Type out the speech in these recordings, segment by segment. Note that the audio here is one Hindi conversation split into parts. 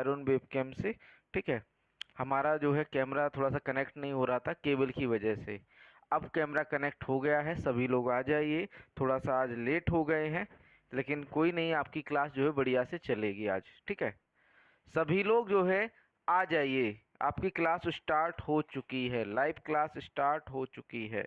आयरन वेबकैम से। ठीक है, हमारा जो है कैमरा थोड़ा सा कनेक्ट नहीं हो रहा था केबल की वजह से। अब कैमरा कनेक्ट हो गया है, सभी लोग आ जाइए। थोड़ा सा आज लेट हो गए हैं, लेकिन कोई नहीं, आपकी क्लास जो है बढ़िया से चलेगी आज। ठीक है, सभी लोग जो है आ जाइए, आपकी क्लास स्टार्ट हो चुकी है, लाइव क्लास स्टार्ट हो चुकी है।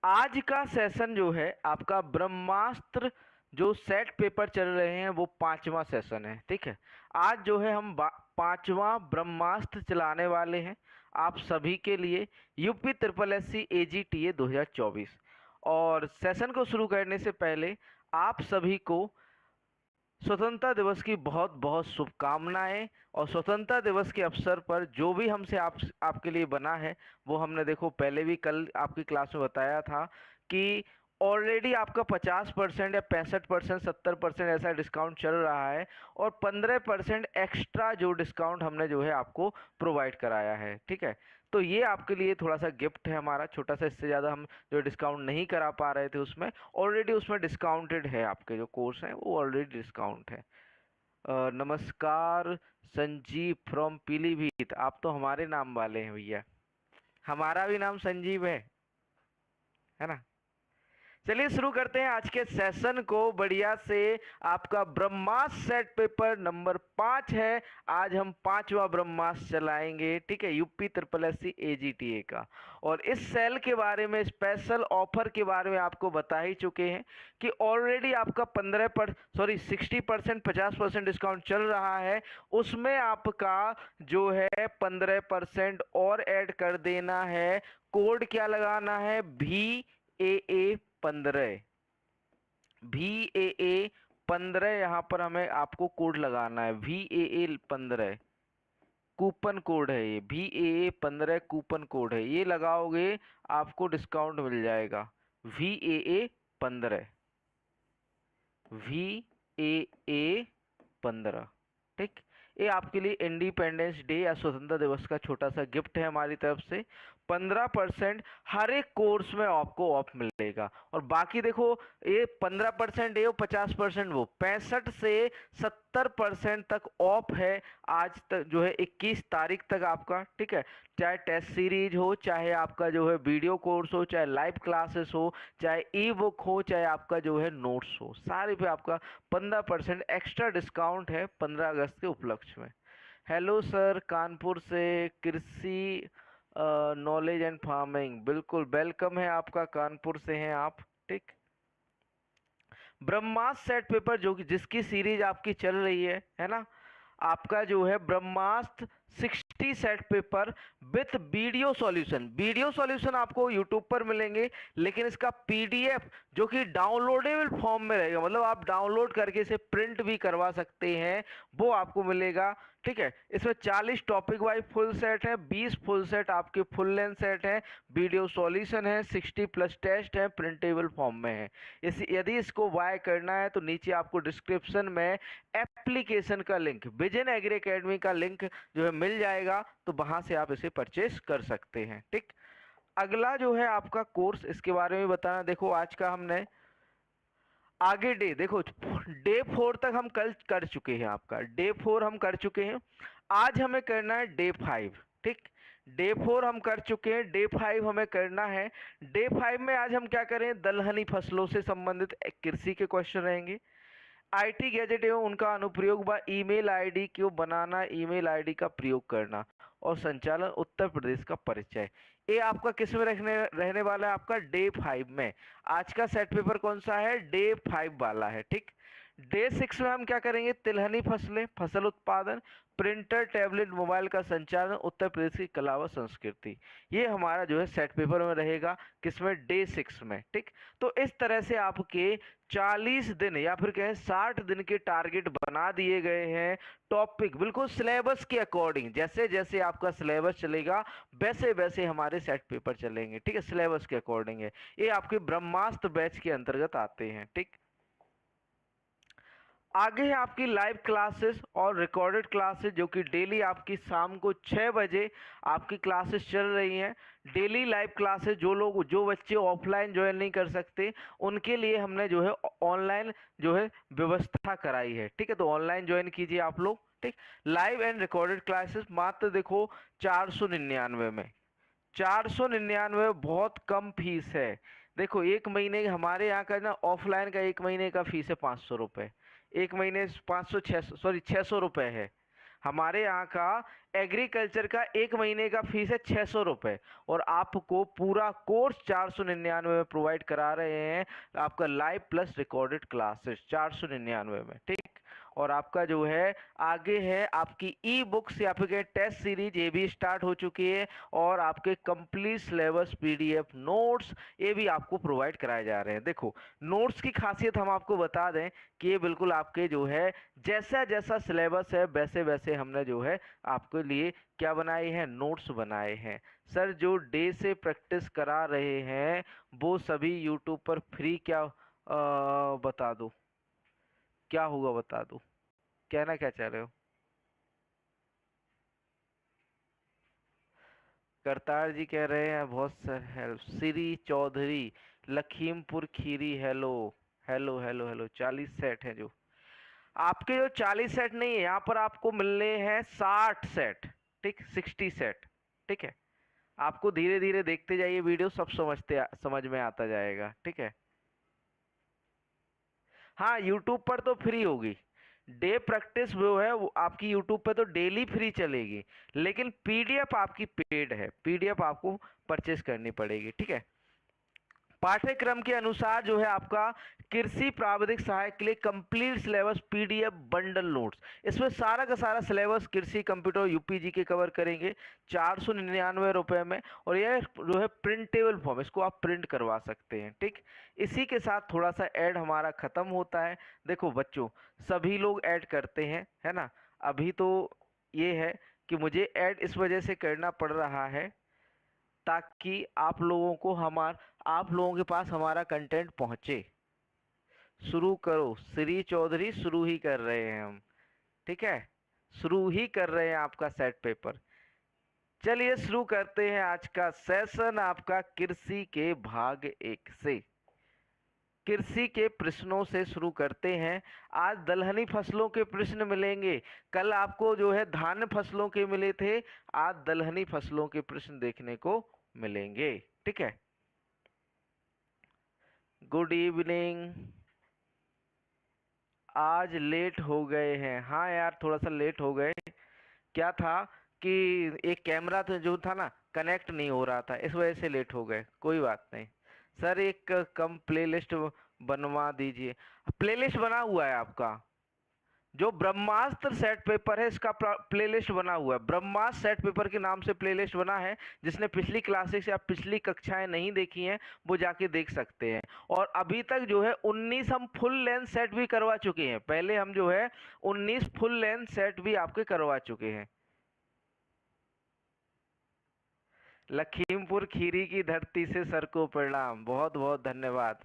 आज का सेशन जो है आपका ब्रह्मास्त्र, जो सेट पेपर चल रहे हैं वो 5वां सेशन है। ठीक है, आज जो है हम 5वां ब्रह्मास्त्र चलाने वाले हैं आप सभी के लिए, यूपी ट्रिपल एससी AGTA 2024। और सेशन को शुरू करने से पहले आप सभी को स्वतंत्रता दिवस की बहुत बहुत शुभकामनाएं। और स्वतंत्रता दिवस के अवसर पर जो भी हमसे आपके लिए बना है वो हमने देखो पहले भी कल आपकी क्लास में बताया था कि ऑलरेडी आपका 50% या 65%, 70% ऐसा डिस्काउंट चल रहा है, और 15% एक्स्ट्रा जो डिस्काउंट हमने जो है आपको प्रोवाइड कराया है। ठीक है, तो ये आपके लिए थोड़ा सा गिफ्ट है हमारा छोटा सा। इससे ज़्यादा हम जो डिस्काउंट नहीं करा पा रहे थे उसमें ऑलरेडी उसमें डिस्काउंटेड है, आपके जो कोर्स हैं वो ऑलरेडी डिस्काउंट है। नमस्कार संजीव फ्रॉम पीलीभीत, आप तो हमारे नाम वाले हैं भैया, हमारा भी नाम संजीव है ना। चलिए शुरू करते हैं आज के सेशन को बढ़िया से। आपका ब्रह्मास्त्र सेट पेपर नंबर 5 है। आज हम 5वां ब्रह्मास्त्र चलाएंगे। ठीक है, यूपी ट्रिपल एससी AGTA का। और इस सेल के बारे में, स्पेशल ऑफर के बारे में आपको बता ही चुके हैं कि ऑलरेडी आपका 60%, 50% डिस्काउंट चल रहा है। उसमें आपका जो है 15% और ऐड कर देना है। कोड क्या लगाना है? VAA 15, VAA 15 यहाँ पर हमें आपको कोड लगाना है। VAA 15 कूपन कोड है, ये VAA 15 कूपन कोड है, ये लगाओगे आपको डिस्काउंट मिल जाएगा। VAA 15, VAA 15। ठीक, ये आपके लिए इंडिपेंडेंस डे या स्वतंत्रता दिवस का छोटा सा गिफ्ट है हमारी तरफ से। 15% हर एक कोर्स में आपको ऑफ मिलेगा। और बाकी देखो, ये 15% ये, 50% वो, 65 से 70% तक ऑफ है आज तक जो है 21 तारीख तक आपका। ठीक है, चाहे टेस्ट सीरीज हो, चाहे आपका जो है वीडियो कोर्स हो, चाहे लाइव क्लासेस हो, चाहे ई बुक हो, चाहे आपका जो है नोट्स हो, सारे पे आपका 15% एक्स्ट्रा डिस्काउंट है 15 अगस्त के उपलक्ष्य में। हेलो सर, कानपुर से कृषि नॉलेज एंड फार्मिंग, बिल्कुल वेलकम है आपका, कानपुर से हैं आप। ठीक, ब्रह्मास्त्र सेट पेपर जो कि जिसकी सीरीज आपकी चल रही है ना, आपका जो है ब्रह्मास्त्र 60 set paper with video solution. Video solution आपको यूट्यूब पर मिलेंगे, लेकिन इसका PDF जो कि डाउनलोडेबल फॉर्म में रहेगा, मतलब आप डाउनलोड करके इसे प्रिंट भी करवा सकते हैं, वो आपको मिलेगा। ठीक है, इसमें 40 टॉपिक वाइज फुल सेट है, 20 फुल सेट आपके फुल लेंथ सेट है, वीडियो सॉल्यूशन है, 60+ टेस्ट है, प्रिंटेबल फॉर्म में है। यदि इसको बाय करना है तो नीचे आपको डिस्क्रिप्शन में एप्लीकेशन का लिंक, विजन एग्री एकेडमी का लिंक जो है मिल जाएगा, तो वहां से आप इसे परचेस कर सकते हैं। ठीक, अगला जो है आपका कोर्स, इसके बारे में बताना। देखो आज का हमने आगे डे, देखो डे 4 तक हम कल कर चुके हैं, आपका डे 4 हम कर चुके हैं। आज हमें करना है डे 5। ठीक, डे 4 हम कर चुके हैं, डे 5 हमें करना है। डे 5 में आज हम क्या करें? दलहनी फसलों से संबंधित कृषि के क्वेश्चन रहेंगे। IT गैजेट एवं उनका अनुप्रयोग व ईमेल आईडी को बनाना, ईमेल आईडी का प्रयोग करना और संचालन, उत्तर प्रदेश का परिचय। ये आपका किस में रहने वाला है? आपका डे 5 में। आज का सेट पेपर कौन सा है? डे 5 वाला है। ठीक, डे 6 में हम क्या करेंगे? तिलहनी फसलें, फसल उत्पादन, प्रिंटर, टैबलेट, मोबाइल का संचालन, उत्तर प्रदेश की कला व संस्कृति। ये हमारा जो है सेट पेपर में रहेगा, किसमें? डे 6 में। ठीक, तो इस तरह से आपके 40 दिन या फिर कहें 60 दिन के टारगेट बना दिए गए हैं। टॉपिक बिल्कुल सिलेबस के अकॉर्डिंग, जैसे जैसे आपका सिलेबस चलेगा वैसे वैसे हमारे सेट पेपर चलेंगे। ठीक है, सिलेबस के अकॉर्डिंग है। ये आपके ब्रह्मास्त्र बैच के अंतर्गत आते हैं। ठीक, आगे है आपकी लाइव क्लासेस और रिकॉर्डेड क्लासेस, जो कि डेली आपकी शाम को 6 बजे आपकी क्लासेस चल रही हैं। डेली लाइव क्लासेस, जो बच्चे ऑफलाइन ज्वाइन नहीं कर सकते उनके लिए हमने जो है ऑनलाइन जो है व्यवस्था कराई है। ठीक है, तो ऑनलाइन ज्वाइन कीजिए आप लोग। ठीक, लाइव एंड रिकॉर्डेड क्लासेस मात्र देखो 499 में। 499 बहुत कम फीस है। देखो एक महीने हमारे यहाँ का ना ऑफलाइन का एक महीने का फीस है 500 रुपये। एक महीने 500 600 सॉरी 600 रुपये है। हमारे यहाँ का एग्रीकल्चर का एक महीने का फीस है 600 रुपये, और आपको पूरा कोर्स 499 में प्रोवाइड करा रहे हैं। आपका लाइव प्लस रिकॉर्डेड क्लासेस 499 में। ठीक, और आपका जो है आगे है आपकी ई बुक्स या फिर टेस्ट सीरीज, ये भी स्टार्ट हो चुकी है। और आपके कंप्लीट सिलेबस पीडीएफ नोट्स ये भी आपको प्रोवाइड कराए जा रहे हैं। देखो नोट्स की खासियत हम आपको बता दें कि ये बिल्कुल आपके जो है जैसा जैसा सिलेबस है वैसे वैसे हमने जो है आपके लिए क्या बनाए हैं, नोट्स बनाए हैं। सर जो डे से प्रैक्टिस करा रहे हैं वो सभी यूट्यूब पर फ्री, क्या बता दो, क्या होगा बता दो, कहना क्या चाह रहे हो? करतार जी कह रहे हैं बहुत sir help. Shri Chaudhary Lakhimpur Kheri, hello hello hello hello. 40 set हैं जो आपके, जो 40 सेट नहीं है यहाँ पर आपको मिलने हैं 60 सेट। ठीक, 60 सेट। ठीक है, आपको धीरे धीरे देखते जाइए वीडियो, सब समझ में आता जाएगा। ठीक है, हाँ यूट्यूब पर तो फ्री होगी। डे प्रैक्टिस जो है वो आपकी यूट्यूब पे तो डेली फ्री चलेगी, लेकिन पीडीएफ आपकी पेड है, पीडीएफ आपको परचेस करनी पड़ेगी। ठीक है, पाठ्यक्रम के अनुसार जो है आपका कृषि प्राविधिक सहायक के लिए complete syllabus PDF bundle notes, इसमें सारा का सारा सिलेबस कृषि कंप्यूटर यूपीजी के कवर करेंगे 499 रुपये में। और यह जो है प्रिंटेबल फॉर्म, इसको आप प्रिंट करवा सकते हैं। ठीक, इसी के साथ थोड़ा सा ऐड हमारा ख़त्म होता है। देखो बच्चों सभी लोग ऐड करते हैं, है ना। अभी तो ये है कि मुझे ऐड इस वजह से करना पड़ रहा है ताकि आप लोगों के पास हमारा कंटेंट पहुंचे। शुरू करो श्री चौधरी, शुरू ही कर रहे हैं हम। ठीक है, शुरू ही कर रहे हैं आपका सेट पेपर। चलिए शुरू करते हैं आज का सेशन आपका कृषि के भाग 1 से। कृषि के प्रश्नों से शुरू करते हैं। आज दलहनी फसलों के प्रश्न मिलेंगे। कल आपको जो है धान फसलों के मिले थे, आज दलहनी फसलों के प्रश्न देखने को मिलेंगे। ठीक है, गुड इवनिंग। आज लेट हो गए हैं, हाँ यार थोड़ा सा लेट हो गए। क्या था कि एक कैमरा तो जो था ना कनेक्ट नहीं हो रहा था, इस वजह से लेट हो गए। कोई बात नहीं सर, एक कम प्लेलिस्ट बनवा दीजिए। प्लेलिस्ट बना हुआ है आपका, जो ब्रह्मास्त्र सेट पेपर है इसका प्लेलिस्ट बना हुआ है। ब्रह्मास्त्र सेट पेपर के नाम से प्लेलिस्ट बना है। जिसने पिछली क्लासेस या पिछली कक्षाएं नहीं देखी हैं वो जाके देख सकते हैं। और अभी तक जो है 19 हम फुल लेंथ सेट भी करवा चुके हैं। पहले हम जो है 19 फुल लेंथ सेट भी आपके करवा चुके हैं। लखीमपुर खीरी की धरती से सर को प्रणाम, बहुत बहुत धन्यवाद।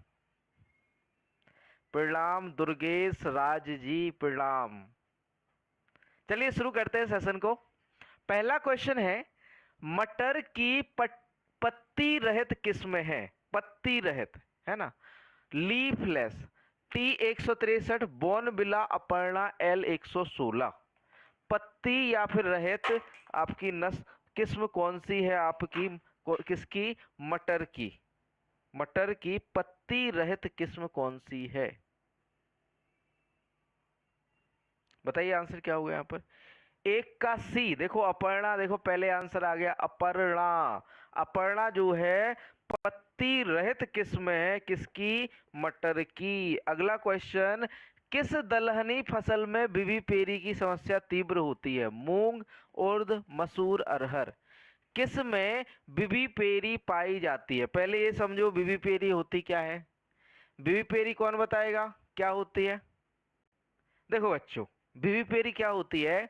प्रणाम दुर्गेश राज जी, प्रणाम। चलिए शुरू करते हैं सेशन को। पहला क्वेश्चन है, मटर की पत्ती रहित किस्म है, पत्ती रहित है ना, लीफलेस, T163, बोनविला अपर्णा L116। पत्ती या फिर रहित आपकी किस्म कौन सी है आपकी, किसकी, मटर की। मटर की पत्ती रहित किस्म कौन सी है, बताइए आंसर क्या होगा यहाँ पर। एक का सी, देखो अपर्णा, देखो पहले आंसर आ गया अपर्णा। अपर्णा जो है पत्ती रहित किस्म है, किसकी, मटर की। अगला क्वेश्चन, किस दलहनी फसल में विविपेरी की समस्या तीव्र होती है, मूंग, उर्द, मसूर, अरहर। किस में विविपेरी पाई जाती है, पहले ये समझो विविपेरी होती क्या है। विविपेरी कौन बताएगा क्या होती है। देखो बच्चों, विविपेरी क्या होती है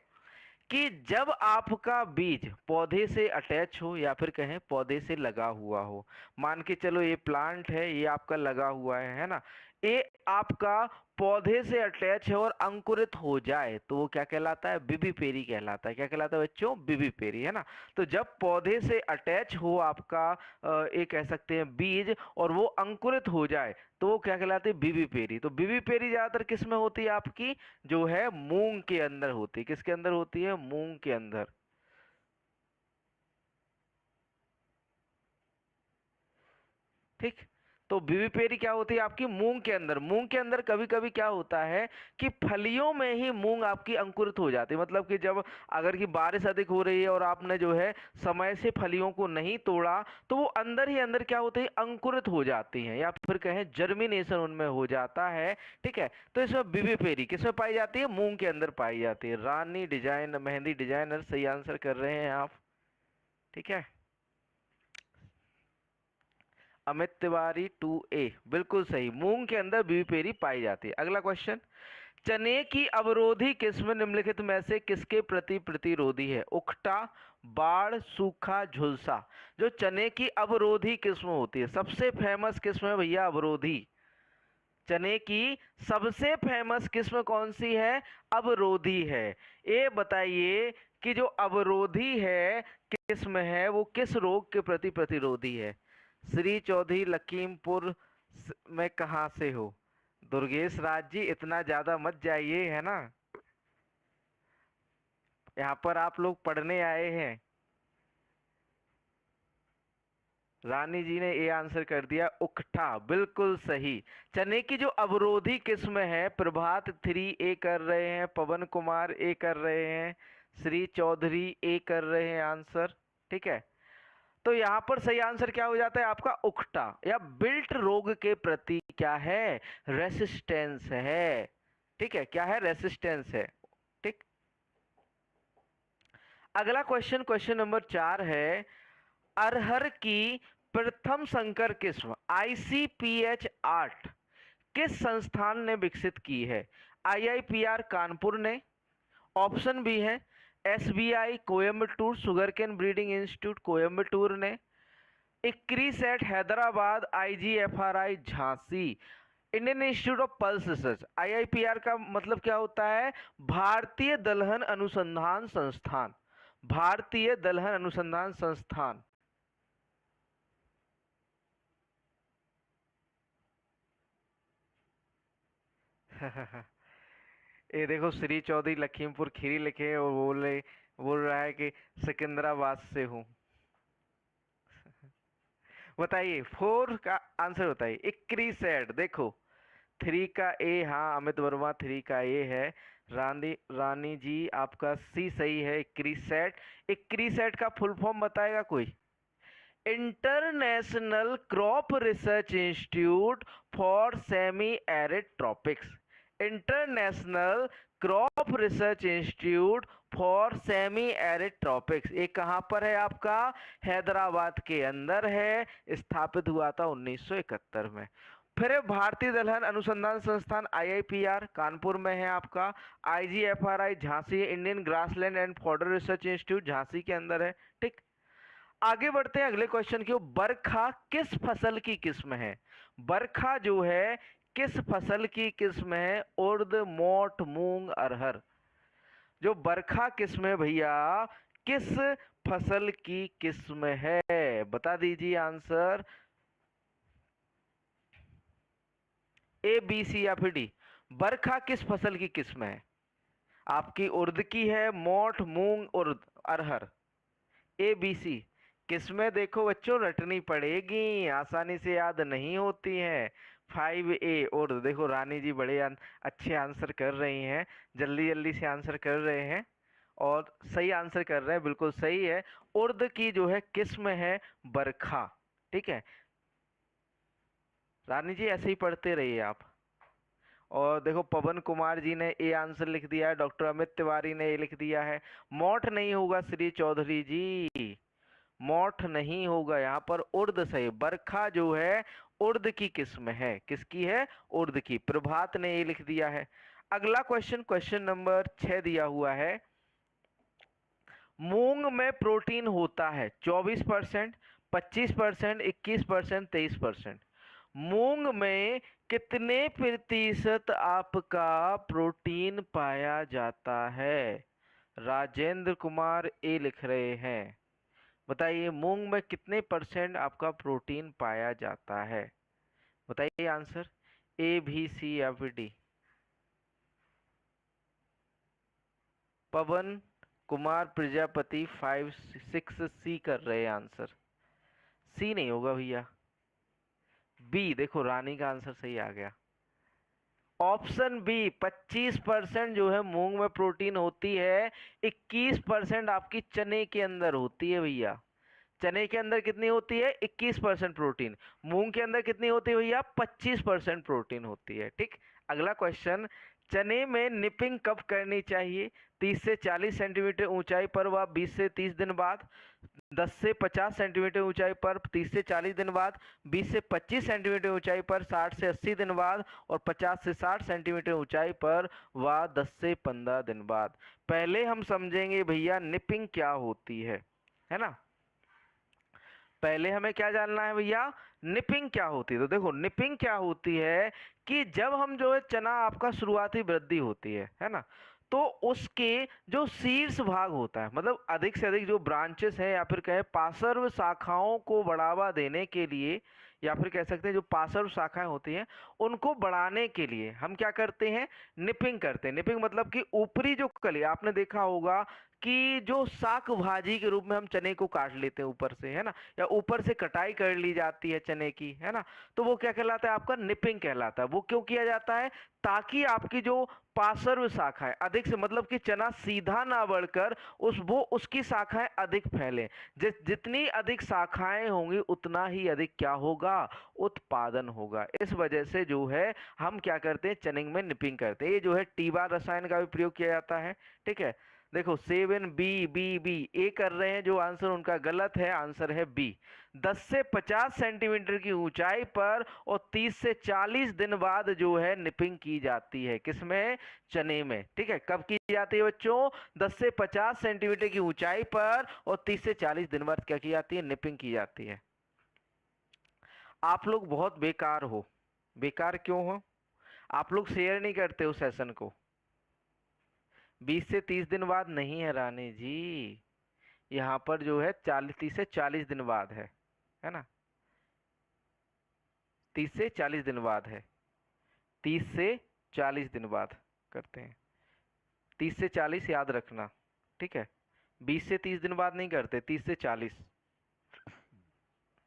कि जब आपका बीज पौधे से अटैच हो या फिर कहें पौधे से लगा हुआ हो, मान के चलो ये प्लांट है, ये आपका लगा हुआ है ना, ये आपका पौधे से अटैच है और अंकुरित हो जाए तो वो क्या कहलाता है? विविपेरी कहलाता है। क्या कहलाता है बच्चों? विविपेरी, है ना। तो जब पौधे से अटैच हो आपका एक कह सकते हैं बीज, और वो अंकुरित हो जाए तो वो क्या कहलाती है? विविपेरी। तो विविपेरी ज्यादातर किस में होती है? आपकी जो है मूंग के अंदर होती है। किसके अंदर होती है? मूंग के अंदर। ठीक। तो विविपेरी क्या होती है? आपकी मूंग के अंदर। मूंग के अंदर कभी कभी क्या होता है कि फलियों में ही मूंग आपकी अंकुरित हो जाती है। मतलब कि जब अगर की बारिश अधिक हो रही है और आपने जो है समय से फलियों को नहीं तोड़ा, तो वो अंदर ही अंदर क्या होती है? अंकुरित हो जाती हैं, या फिर कहें जर्मिनेशन उनमें हो जाता है। ठीक है। तो इसमें विविपेरी किसमें पाई जाती है? मूंग के अंदर पाई जाती है। रानी डिजाइन मेहंदी डिजाइनर सही आंसर कर रहे हैं आप। ठीक है। अमित तिवारी 2A बिल्कुल सही। मूंग के अंदर बीवीपेरी पाई जाती है। अगला क्वेश्चन, चने की अवरोधी किस्म निम्नलिखित में से किसके प्रति प्रतिरोधी है? उकटा, बाढ़, सूखा, झुलसा। जो चने की अवरोधी किस्म होती है, सबसे फेमस किस्म है भैया अवरोधी। चने की सबसे फेमस किस्म कौन सी है? अवरोधी है। ये बताइए कि जो अवरोधी है किस्म है वो किस रोग के प्रति प्रतिरोधी है? श्री चौधरी लखीमपुर में कहाँ से हो? दुर्गेश राज जी इतना ज्यादा मत जाइए, है ना। यहाँ पर आप लोग पढ़ने आए हैं। रानी जी ने ये आंसर कर दिया, उकठा बिल्कुल सही। चने की जो अवरोधी किस्म है, प्रभात 3A कर रहे हैं, पवन कुमार A कर रहे हैं, श्री चौधरी A कर रहे हैं आंसर। ठीक है। तो यहाँ पर सही आंसर क्या हो जाता है आपका? उकटा या बिल्ट रोग के प्रति क्या है? रेसिस्टेंस है। ठीक है। क्या है? रेसिस्टेंस है। ठीक। अगला क्वेश्चन, क्वेश्चन नंबर 4 है, अरहर की प्रथम संकर किस्म ICPH 8 किस संस्थान ने विकसित की है? IIPR कानपुर ने, ऑप्शन बी है SBI Coimbatore sugarcane breeding institute Coimbatore ने, ICRISAT Hyderabad, IGFRI Jhansi, Indian institute of pulse research. IIPR का मतलब क्या होता है? भारतीय दलहन अनुसंधान संस्थान। भारतीय दलहन अनुसंधान संस्थान। ये देखो श्री चौधरी लखीमपुर खीरी लिखे हैं और बोल रहा है कि सिकंदराबाद से हूँ। बताइए 4 का आंसर बताइए। इक्री सेट देखो 3 का ए, हाँ अमित वर्मा 3 का ए है। रानी जी आपका सी सही है। इक्री सेट। इक्री सेट का फुल फॉर्म बताएगा कोई? International crop research institute for semi arid tropics. International crop research institute for semi arid tropics. ये कहाँ पर है आपका? हैदराबाद के अंदर है। स्थापित हुआ था 1971 में। फिर भारतीय दलहन अनुसंधान संस्थान IIPR कानपुर में है आपका। IGFRI Jhansi, Indian grassland and fodder research institute Jhansi के अंदर है। ठीक। आगे बढ़ते हैं अगले क्वेश्चन की ओर। बरखा किस फसल की किस्म है? बरखा जो है किस फसल की किस्म है? उर्द, मोठ, मूंग, अरहर। जो बरखा किस्म है भैया, किस फसल की किस्म है? बता दीजिए आंसर। ABC या फिर डी। बरखा किस फसल की किस्म है? आपकी उर्द की है, मोठ, मूंग, उर्द, अरहर। ABC। किस्में देखो बच्चों रटनी पड़ेगी, आसानी से याद नहीं होती हैं। 5A और देखो रानी जी बड़े अच्छे आंसर कर रही हैं, जल्दी जल्दी से आंसर कर रहे हैं और सही आंसर कर रहे हैं, बिल्कुल सही है। उर्द की जो है किस्म है बरखा। ठीक है। रानी जी ऐसे ही पढ़ते रहिए आप। और देखो पवन कुमार जी ने ए आंसर लिख दिया है, डॉक्टर अमित तिवारी ने ए लिख दिया है। मोठ नहीं होगा श्री चौधरी जी, मोठ नहीं होगा यहाँ पर। उर्द सही। बरखा जो है उर्द की किस्म है। किसकी है? उर्द की। प्रभात ने ये लिख दिया है। अगला क्वेश्चन, क्वेश्चन नंबर 6 दिया हुआ है, मूंग में प्रोटीन होता है 24%, 25%, 21%, 23%। मूंग में कितने प्रतिशत आपका प्रोटीन पाया जाता है? राजेंद्र कुमार ए लिख रहे हैं। बताइए मूंग में कितने परसेंट आपका प्रोटीन पाया जाता है? बताइए आंसर, ए बी सी या फिर डी। पवन कुमार प्रजापति 5 6 सी कर रहे हैं आंसर। सी नहीं होगा भैया, बी। देखो रानी का आंसर सही आ गया। ऑप्शन बी, 25% जो है मूंग में प्रोटीन होती है, 21% आपकी चने के अंदर होती है भैया। चने के अंदर कितनी होती है? 21% प्रोटीन। मूंग के अंदर कितनी होती है भैया? 25% प्रोटीन होती है। ठीक। अगला क्वेश्चन, चने में निपिंग कब करनी चाहिए? 30 से 40 सेंटीमीटर ऊंचाई पर व 20 से 30 दिन बाद, 10 से 50 सेंटीमीटर ऊंचाई पर 30 से 40 दिन बाद, 20 से 25 सेंटीमीटर ऊंचाई पर 60 से 80 दिन बाद, और 50 से 60 सेंटीमीटर ऊंचाई पर व 10 से 15 दिन बाद। पहले हम समझेंगे भैया निपिंग क्या होती है ना। पहले हमें क्या जानना है भैया? निपिंग क्या होती है। तो देखो निपिंग क्या होती है कि जब हम जो है चना आपका शुरुआती वृद्धि होती है ना, तो उसके जो शीर्ष भाग होता है, मतलब अधिक से अधिक जो ब्रांचेस हैं या फिर कहे पार्श्व शाखाओं को बढ़ावा देने के लिए, या फिर कह सकते हैं जो पार्श्व शाखाएं होती हैं उनको बढ़ाने के लिए हम क्या करते हैं? निपिंग करते हैं। निपिंग मतलब कि ऊपरी जो कली, आपने देखा होगा कि जो शाक भाजी के रूप में हम चने को काट लेते हैं ऊपर से, है ना, या ऊपर से कटाई कर ली जाती है चने की, है ना, तो वो क्या कहलाता है? आपका निपिंग कहलाता है। वो क्यों किया जाता है? ताकि आपकी जो पार्श्व शाखाएं अधिक से, मतलब कि चना सीधा ना बढ़कर उसकी शाखाएं अधिक फैलें। जितनी अधिक शाखाएं होंगी उतना ही अधिक क्या होगा? उत्पादन होगा। इस वजह से जो है हम क्या करते हैं? चनिंग में निपिंग करते हैं। ये जो है टी बार रसायन का भी प्रयोग किया जाता है। ठीक है। देखो 7 बी ए कर रहे हैं, जो आंसर उनका गलत है, आंसर है बी। 10 से 50 सेंटीमीटर की ऊंचाई पर और 30 से 40 दिन बाद जो है निपिंग की जाती है। किसमें? चने में। ठीक है। कब की जाती है बच्चों? 10 से 50 सेंटीमीटर की ऊंचाई पर और 30 से 40 दिन बाद क्या की जाती है? निपिंग की जाती है। आप लोग बहुत बेकार हो। बेकार क्यों हो? आप लोग शेयर नहीं करते हो सेशन को। 20 से 30 दिन बाद नहीं है रानी जी, यहाँ पर जो है 30 से 40 दिन बाद है ना। 30 से 40 दिन बाद है। 30 से 40 दिन बाद करते हैं। 30 से 40 याद रखना। ठीक है। 20 से 30 दिन बाद नहीं करते, 30 से 40।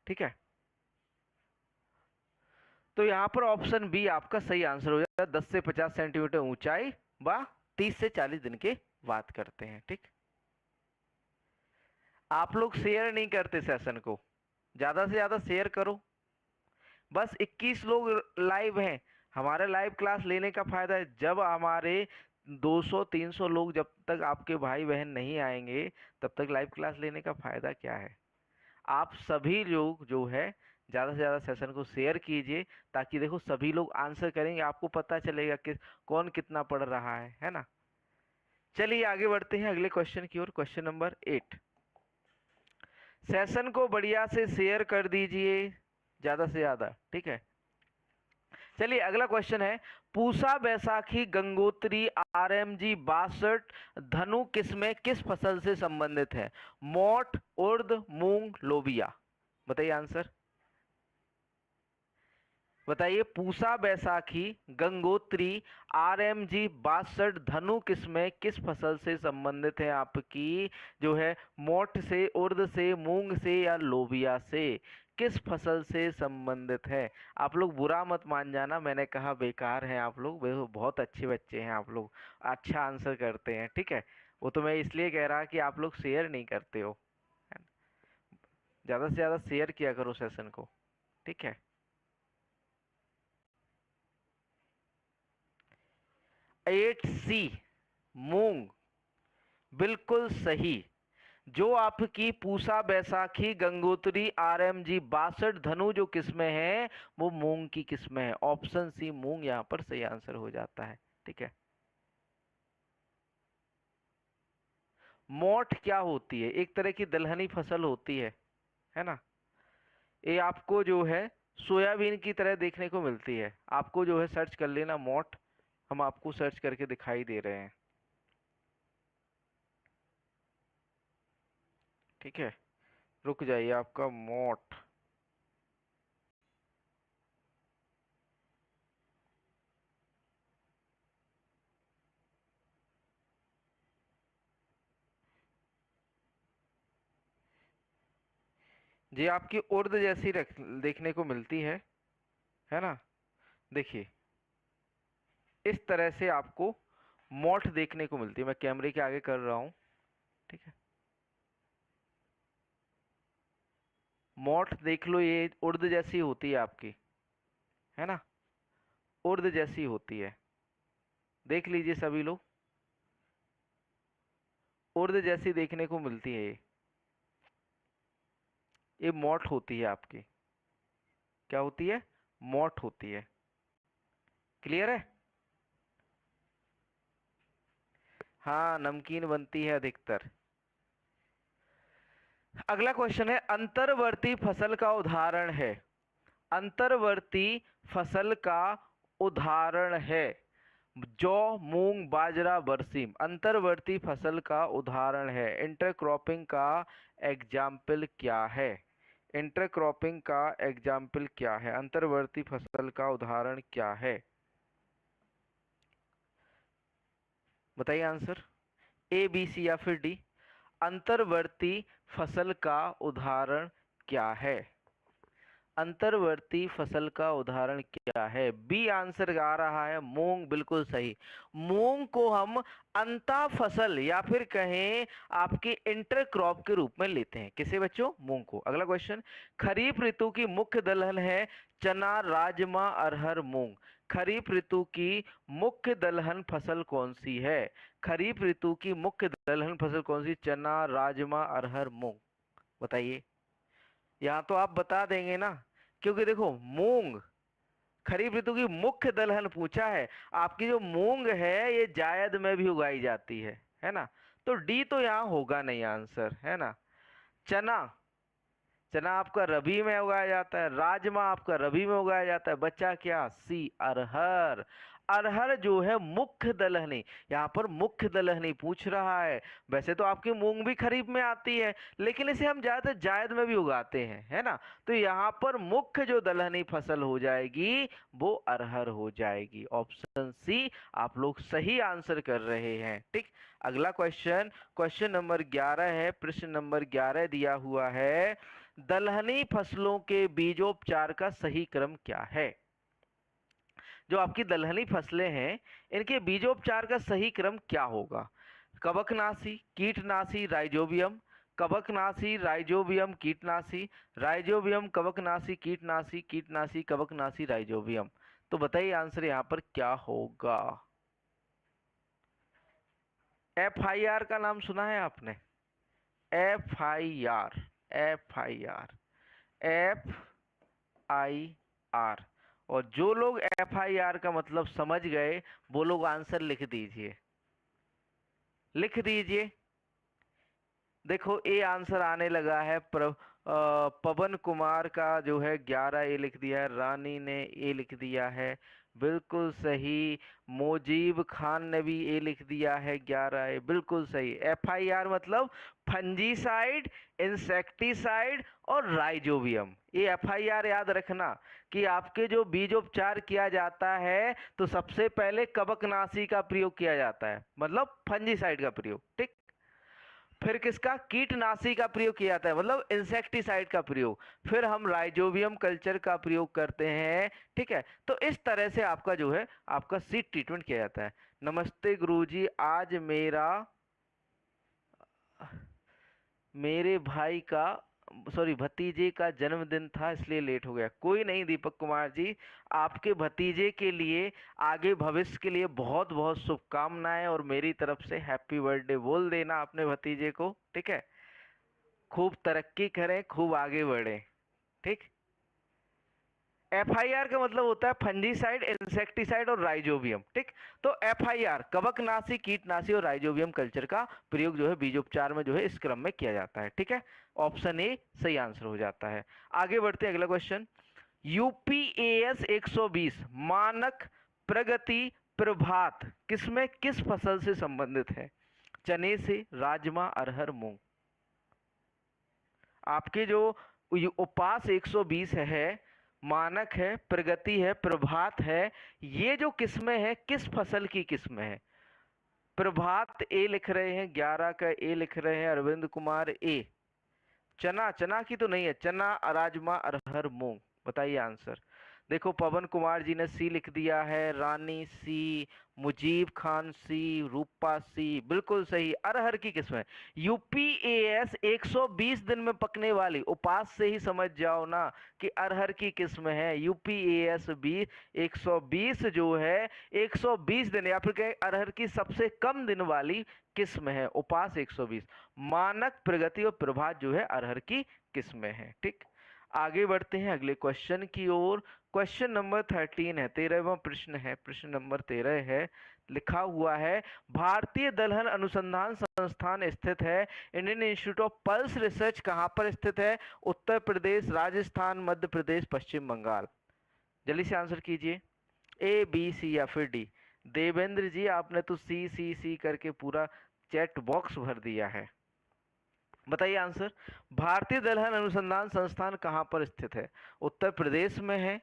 ठीक है। तो यहाँ पर ऑप्शन बी आपका सही आंसर हो जाएगा। 10 से 50 सेंटीमीटर ऊंचाई व 30 से 40 दिन के बात करते हैं। ठीक। आप लोग शेयर नहीं करते सेशन को, ज्यादा से ज्यादा शेयर करो। बस 21 लोग लाइव हैं। हमारे लाइव क्लास लेने का फायदा है, जब हमारे 200-300 लोग जब तक आपके भाई बहन नहीं आएंगे तब तक लाइव क्लास लेने का फायदा क्या है? आप सभी लोग जो है ज़्यादा से ज़्यादा सेशन को शेयर कीजिए, ताकि देखो सभी लोग आंसर करेंगे, आपको पता चलेगा कि कौन कितना पढ़ रहा है ना। चलिए आगे बढ़ते हैं अगले क्वेश्चन की ओर। Question number 8। सेशन को बढ़िया से शेयर कर दीजिए ज़्यादा से ज़्यादा। ठीक है। चलिए अगला क्वेश्चन है, पूसा, बैसाखी, गंगोत्री, आरएमजी, 62 धनु किसमें किस फसल से संबंधित है? मोठ, उर्द, मूंग, लोबिया। बताइए आंसर। बताइए पूसा, बैसाखी, गंगोत्री, आरएमजी, 62 धनु किसमें किस फसल से संबंधित है? आपकी जो है मोठ से, उर्द से, मूंग से या लोबिया से, किस फसल से संबंधित है? आप लोग बुरा मत मान जाना, मैंने कहा बेकार हैं आप लोग, बहुत अच्छे बच्चे हैं आप लोग, अच्छा आंसर करते हैं। ठीक है। वो तो मैं इसलिए कह रहा कि आप लोग शेयर नहीं करते हो। ज़्यादा से ज़्यादा शेयर किया करो सेशन को। ठीक है। 8C मूंग बिल्कुल सही। जो आपकी पूसा, बैसाखी, गंगोत्री, आरएमजी, 62 धनु जो किस्में हैं वो मूंग की किस्में हैं। ऑप्शन सी मूंग यहाँ पर सही आंसर हो जाता है। ठीक है। मोठ क्या होती है? एक तरह की दलहनी फसल होती है ना। ये आपको जो है सोयाबीन की तरह देखने को मिलती है। आपको जो है सर्च कर लेना मोठ, हम आपको सर्च करके दिखाई दे रहे हैं, ठीक है। रुक जाइए, आपका मोठ, जी आपकी उर्द जैसी देखने को मिलती है ना। देखिए इस तरह से आपको मोठ देखने को मिलती है। मैं कैमरे के आगे कर रहा हूँ, ठीक है। मोठ देख लो, ये उर्द जैसी होती है आपकी, है ना, उर्द जैसी होती है। देख लीजिए सभी लोग, उर्द जैसी देखने को मिलती है ये मोठ होती है आपकी। क्या होती है? मोठ होती है। क्लियर है? हाँ, नमकीन बनती है अधिकतर। अगला क्वेश्चन है, अंतर्वर्ती फसल का उदाहरण है। अंतर्वर्ती फसल का उदाहरण है जौ, मूंग, बाजरा, बरसीम। अंतर्वर्ती फसल का उदाहरण है। इंटरक्रॉपिंग का एग्जाम्पल क्या है? इंटरक्रॉपिंग का एग्जाम्पल क्या है? अंतर्वर्ती फसल का उदाहरण क्या है? बताइए आंसर, ए, बी, सी या फिर डी। अंतर्वर्ती फसल का उदाहरण क्या है? अंतर्वर्ती फसल का उदाहरण क्या है? बी आंसर आ रहा है, मूंग। बिल्कुल सही। मूंग को हम अंता फसल या फिर कहें आपके इंटरक्रॉप के रूप में लेते हैं। किसे बच्चों? मूंग को। अगला क्वेश्चन, खरीफ ऋतु की मुख्य दलहन है चना, राजमा, अरहर, मूंग। खरीफ ऋतु की मुख्य दलहन फसल कौन सी है? खरीफ ऋतु की मुख्य दलहन फसल कौन सी? चना, राजमा, अरहर, मूंग। बताइए। यहाँ तो आप बता देंगे ना, क्योंकि देखो मूंग खरीफ ऋतु की मुख्य दलहन पूछा है। आपकी जो मूंग है ये जायद में भी उगाई जाती है ना। तो डी तो यहाँ होगा नहीं आंसर, है ना। चना, चना आपका रबी में उगाया जाता है। राजमा आपका रबी में उगाया जाता है। बच्चा क्या? सी, अरहर। अरहर जो है मुख्य दलहनी, यहाँ पर मुख्य दलहनी पूछ रहा है। वैसे तो आपकी मूंग भी खरीफ में आती है, लेकिन इसे हम ज्यादातर जायद में भी उगाते हैं, है ना। तो यहाँ पर मुख्य जो दलहनी फसल हो जाएगी वो अरहर हो जाएगी। ऑप्शन सी आप लोग सही आंसर कर रहे हैं, ठीक। अगला क्वेश्चन, क्वेश्चन नंबर 11 है। प्रश्न नंबर 11 दिया हुआ है, दलहनी फसलों के बीजोपचार का सही क्रम क्या है? जो आपकी दलहनी फसलें हैं इनके बीजोपचार का सही क्रम क्या होगा? कवकनाशी, कीटनाशी, राइजोबियम। कवकनाशी, राइजोबियम, कीटनाशी। राइजोबियम, कवकनाशी, कीटनाशी, कीटनाशी, कवकनाशी, राइजोबियम। तो बताइए आंसर यहाँ पर क्या होगा? FIR का नाम सुना है आपने? FIR, FIR, FIR। और जो लोग FIR का मतलब समझ गए वो लोग आंसर लिख दीजिए, लिख दीजिए। देखो ए आंसर आने लगा है। पवन कुमार का जो है 11 ए लिख दिया है। रानी ने ए लिख दिया है, बिल्कुल सही। मोजीब खान ने भी ए लिख दिया है 11 ए, बिल्कुल सही। FIR मतलब फंजीसाइड, इंसेक्टिसाइड और राइजोबियम। ये FIR याद रखना कि आपके जो बीजोपचार किया जाता है तो सबसे पहले कवकनाशी का प्रयोग किया जाता है, मतलब फंजीसाइड का प्रयोग, ठीक। फिर किसका? कीटनाशी का प्रयोग किया जाता है, मतलब इंसेक्टिसाइड का प्रयोग। फिर हम राइजोबियम कल्चर का प्रयोग करते हैं, ठीक है। तो इस तरह से आपका जो है आपका सीड ट्रीटमेंट किया जाता है। नमस्ते गुरुजी, आज मेरे भाई का, सॉरी भतीजे का जन्मदिन था इसलिए लेट हो गया। कोई नहीं दीपक कुमार जी, आपके भतीजे के लिए आगे भविष्य के लिए बहुत बहुत शुभकामनाएं, और मेरी तरफ से हैप्पी बर्थडे बोल देना अपने भतीजे को, ठीक है। खूब तरक्की करें, खूब आगे बढ़े, ठीक। FIR का मतलब होता है फंजीसाइड, इंसेक्टिसाइड और राइजोबियम, ठीक। तो FIR कवकनाशी, कीटनाशी और राइजोबियम कल्चर का प्रयोग जो है बीजोपचार में जो है इस क्रम में किया जाता है, ठीक है। ऑप्शन ए सही आंसर हो जाता है। आगे बढ़ते हैं, अगला क्वेश्चन। यूपीएएस 120 मानक प्रगति प्रभात किसमें किस फसल से संबंधित है? चने से, राजमा, अरहर, मूंग। आपके जो उपास 120 है, मानक है, प्रगति है, प्रभात है, ये जो किस्में हैं किस फसल की किस्में है? प्रभात ए लिख रहे हैं, 11 का ए लिख रहे हैं अरविंद कुमार ए। चना की तो नहीं है, चना, राजमा, अरहर, मूंग। बताइए आंसर। देखो पवन कुमार जी ने सी लिख दिया है, रानी सी, मुजीब खान सी, रूपा सी, बिल्कुल सही। अरहर की किस्म है। यूपीएएस 120 दिन में पकने वाली, उपास से ही समझ जाओ ना कि अरहर की किस्म है। यूपीएएस 120 जो है 120 दिन, या फिर कहें अरहर की सबसे कम दिन वाली किस्म है उपास 120। मानक, प्रगति और प्रभात जो है अरहर की किस्में हैं। ठीक, आगे बढ़ते हैं अगले क्वेश्चन की ओर। क्वेश्चन नंबर 13 है, 13वां प्रश्न है, प्रश्न नंबर 13 है। लिखा हुआ है, भारतीय दलहन अनुसंधान संस्थान स्थित है, Indian institute of pulse research कहाँ पर स्थित है? उत्तर प्रदेश, राजस्थान, मध्य प्रदेश, पश्चिम बंगाल। जल्दी से आंसर कीजिए, ए, बी, सी या फिर डी। देवेंद्र जी आपने तो सी सी सी करके पूरा चैट बॉक्स भर दिया है। बताइए आंसर। भारतीय दलहन अनुसंधान संस्थान कहाँ पर स्थित है? उत्तर प्रदेश में है,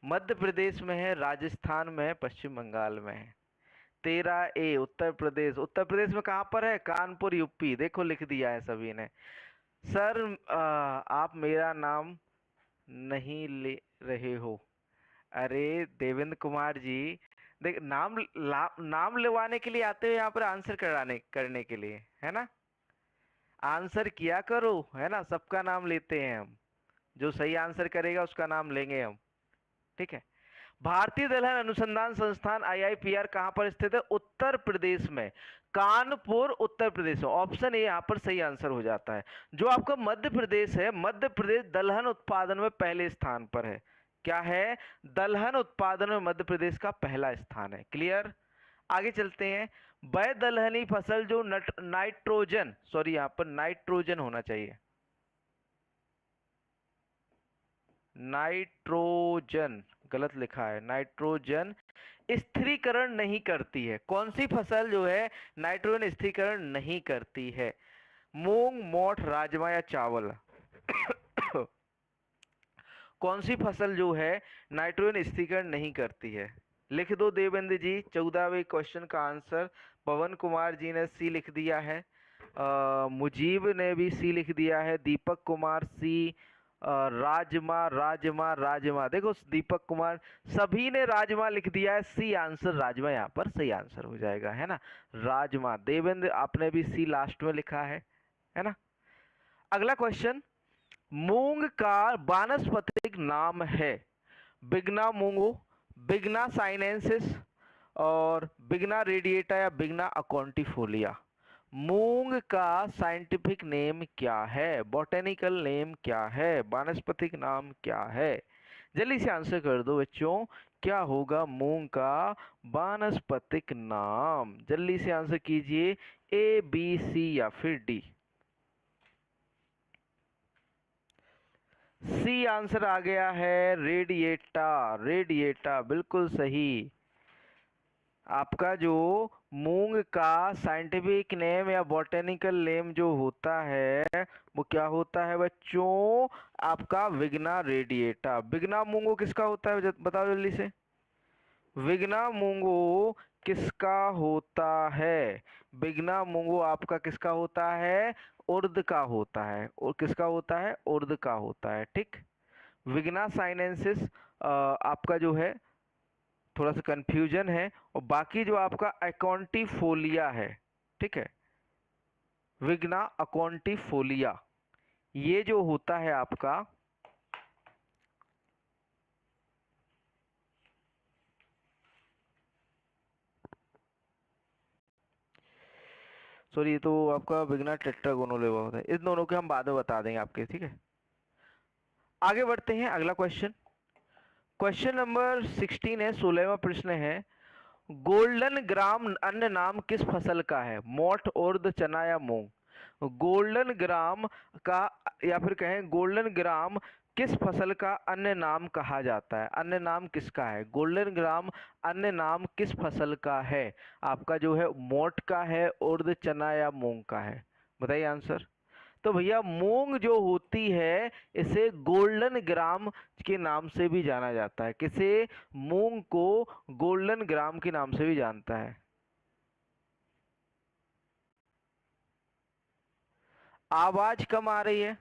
मध्य प्रदेश में है, राजस्थान में है, पश्चिम बंगाल में है। 13 ए उत्तर प्रदेश। उत्तर प्रदेश में कहाँ पर है? कानपुर यूपी। देखो लिख दिया है सभी ने। सर आप मेरा नाम नहीं ले रहे हो। अरे देवेंद्र कुमार जी, देख नाम लिवाने के लिए आते हो यहाँ पर आंसर करने के लिए, है ना? आंसर किया करो, है ना? सबका नाम लेते हैं हम, जो सही आंसर करेगा उसका नाम लेंगे हम। ठीक है। भारतीय दलहन अनुसंधान संस्थान IIPR कहां पर स्थित है? उत्तर प्रदेश में, कानपुर उत्तर प्रदेश। ऑप्शन ए यहाँ पर सही आंसर हो जाता है। जो आपका मध्य प्रदेश है, मध्य प्रदेश दलहन उत्पादन में पहले स्थान पर है। क्या है? दलहन उत्पादन में मध्य प्रदेश का पहला स्थान है। क्लियर? आगे चलते हैं। वह दलहनी फसल जो नाइट्रोजन, सॉरी यहाँ पर नाइट्रोजन होना चाहिए, नाइट्रोजन गलत लिखा है, नाइट्रोजन स्थिरीकरण नहीं करती है। कौन सी फसल जो है नाइट्रोजन स्थिरीकरण नहीं करती है? मूंग, मोठ, राजमा या चावल? कौन सी फसल जो है नाइट्रोजन स्थिरीकरण नहीं करती है? लिख दो देवेंद्र जी। 14वें क्वेश्चन का आंसर पवन कुमार जी ने सी लिख दिया है, मुजीब ने भी सी लिख दिया है, दीपक कुमार सी, राजमा राजमा राजमा। देखो दीपक कुमार सभी ने राजमा लिख दिया है, सी आंसर राजमा यहाँ पर सही आंसर हो जाएगा, है ना? राजमा। देवेंद्र आपने भी सी लास्ट में लिखा है ना? अगला क्वेश्चन, मूंग का वानस्पतिक नाम है? बिगना मूंगो, बिगना साइनेंसिस और बिगना रेडिएटा या बिगना अकॉन्टिफोलिया। मूंग का साइंटिफिक नेम क्या है? बॉटेनिकल नेम क्या है? वानस्पतिक नाम क्या है? जल्दी से आंसर कर दो बच्चों, क्या होगा मूंग का वानस्पतिक नाम? जल्दी से आंसर कीजिए, ए, बी, सी या फिर डी। सी आंसर आ गया है, रेडिएटा। रेडिएटा बिल्कुल सही। आपका जो मूंग का साइंटिफिक नेम या बॉटेनिकल नेम जो होता है वो क्या होता है बच्चों? आपका विग्ना रेडिएटा। विग्ना मूंगो किसका होता है बताओ जल्दी से। विग्ना मूंगो किसका होता है? विग्ना मूंगो आपका किसका होता है? उर्द का होता है। और किसका होता है? उर्द का होता है। ठीक। विग्ना साइनेंसिस आपका जो है थोड़ा सा कंफ्यूजन है, और बाकी जो आपका अकॉन्टिफोलिया है, ठीक है, विग्ना अकॉन्टिफोलिया, ये जो होता है आपका सॉरी, ये तो आपका विग्ना टेट्रागोनोलेवा होता है। इन दोनों के हम बाद में बता देंगे आपके, ठीक है। आगे बढ़ते हैं, अगला क्वेश्चन, क्वेश्चन नंबर 16 है, 16वां प्रश्न है। गोल्डन ग्राम अन्य नाम किस फसल का है? मोठ, उर्द, चना या मूंग? गोल्डन ग्राम का, या फिर कहें गोल्डन ग्राम किस फसल का अन्य नाम कहा जाता है? अन्य नाम किसका है? गोल्डन ग्राम अन्य नाम किस फसल का है? आपका जो है मोट का है, उर्द, चना या मूंग का है? बताइए आंसर। तो भैया मूंग जो होती है इसे गोल्डन ग्राम के नाम से भी जाना जाता है। किसे? मूंग को गोल्डन ग्राम के नाम से भी जानता है। आवाज कम आ रही है?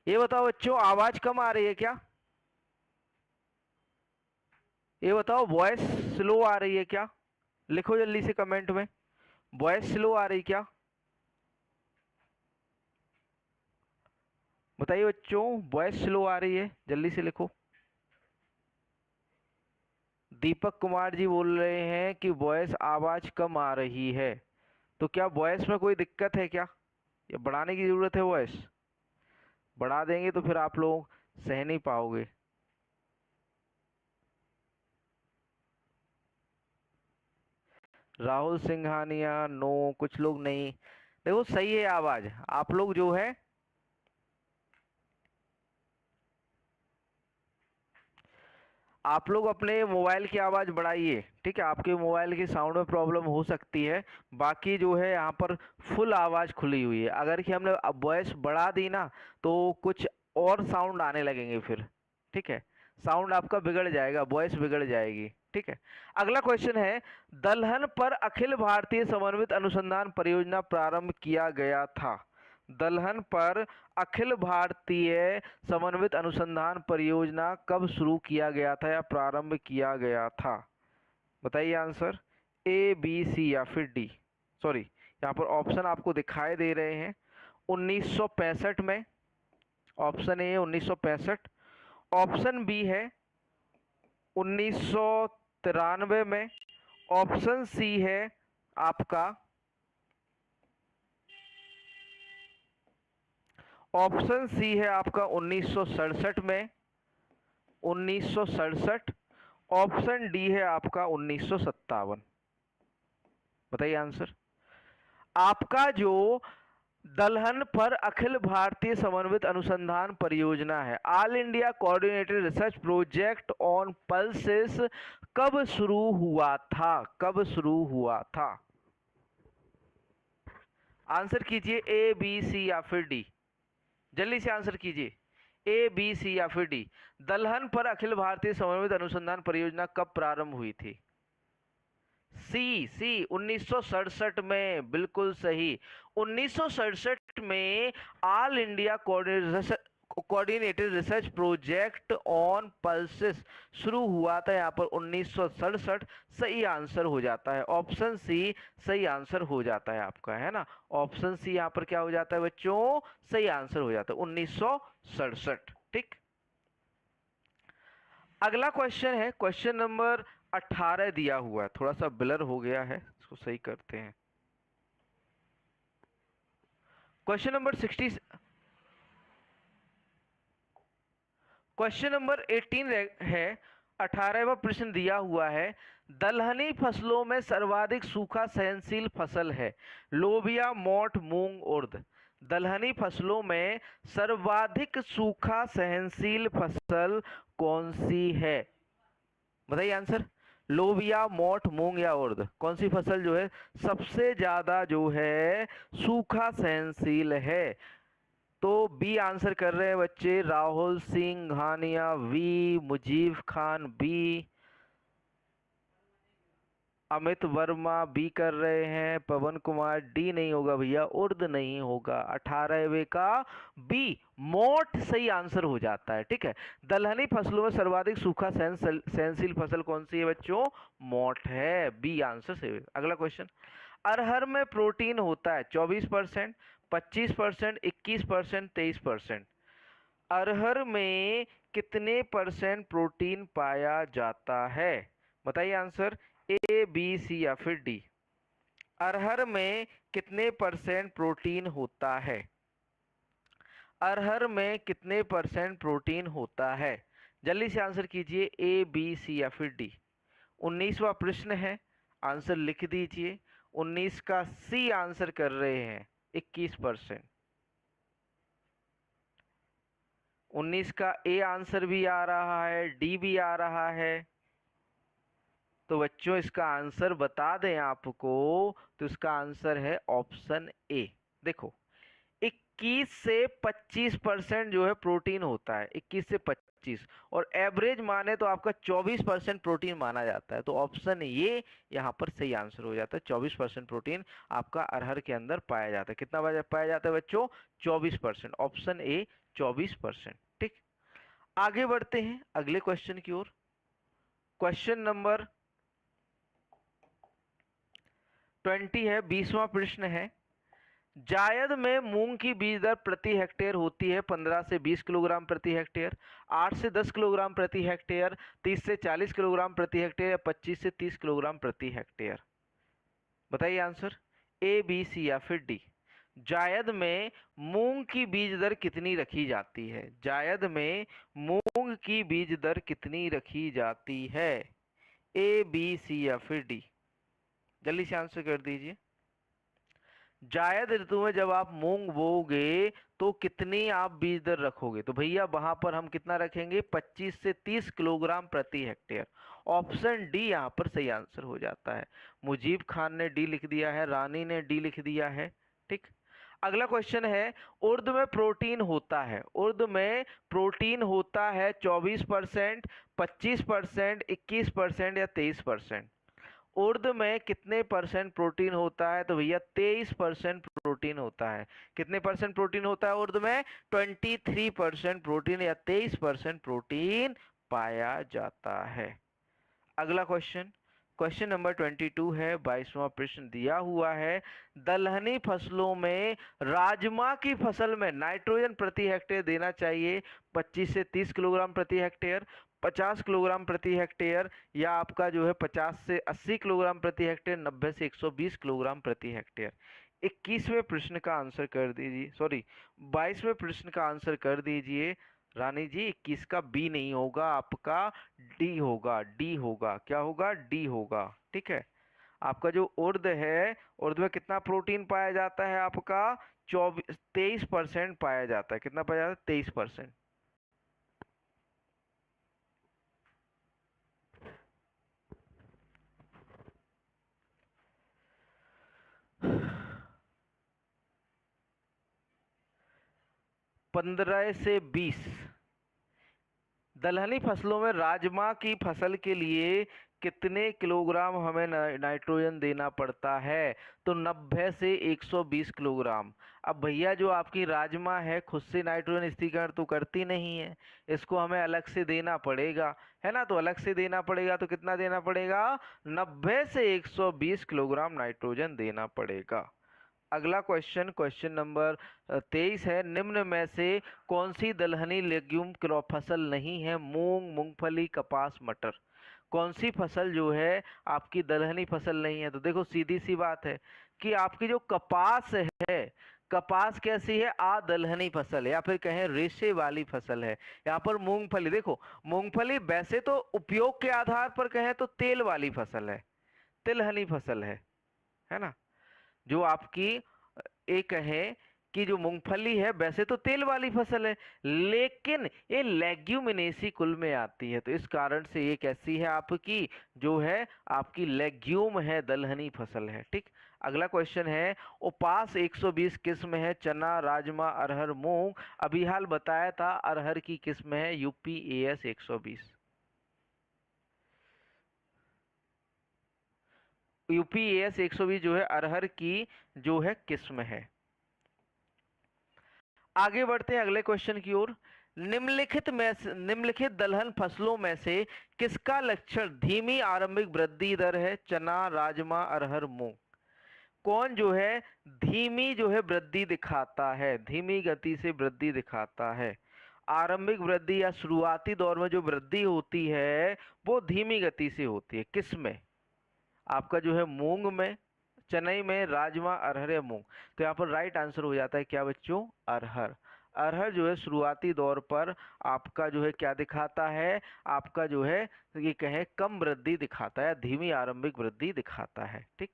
ये बताओ बच्चों, आवाज कम आ रही है क्या? ये बताओ, वॉइस स्लो आ रही है क्या? लिखो जल्दी से कमेंट में, वॉइस स्लो आ रही क्या? बताइए बच्चों, वॉइस स्लो आ रही है? जल्दी से लिखो। दीपक कुमार जी बोल रहे हैं कि वॉइस आवाज कम आ रही है। तो क्या वॉइस में कोई दिक्कत है क्या, या बढ़ाने की जरूरत है? वॉइस बढ़ा देंगे तो फिर आप लोग सह नहीं पाओगे। राहुल सिंघानिया नो, कुछ लोग नहीं। देखो सही है आवाज। आप लोग जो है आप लोग अपने मोबाइल की आवाज़ बढ़ाइए, ठीक है? आपके मोबाइल की साउंड में प्रॉब्लम हो सकती है। बाकी जो है यहाँ पर फुल आवाज़ खुली हुई है। अगर कि हमने वॉइस बढ़ा दी ना तो कुछ और साउंड आने लगेंगे फिर, ठीक है? साउंड आपका बिगड़ जाएगा, वॉइस बिगड़ जाएगी, ठीक है? अगला क्वेश्चन है, दलहन पर अखिल भारतीय समन्वित अनुसंधान परियोजना प्रारंभ किया गया था। दलहन पर अखिल भारतीय समन्वित अनुसंधान परियोजना कब शुरू किया गया था या प्रारंभ किया गया था? बताइए आंसर। ए, बी, सी या फिर डी। सॉरी, यहाँ पर ऑप्शन आपको दिखाई दे रहे हैं। 1965 में, ऑप्शन ए 1965। ऑप्शन बी है 1993 में। ऑप्शन सी है आपका, ऑप्शन सी है आपका 1967 में, 1967। ऑप्शन डी है आपका 1957। बताइए आंसर। आपका जो दलहन पर अखिल भारतीय समन्वित अनुसंधान परियोजना है, all India coordinated research project on pulses, कब शुरू हुआ था? कब शुरू हुआ था? आंसर कीजिए, ए, बी, सी या फिर डी। जल्दी से आंसर कीजिए, ए, बी, सी या फिर डी। दलहन पर अखिल भारतीय समन्वित अनुसंधान परियोजना कब प्रारंभ हुई थी? सी 1967 में, बिल्कुल सही। 1967 में all India coordinated research project on pulses शुरू हुआ था। यहाँ पर 1967 सही आंसर हो जाता है। ऑप्शन सी सही आंसर हो जाता है आपका, है ना? ऑप्शन सी यहाँ पर क्या हो जाता है बच्चों? सही आंसर हो जाता है 1967, ठीक। अगला क्वेश्चन है, क्वेश्चन नंबर 18 दिया हुआ है, थोड़ा सा ब्लर हो गया है, इसको सही करते हैं। क्वेश्चन नंबर 60, क्वेश्चन नंबर 18 है। 18वां प्रश्न दिया हुआ है, दलहनी फसलों में सर्वाधिक सूखा सहनशील फसल है? लोबिया, मोठ, मूंग, उर्द। दलहनी फसलों में सर्वाधिक सूखा सहनशील फसल कौन सी है? बताइए आंसर। लोबिया, मोठ, मूंग या उर्द, कौन सी फसल जो है सबसे ज्यादा जो है सूखा सहनशील है? तो बी आंसर कर रहे हैं बच्चे, Rahul Singhania V, Mujib Khan B, Amit Verma B कर रहे हैं, पवन कुमार डी नहीं होगा भैया, उर्द नहीं होगा। 18वें का बी मोठ सही आंसर हो जाता है, ठीक है। दलहनी फसलों में सर्वाधिक सूखा सहनशील फसल कौन सी है बच्चों? मोठ है, बी आंसर सही। अगला क्वेश्चन, अरहर में प्रोटीन होता है 24%, 25%, 21%, 23%। अरहर में कितने परसेंट प्रोटीन पाया जाता है? बताइए आंसर, ए, बी, सी या फिर डी। अरहर में कितने परसेंट प्रोटीन होता है? अरहर में कितने परसेंट प्रोटीन होता है? जल्दी से आंसर कीजिए, ए, बी, सी या फिर डी। 19वां प्रश्न है, आंसर लिख दीजिए। 19 का सी आंसर कर रहे हैं, 21%। 19 का ए आंसर भी आ रहा है, डी भी आ रहा है। तो बच्चों इसका आंसर बता दें आपको, तो इसका आंसर है ऑप्शन ए। देखो 21 से 25% जो है प्रोटीन होता है, 21 से 25, और एवरेज माने तो आपका 24% प्रोटीन माना जाता है। तो ऑप्शन ये यहाँ पर सही आंसर हो जाता है। 24% प्रोटीन आपका अरहर के अंदर पाया जाता है। कितना पाया जाता है बच्चों? 24%। Option A 24%। ठीक, आगे बढ़ते हैं अगले क्वेश्चन की ओर। क्वेश्चन नंबर 20 है, 20वां प्रश्न है। जायद में मूंग की बीज दर प्रति हेक्टेयर होती है 15 से 20 किलोग्राम प्रति हेक्टेयर, 8 से 10 किलोग्राम प्रति हेक्टेयर, 30 से 40 किलोग्राम प्रति हेक्टेयर, या 25 से 30 किलोग्राम प्रति हेक्टेयर। बताइए आंसर, ए, बी, सी या फिर डी। जायद में मूंग की बीज दर कितनी रखी जाती है? जायद में मूंग की बीज दर कितनी रखी जाती है? ए, बी, सी या फिर डी। जल्दी से आंसर कर दीजिए। जायद ऋतु में जब आप मूंग बोओगे तो कितनी आप बीज दर रखोगे? तो भैया वहां पर हम कितना रखेंगे? 25 से 30 किलोग्राम प्रति हेक्टेयर। ऑप्शन डी यहाँ पर सही आंसर हो जाता है। मुजीब खान ने डी लिख दिया है, रानी ने डी लिख दिया है। ठीक, अगला क्वेश्चन है, उर्द में प्रोटीन होता है, उर्द में प्रोटीन होता है 24%, 25%, 21% या 23%। उर्द में कितने परसेंट प्रोटीन होता है? तो भैया 23% प्रोटीन होता है। कितने परसेंट प्रोटीन होता है उर्द में? 23% प्रोटीन या 23% प्रोटीन पाया जाता है। अगला क्वेश्चन, क्वेश्चन नंबर 22 है, 22वां प्रश्न दिया हुआ है। दलहनी फसलों में राजमा की फसल में नाइट्रोजन प्रति हेक्टेयर देना चाहिए 25 से 30 किलोग्राम प्रति हेक्टेयर, 50 किलोग्राम प्रति हेक्टेयर, या आपका जो है 50 से 80 किलोग्राम प्रति हेक्टेयर, 90 से 120 किलोग्राम प्रति हेक्टेयर। 21वें प्रश्न का आंसर कर दीजिए, सॉरी 22वें प्रश्न का आंसर कर दीजिए रानी जी। 21 का बी नहीं होगा, आपका डी होगा, डी होगा। क्या होगा? डी होगा। ठीक है, आपका जो उर्द है, उर्द में कितना प्रोटीन पाया जाता है? आपका 23% पाया जाता है। कितना पाया जाता है? 23%। पंद्रह से 20। दलहनी फसलों में राजमा की फसल के लिए कितने किलोग्राम हमें नाइट्रोजन देना पड़ता है? तो 90 से 120 किलोग्राम। अब भैया जो आपकी राजमा है खुद से नाइट्रोजन स्थिरीकरण तो करती नहीं है, इसको हमें अलग से देना पड़ेगा, है ना? तो अलग से देना पड़ेगा, तो कितना देना पड़ेगा? 90 से 120 किलोग्राम नाइट्रोजन देना पड़ेगा। अगला क्वेश्चन, क्वेश्चन नंबर 23 है, निम्न में से कौन सी दलहनी लेग्यूम क्रॉप फसल नहीं है? मूंग, मूंगफली, कपास, मटर। कौन सी फसल जो है आपकी दलहनी फसल नहीं है? तो देखो सीधी सी बात है कि आपकी जो कपास है, कपास कैसी है? दलहनी फसल है, या फिर कहें रेशे वाली फसल है। यहाँ पर मूंगफली, देखो मूंगफली वैसे तो उपयोग के आधार पर कहें तो तेल वाली फसल है, तिलहनी फसल है ना? जो आपकी एक है कि जो मूंगफली है वैसे तो तेल वाली फसल है, लेकिन ये लेग्यूमिनेसी कुल में आती है, तो इस कारण से ये कैसी है? आपकी जो है आपकी लेग्यूम है, दलहनी फसल है। ठीक, अगला क्वेश्चन है, उपास 120 किस्म है, चना, राजमा, अरहर, मूंग। अभी हाल बताया था अरहर की किस्म है यूपीएएस 120। यूपीएएस 120 जो है अरहर की जो है किस्म है। आगे बढ़ते हैं अगले क्वेश्चन की ओर। निम्नलिखित दलहन फसलों में से किसका लक्षण धीमी आरंभिक वृद्धि दर है? चना, राजमा, अरहर, मूंग। कौन जो है धीमी जो है वृद्धि दिखाता है, धीमी गति से वृद्धि दिखाता है? आरंभिक वृद्धि या शुरुआती दौर में जो वृद्धि होती है वो धीमी गति से होती है, किस में? आपका जो है मूंग में, चनई में, राजमा, अरहर या मूंग। तो यहाँ पर राइट आंसर हो जाता है क्या बच्चों? अरहर। अरहर जो है शुरुआती दौर पर आपका जो है क्या दिखाता है? आपका जो है ये कहें कम वृद्धि दिखाता है, धीमी आरंभिक वृद्धि दिखाता है। ठीक,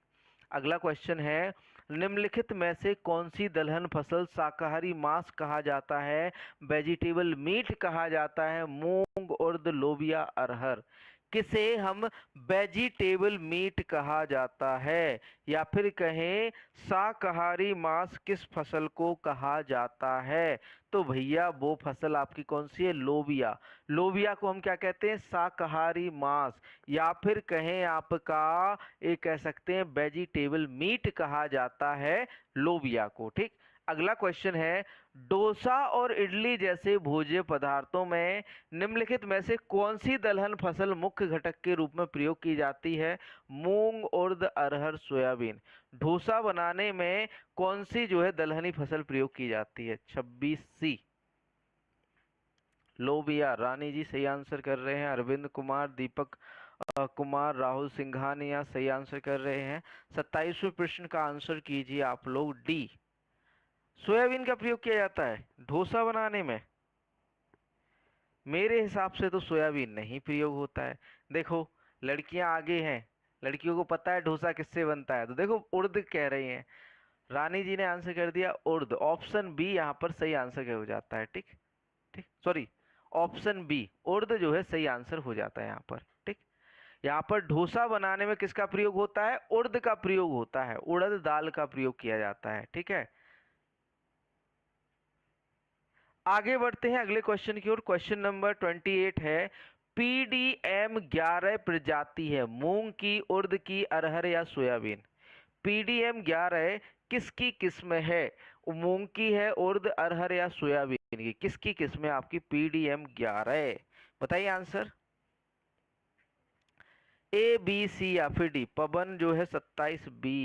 अगला क्वेश्चन है, निम्नलिखित में से कौन सी दलहन फसल शाकाहारी मांस कहा जाता है, वेजिटेबल मीट कहा जाता है, मूंग, उर्द, लोबिया, अरहर? किसे हम वेजिटेबल मीट कहा जाता है, या फिर कहें शाकाहारी मांस किस फसल को कहा जाता है? तो भैया वो फसल आपकी कौन सी है? लोबिया। लोबिया को हम क्या कहते हैं? शाकाहारी मांस, या फिर कहें आपका ये कह सकते हैं वेजिटेबल मीट कहा जाता है लोबिया को। ठीक, अगला क्वेश्चन है, डोसा और इडली जैसे भोज्य पदार्थों में निम्नलिखित में से कौन सी दलहन फसल मुख्य घटक के रूप में प्रयोग की जाती है? मूंग, उर्द, अरहर, सोयाबीन। डोसा बनाने में कौन सी जो है दलहनी फसल प्रयोग की जाती है? 26C लोबिया। रानी जी सही आंसर कर रहे हैं। अरविंद कुमार, दीपक कुमार, राहुल सिंघानिया सही आंसर कर रहे हैं। 27वें प्रश्न का आंसर कीजिए आप लोग, डी। सोयाबीन का प्रयोग किया जाता है डोसा बनाने में? मेरे हिसाब से तो सोयाबीन नहीं प्रयोग होता है। देखो लड़कियां आगे हैं, लड़कियों को पता है डोसा किससे बनता है, तो देखो उर्द कह रही हैं। रानी जी ने आंसर कर दिया उर्द। ऑप्शन बी यहाँ पर सही आंसर हो जाता है। ठीक, ठीक, सॉरी, ऑप्शन बी उर्द जो है सही आंसर हो जाता है यहाँ पर। ठीक, यहाँ पर डोसा बनाने में किसका प्रयोग होता है? उर्द का प्रयोग होता है, उड़द दाल का प्रयोग किया जाता है। ठीक है, आगे बढ़ते हैं अगले क्वेश्चन की ओर। क्वेश्चन नंबर 28 है, पीडीएम 11 प्रजाति है मूंग की, उर्द की, अरहर या सोयाबीन? पीडीएम 11 किसकी किस्म है? मूंग की है, उर्द, अरहर या सोयाबीन की? किसकी किस्म है आपकी पीडीएम 11? बताइए आंसर, ए, बी, सी या फिर डी? पवन जो है 27B।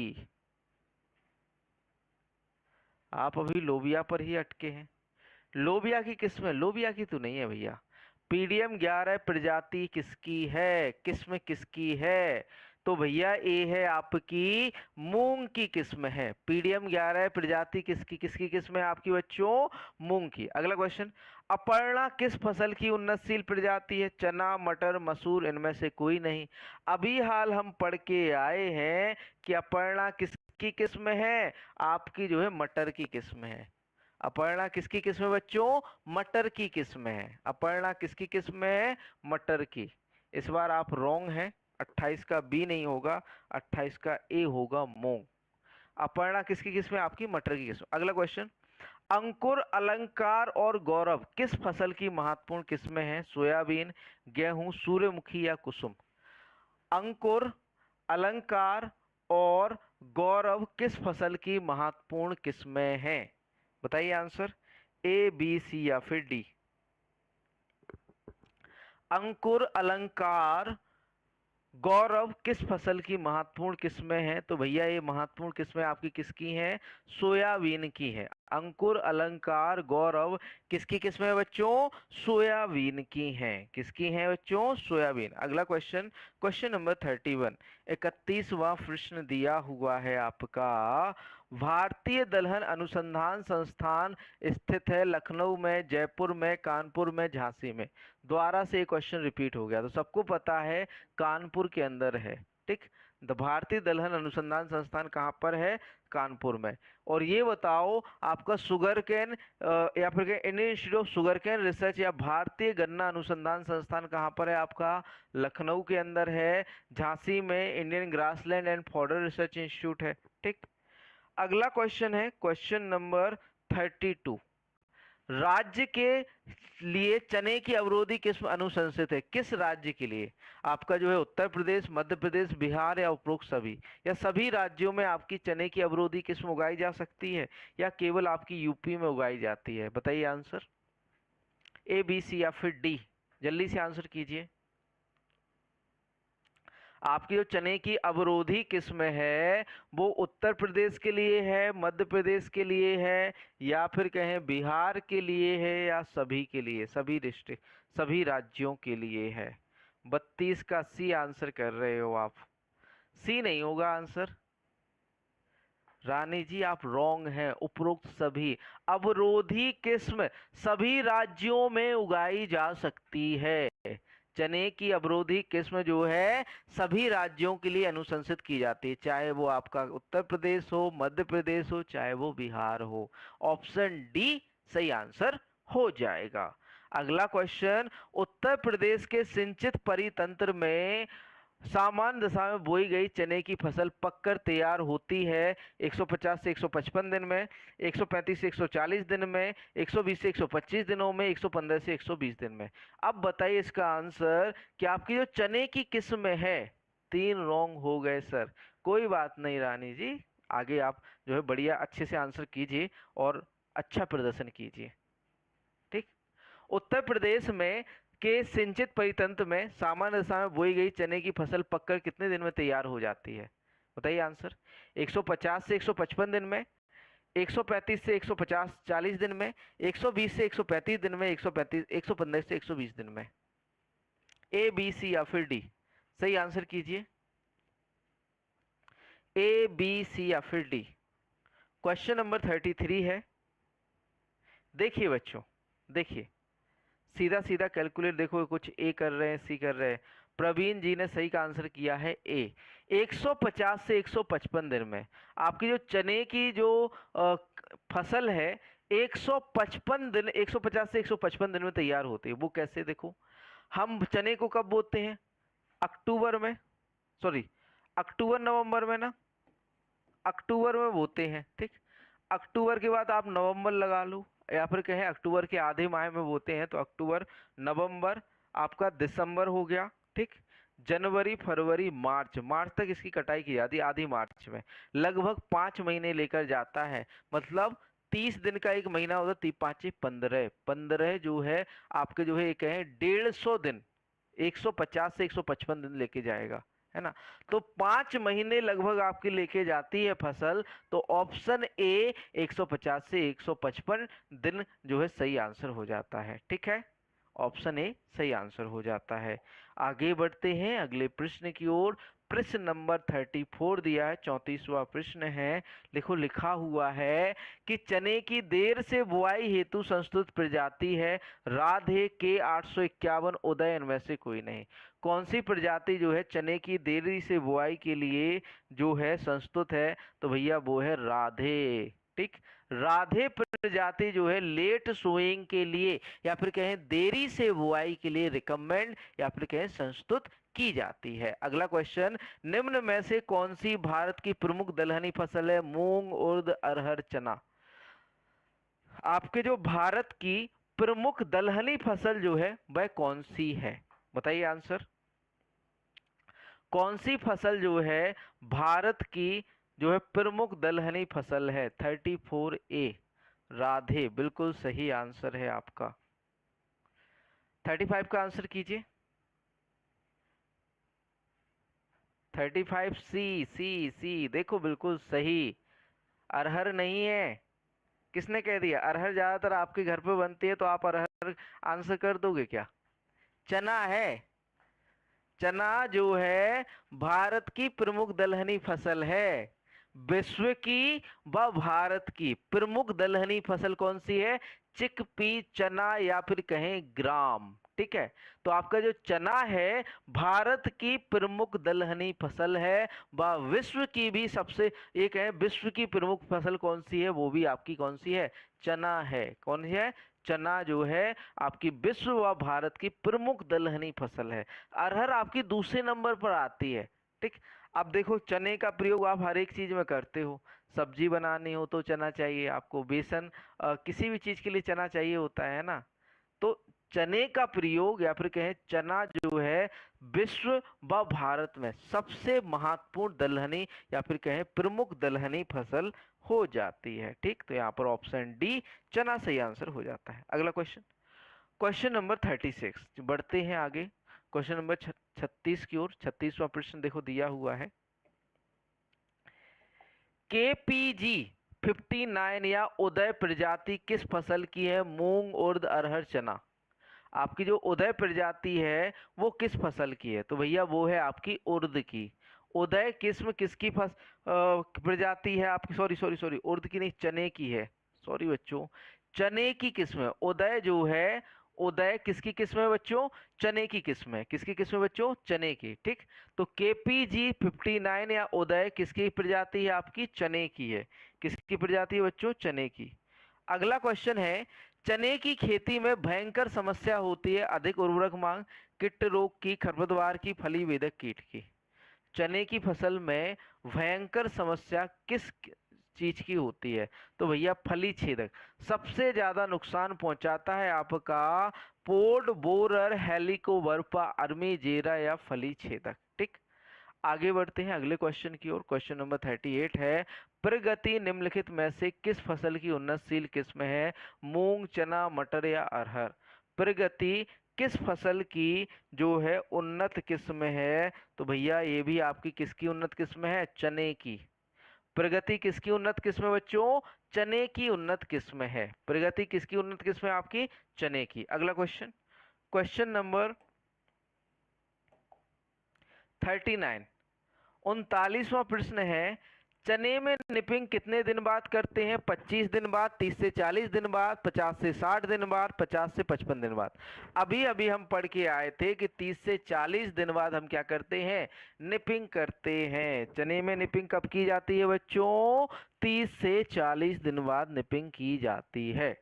आप अभी लोबिया पर ही अटके हैं। लोबिया की किस्म है? लोबिया की तो नहीं है भैया। पीडीएम 11 प्रजाति किसकी है, किस्म किसकी है? तो भैया ये है आपकी मूंग की किस्म है। पीडीएम 11 प्रजाति किसकी किसकी किस्म है आपकी बच्चों? मूंग की। अगला क्वेश्चन, अपर्णा किस फसल की उन्नतशील प्रजाति है? चना, मटर, मसूर, इनमें से कोई नहीं। अभी हाल हम पढ़ के आए हैं कि अपर्णा किसकी किस्म है? आपकी जो है मटर की किस्म है। अपर्णा किसकी किस्म है बच्चों? मटर की किस्म है। अपर्णा किसकी किस्म है? मटर की। इस बार आप रॉन्ग हैं, 28 का बी नहीं होगा, 28 का ए होगा, मूंग। अपर्णा किसकी किस्म है आपकी? मटर की किस्म। अगला क्वेश्चन, अंकुर, अलंकार और गौरव किस फसल की महत्वपूर्ण किस्में हैं? सोयाबीन, गेहूं, सूर्यमुखी या कुसुम? अंकुर, अलंकार और गौरव किस फसल की महत्वपूर्ण किस्में हैं? बताइए आंसर, ए, बी, सी या फिर डी? अंकुर, अलंकार, गौरव किस फसल की महत्वपूर्ण किस्में हैं? तो भैया ये महत्वपूर्ण किस्में आपकी किसकी हैं? सोयाबीन की है। अंकुर, अलंकार, गौरव किसकी किस्में है बच्चों? सोयाबीन की हैं। किसकी हैं बच्चों? सोयाबीन। अगला क्वेश्चन, क्वेश्चन नंबर 31, 31वां प्रश्न दिया हुआ है आपका, भारतीय दलहन अनुसंधान संस्थान स्थित है लखनऊ में, जयपुर में, कानपुर में, झांसी में? दोबारा से एक क्वेश्चन रिपीट हो गया, तो सबको पता है कानपुर के अंदर है। ठीक, भारतीय दलहन अनुसंधान संस्थान कहाँ पर है? कानपुर में। और ये बताओ आपका शुगर कैन या फिर Indian institute of sugar cane research या भारतीय गन्ना अनुसंधान संस्थान कहाँ पर है आपका? लखनऊ के अंदर है। झांसी में Indian grassland and fodder research institute है। ठीक, अगला क्वेश्चन है क्वेश्चन नंबर 32, राज्य के लिए चने की अवरोधी किस्म अनुशंसित है? किस राज्य के लिए? आपका जो है उत्तर प्रदेश, मध्य प्रदेश, बिहार या उपरोक्त सभी? या सभी राज्यों में आपकी चने की अवरोधी किस्म उगाई जा सकती है, या केवल आपकी यूपी में उगाई जाती है? बताइए आंसर, ए, बी, सी या फिर डी? जल्दी से आंसर कीजिए। आपकी जो चने की अवरोधी किस्म है वो उत्तर प्रदेश के लिए है, मध्य प्रदेश के लिए है, या फिर कहें बिहार के लिए है, या सभी के लिए, सभी डिस्ट्रिक्ट, सभी राज्यों के लिए है? 32 का सी आंसर कर रहे हो आप। सी नहीं होगा आंसर। रानी जी आप रॉन्ग हैं। उपरोक्त सभी अवरोधी किस्म सभी राज्यों में उगाई जा सकती है। चने की अवरोधी किस्म जो है सभी राज्यों के लिए अनुशंसित की जाती है, चाहे वो आपका उत्तर प्रदेश हो, मध्य प्रदेश हो, चाहे वो बिहार हो। ऑप्शन डी सही आंसर हो जाएगा। अगला क्वेश्चन, उत्तर प्रदेश के सिंचित परितंत्र में सामान्य दशा में बोई गई चने की फसल पककर तैयार होती है 150 से 155 दिन में, 135 से 140 दिन में, 120 से 125 दिनों में, 115 से 120 दिन में। अब बताइए इसका आंसर कि आपकी जो चने की किस्म है, 3 रॉन्ग हो गए सर। कोई बात नहीं रानी जी, आगे आप जो है बढ़िया अच्छे से आंसर कीजिए और अच्छा प्रदर्शन कीजिए। ठीक। उत्तर प्रदेश में के सिंचित परितंत्र में सामान्य दशा में बोई गई चने की फसल पककर कितने दिन में तैयार हो जाती है? बताइए आंसर। 150 से 155 दिन में, 135 से 150 40 दिन में, 120 से 135 दिन में, 115 से 120 दिन में। ए, बी, सी या फिर डी? सही आंसर कीजिए। ए, बी, सी या फिर डी? क्वेश्चन नंबर 33 है। देखिए बच्चों, देखिए सीधा सीधा कैलकुलेट, देखो कुछ ए कर रहे हैं, सी कर रहे हैं। प्रवीण जी ने सही का आंसर किया है ए। 150 से 155 दिन में आपकी जो चने की जो फसल है 155 दिन, 150 से 155 दिन में तैयार होती है। वो कैसे? देखो, हम चने को कब बोते हैं? अक्टूबर में, सॉरी अक्टूबर नवंबर में ना, अक्टूबर में बोते हैं। ठीक। अक्टूबर के बाद आप नवंबर लगा लो, या फिर कहें अक्टूबर के आधे माह में बोते हैं तो अक्टूबर, नवंबर, आपका दिसंबर हो गया। ठीक। जनवरी, फरवरी, मार्च, मार्च तक इसकी कटाई की जाती है, आधी मार्च में। लगभग 5 महीने लेकर जाता है, मतलब 30 दिन का एक महीना होता है, 3 5 15, 15 जो है आपके जो है ये कहें 150 दिन, 150 से 155 दिन लेके जाएगा, है ना। तो 5 महीने लगभग आपकी लेके जाती है फसल। तो ऑप्शन ए 150 से 155 दिन जो है सही आंसर हो जाता है। ठीक है, ऑप्शन ए सही आंसर हो जाता है। आगे बढ़ते हैं अगले प्रश्न की ओर। प्रश्न नंबर 34 दिया है, 34वां प्रश्न है। लिखो, लिखा हुआ है कि चने की देर से बुआई हेतु संस्तुत प्रजाति है राधे के 851, उदय इनमें से कोई नहीं। कौन सी प्रजाति जो है चने की देरी से बुआई के लिए जो है संस्तुत है? तो भैया वो है राधे। ठीक। राधे प्रजाति जो है लेट सोइंग के लिए या फिर कहें देरी से बुआई के लिए रिकमेंड या फिर कहें संस्तुत की जाती है। अगला क्वेश्चन, निम्न में से कौन सी भारत की प्रमुख दलहनी फसल है? मूंग, उर्द, अरहर, चना। आपके जो भारत की प्रमुख दलहनी फसल जो है वह कौन सी है? बताइए आंसर। कौन सी फसल जो है भारत की जो है प्रमुख दलहनी फसल है? 34 ए राधे बिल्कुल सही आंसर है आपका। 35 का आंसर कीजिए। 35 सी, सी सी, देखो बिल्कुल सही। अरहर नहीं है। किसने कह दिया? अरहर ज्यादातर आपके घर पे बनती है तो आप अरहर आंसर कर दोगे क्या? चना है। चना जो है भारत की प्रमुख दलहनी फसल है। विश्व की व भारत की प्रमुख दलहनी फसल कौन सी है? चिकपी, चना या फिर कहें ग्राम। ठीक है, तो आपका जो चना है भारत की प्रमुख दलहनी फसल है। व विश्व की भी सबसे, एक है विश्व की प्रमुख फसल कौन सी है? वो भी आपकी कौन सी है? चना है। कौन सी है? चना जो है आपकी विश्व व भारत की प्रमुख दलहनी फसल है। अरहर आपकी दूसरे नंबर पर आती है। ठीक। अब देखो, चने का प्रयोग आप हर एक चीज में करते हो। सब्जी बनानी हो तो चना चाहिए आपको, बेसन किसी भी चीज के लिए चना चाहिए होता है ना। तो चने का प्रयोग या फिर कहें चना जो है विश्व व भारत में सबसे महत्वपूर्ण दलहनी या फिर कहें प्रमुख दलहनी फसल हो जाती है। ठीक, तो यहाँ पर ऑप्शन डी चना सही आंसर हो जाता है। अगला क्वेश्चन, क्वेश्चन नंबर 36। बढ़ते हैं आगे क्वेश्चन नंबर 36 की ओर। 36वां प्रश्न देखो दिया हुआ है, केपीजी 59 या उदय प्रजाति किस फसल की है? मूंग, उर्द, अरहर, चना। आपकी जो उदय प्रजाति है वो किस फसल की है? तो भैया वो है आपकी उर्द की। उदय किस्म किसकी प्रजाति है आपकी? सॉरी सॉरी सॉरी, उर्द की नहीं, चने की है। सॉरी बच्चों, चने की किस्म है। उदय जो है उदय किसकी किस्म है बच्चों? चने की किस्म है। किसकी किस्म है बच्चों? चने की। ठीक, तो KPG 59 या उदय किसकी प्रजाति है? आपकी चने की है। किसकी प्रजाति है बच्चों? चने की। अगला क्वेश्चन है, चने की खेती में भयंकर समस्या होती है, अधिक उर्वरक मांग, कीट रोग की, खरपतवार की, फली वेदक कीट की। चने की फसल में भयंकर समस्या किस चीज की होती है? तो भैया फली छेदक। सबसे ज्यादा नुकसान पहुंचाता है आपका पोड बोरर, हेलिकोवर्पा, अर्मीजेरा या फली छेदक। ठीक, आगे बढ़ते हैं अगले क्वेश्चन की ओर। क्वेश्चन नंबर 38 है, प्रगति निम्नलिखित में से किस फसल की उन्नतशील किस्म है? मूंग, चना, मटर या अरहर। प्रगति किस फसल की जो है उन्नत किस्म है? तो भैया ये भी आपकी किसकी उन्नत किस्म है? चने की। प्रगति किसकी उन्नत किस्म है बच्चों? चने की उन्नत किस्म है। प्रगति किसकी उन्नत किस्म है? आपकी चने की। अगला क्वेश्चन, क्वेश्चन नंबर 39, 39वां प्रश्न है, चने में निपिंग कितने दिन बाद करते हैं? 25 दिन बाद, 30 से 40 दिन बाद, 50 से 60 दिन बाद, 50 से 55 दिन बाद। अभी अभी हम पढ़ के आए थे कि 30 से 40 दिन बाद हम क्या करते हैं? निपिंग करते हैं। चने में निपिंग कब की जाती है बच्चों? 30 से 40 दिन बाद निपिंग की जाती है।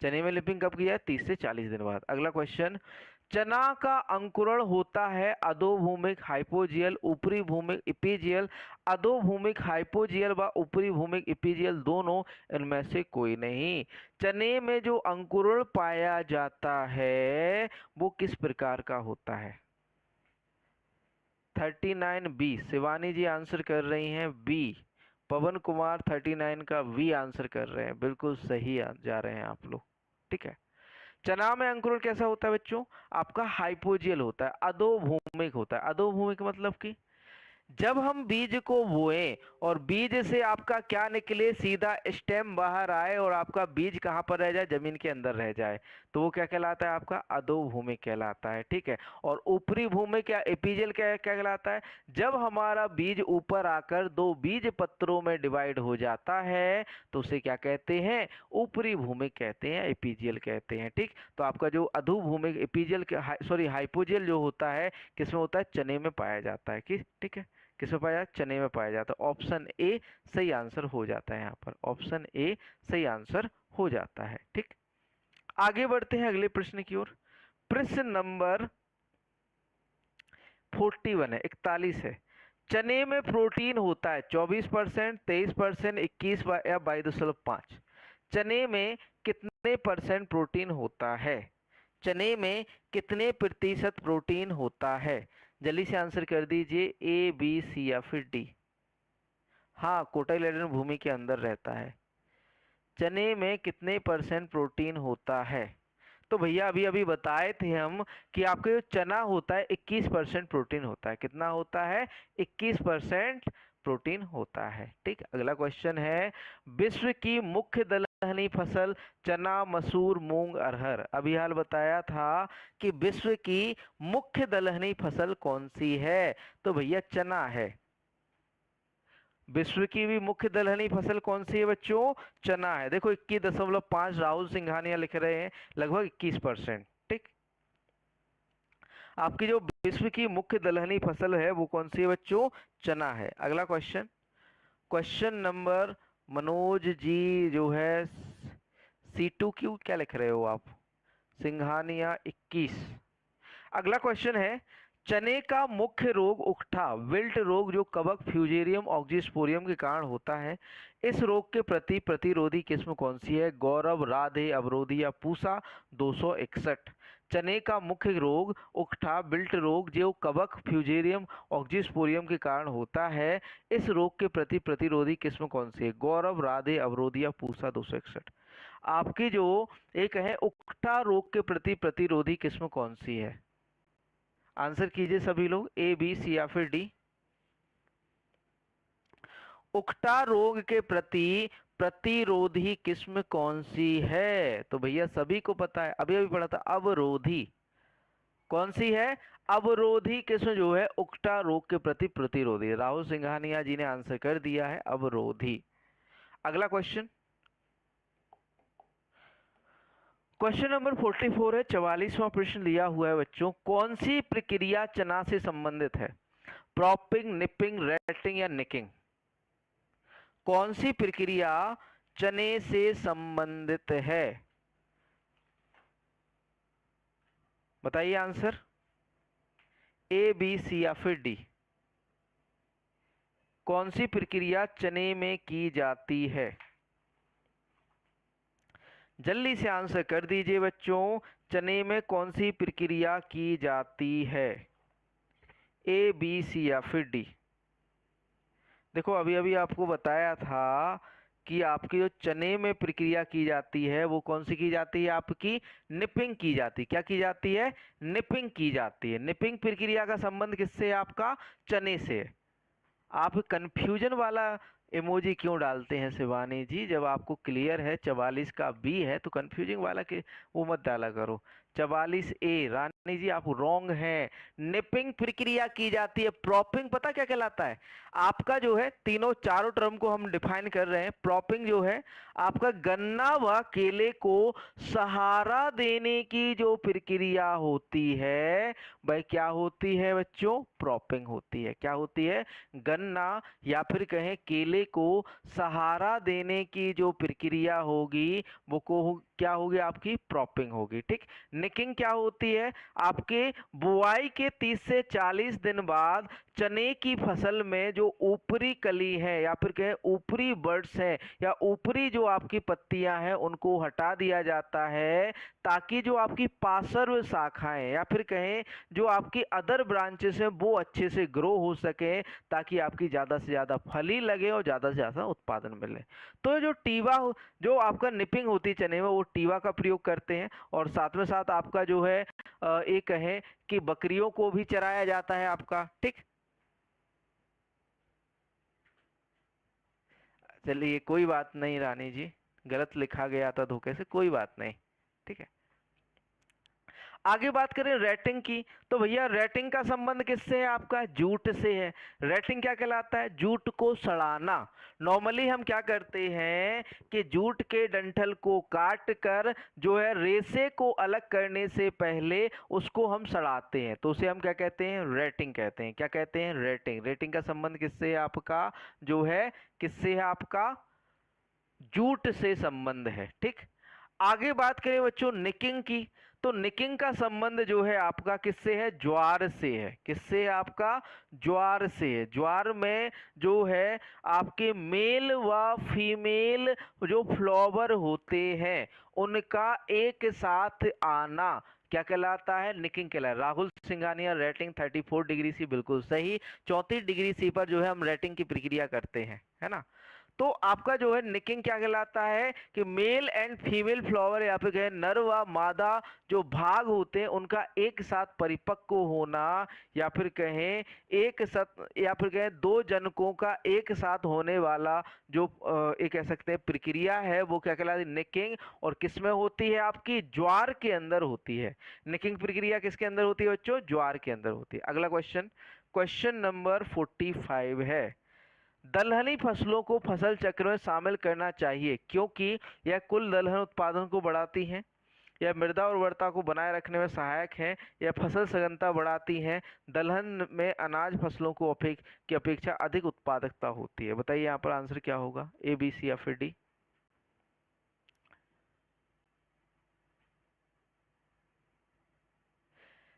चने में निपिंग कब की जाए? 30 से 40 दिन बाद। अगला क्वेश्चन, चना का अंकुरण होता है अधोभूमिक, हाइपोजियल, ऊपरी भूमिक, इपीजियल। अधोभूमिक, हाइपोजियल व ऊपरी भूमिक, इपीजियल दोनों, इनमें से कोई नहीं। चने में जो अंकुरण पाया जाता है वो किस प्रकार का होता है? 39B, शिवानी जी आंसर कर रही हैं बी। पवन कुमार 39 का बी आंसर कर रहे हैं, बिल्कुल सही जा रहे हैं आप लोग। ठीक है, चना में अंकुरण कैसा होता है बच्चों? आपका हाइपोजियल होता है, अधोभूमिक होता है। अधोभूमिक मतलब कि जब हम बीज को बोएं और बीज से आपका क्या निकले, सीधा स्टेम बाहर आए और आपका बीज कहाँ पर रह जाए? जमीन के अंदर रह जाए, तो वो क्या कहलाता है? आपका अधोभूमिक कहलाता है। ठीक है, और ऊपरी भूमिक या एपीजियल क्या क्या कहलाता है? जब हमारा बीज ऊपर आकर दो बीज पत्रों में डिवाइड हो जाता है तो उसे क्या कहते हैं? ऊपरी भूमिक कहते हैं, एपीजियल कहते हैं। ठीक, तो आपका जो अधोभूमिक एपीजियल सॉरी हाइपोजियल जो होता है किसमें होता है? चने में पाया जाता है। ठीक है, किसमें पाया जाता है? चने में पाया जाता है। ऑप्शन ए सही आंसर हो जाता है यहाँ पर। ऑप्शन ए सही आंसर हो जाता है। ठीक, आगे बढ़ते हैं अगले प्रश्न की ओर। प्रश्न नंबर 41 है, 41 है, चने में प्रोटीन होता है 24%, 23%, 21 या 22.5। चने में कितने परसेंट प्रोटीन होता है? चने में कितने प्रतिशत प्रोटीन होता है? जल्दी से आंसर कर दीजिए, ए, बी, सी या फिर डी। हाँ, कोटाइलेडन भूमि के अंदर रहता है। चने में कितने परसेंट प्रोटीन होता है? तो भैया अभी अभी बताए थे हम कि आपका जो चना होता है 21% प्रोटीन होता है। कितना होता है? 21% प्रोटीन होता है। ठीक, अगला क्वेश्चन है, विश्व की मुख्य दलहनी फसल चना, मसूर, मूंग, अरहर। अभी हाल बताया था कि विश्व की मुख्य दलहनी फसल कौन सी है? तो भैया चना है। विश्व की भी मुख्य दलहनी फसल कौन सी है बच्चों? चना है। देखो 21.5 राहुल सिंघानिया लिख रहे हैं, लगभग 21%। ठीक, आपकी जो विश्व की मुख्य दलहनी फसल है वो कौन सी है बच्चों? चना है। अगला question, question number, Manoj ji जो है C2Q क्या लिख रहे हो आप? सिंघानिया 21। अगला क्वेश्चन है, चने का मुख्य रोग उकठा, विल्ट रोग जो कवक फ्यूजेरियम ऑक्जीस्पोरियम के कारण होता है, इस रोग के प्रति प्रतिरोधी किस्म कौन सी है? गौरव, राधे, अवरोधी या पूसा 261। चने का मुख्य रोग उकठा, विल्ट रोग जो कवक फ्यूजेरियम ऑक्जीस्पोरियम के कारण होता है, इस रोग के प्रति प्रतिरोधी किस्म कौन सी है? गौरव, राधे, अवरोधी या पूसा 261। आपकी जो एक है उकठा रोग के प्रति प्रतिरोधी किस्म कौन सी है? आंसर कीजिए सभी लोग, ए, बी, सी या फिर डी। उकठा रोग के प्रति प्रतिरोधी किस्म कौन सी है? तो भैया सभी को पता है, अभी अभी पढ़ा था, अवरोधी। कौन सी है? अवरोधी किस्म जो है उकठा रोग के प्रति प्रतिरोधी। राहुल सिंघानिया जी ने आंसर कर दिया है अवरोधी। अगला क्वेश्चन, क्वेश्चन नंबर 44 है, 44वां प्रश्न लिया हुआ है बच्चों। कौन सी प्रक्रिया चना से संबंधित है? प्रॉपिंग, निपिंग, रेटिंग या निकिंग? कौन सी प्रक्रिया चने से संबंधित है? बताइए आंसर, ए, बी, सी या फिर डी। कौन सी प्रक्रिया चने में की जाती है? जल्दी से आंसर कर दीजिए बच्चों, चने में कौन सी प्रक्रिया की जाती है? ए, बी, सी या फिर डी? देखो अभी अभी आपको बताया था कि आपकी जो चने में प्रक्रिया की जाती है वो कौन सी की जाती है? आपकी निपिंग की जाती है। क्या की जाती है? निपिंग की जाती है। निपिंग प्रक्रिया का संबंध किससे है? आपका चने से है। आप कंफ्यूजन वाला इमोजी क्यों डालते हैं शिवानी जी? जब आपको क्लियर है 44 का बी है तो कंफ्यूजिंग वाला के वो मत डाला करो। 44 ए, रानी जी आप रॉन्ग हैं। निपिंग प्रक्रिया की जाती है। प्रॉपिंग पता क्या कहलाता है? आपका जो है तीनों चारों टर्म को हम डिफाइन कर रहे हैं। प्रॉपिंग जो है आपका गन्ना व केले को सहारा देने की जो प्रक्रिया होती है वह क्या होती है बच्चों? प्रॉपिंग होती है। क्या होती है? गन्ना या फिर कहें केले को सहारा देने की जो प्रक्रिया होगी वो क्या होगी? आपकी प्रॉपिंग होगी। ठीक। निकिंग क्या होती है? आपके बुआई के 30 से 40 दिन बाद चने की फसल में जो ऊपरी कली है या फिर कहें ऊपरी बर्ड्स है या ऊपरी जो आपकी पत्तियां हैं उनको हटा दिया जाता है, ताकि जो आपकी पार्श्व शाखाएं या फिर कहें जो आपकी अदर ब्रांचेस हैं वो अच्छे से ग्रो हो सके, ताकि आपकी ज़्यादा से ज़्यादा फली लगे और ज़्यादा से ज़्यादा उत्पादन मिले। तो जो टीवा जो आपका निपिंग होती है चने में वो टीवा का प्रयोग करते हैं। और साथ में साथ आपका जो है एक कहें कि बकरियों को भी चराया जाता है आपका। ठीक। चलिए कोई बात नहीं रानी जी, गलत लिखा गया था धोखे से, कोई बात नहीं। ठीक है, आगे बात करें रेटिंग की, तो भैया रेटिंग का संबंध किससे है? आपका जूट से है। रेटिंग क्या कहलाता है? जूट को सड़ाना। नॉर्मली हम क्या करते हैं कि जूट के डंठल को काट कर जो है रेसे को अलग करने से पहले उसको हम सड़ाते हैं, तो उसे हम क्या कहते हैं? रेटिंग कहते हैं। क्या कहते हैं? रेटिंग। रेटिंग का संबंध किससे है? आपका जो है किससे है? आपका जूट से संबंध है। ठीक। आगे बात करें बच्चों निकिंग की, तो निकिंग का संबंध जो है आपका किससे है? ज्वार से है। किससे है? आपका ज्वार से है। ज्वार में जो है आपके मेल व फीमेल जो फ्लावर होते हैं उनका एक साथ आना क्या कहलाता है? निकिंग कहलाता है। Rahul Singhania rating 34 degree C, बिल्कुल सही। 34 डिग्री सी पर जो है हम रेटिंग की प्रक्रिया करते हैं, है ना। तो आपका जो है निकिंग क्या कहलाता है कि मेल एंड फीमेल फ्लावर या फिर कहें नर व मादा जो भाग होते हैं उनका एक साथ परिपक्व होना, या फिर कहें एक साथ या फिर कहें दो जनकों का एक साथ होने वाला जो एक कह सकते हैं प्रक्रिया है वो क्या कहलाती है? निकिंग। और किसमें होती है? आपकी ज्वार के अंदर होती है। निकिंग प्रक्रिया किसके अंदर होती है बच्चों? ज्वार के अंदर होती है। अगला क्वेश्चन, क्वेश्चन नंबर 45 है, दलहनी फसलों को फसल चक्र में शामिल करना चाहिए क्योंकि यह कुल दलहन उत्पादन को बढ़ाती हैं, यह मृदा उर्वरता को बनाए रखने में सहायक है, यह फसल सघनता बढ़ाती हैं, दलहन में अनाज फसलों को की अपेक्षा अधिक उत्पादकता होती है। बताइए यहाँ पर आंसर क्या होगा? ए, बी, सी या फिर डी?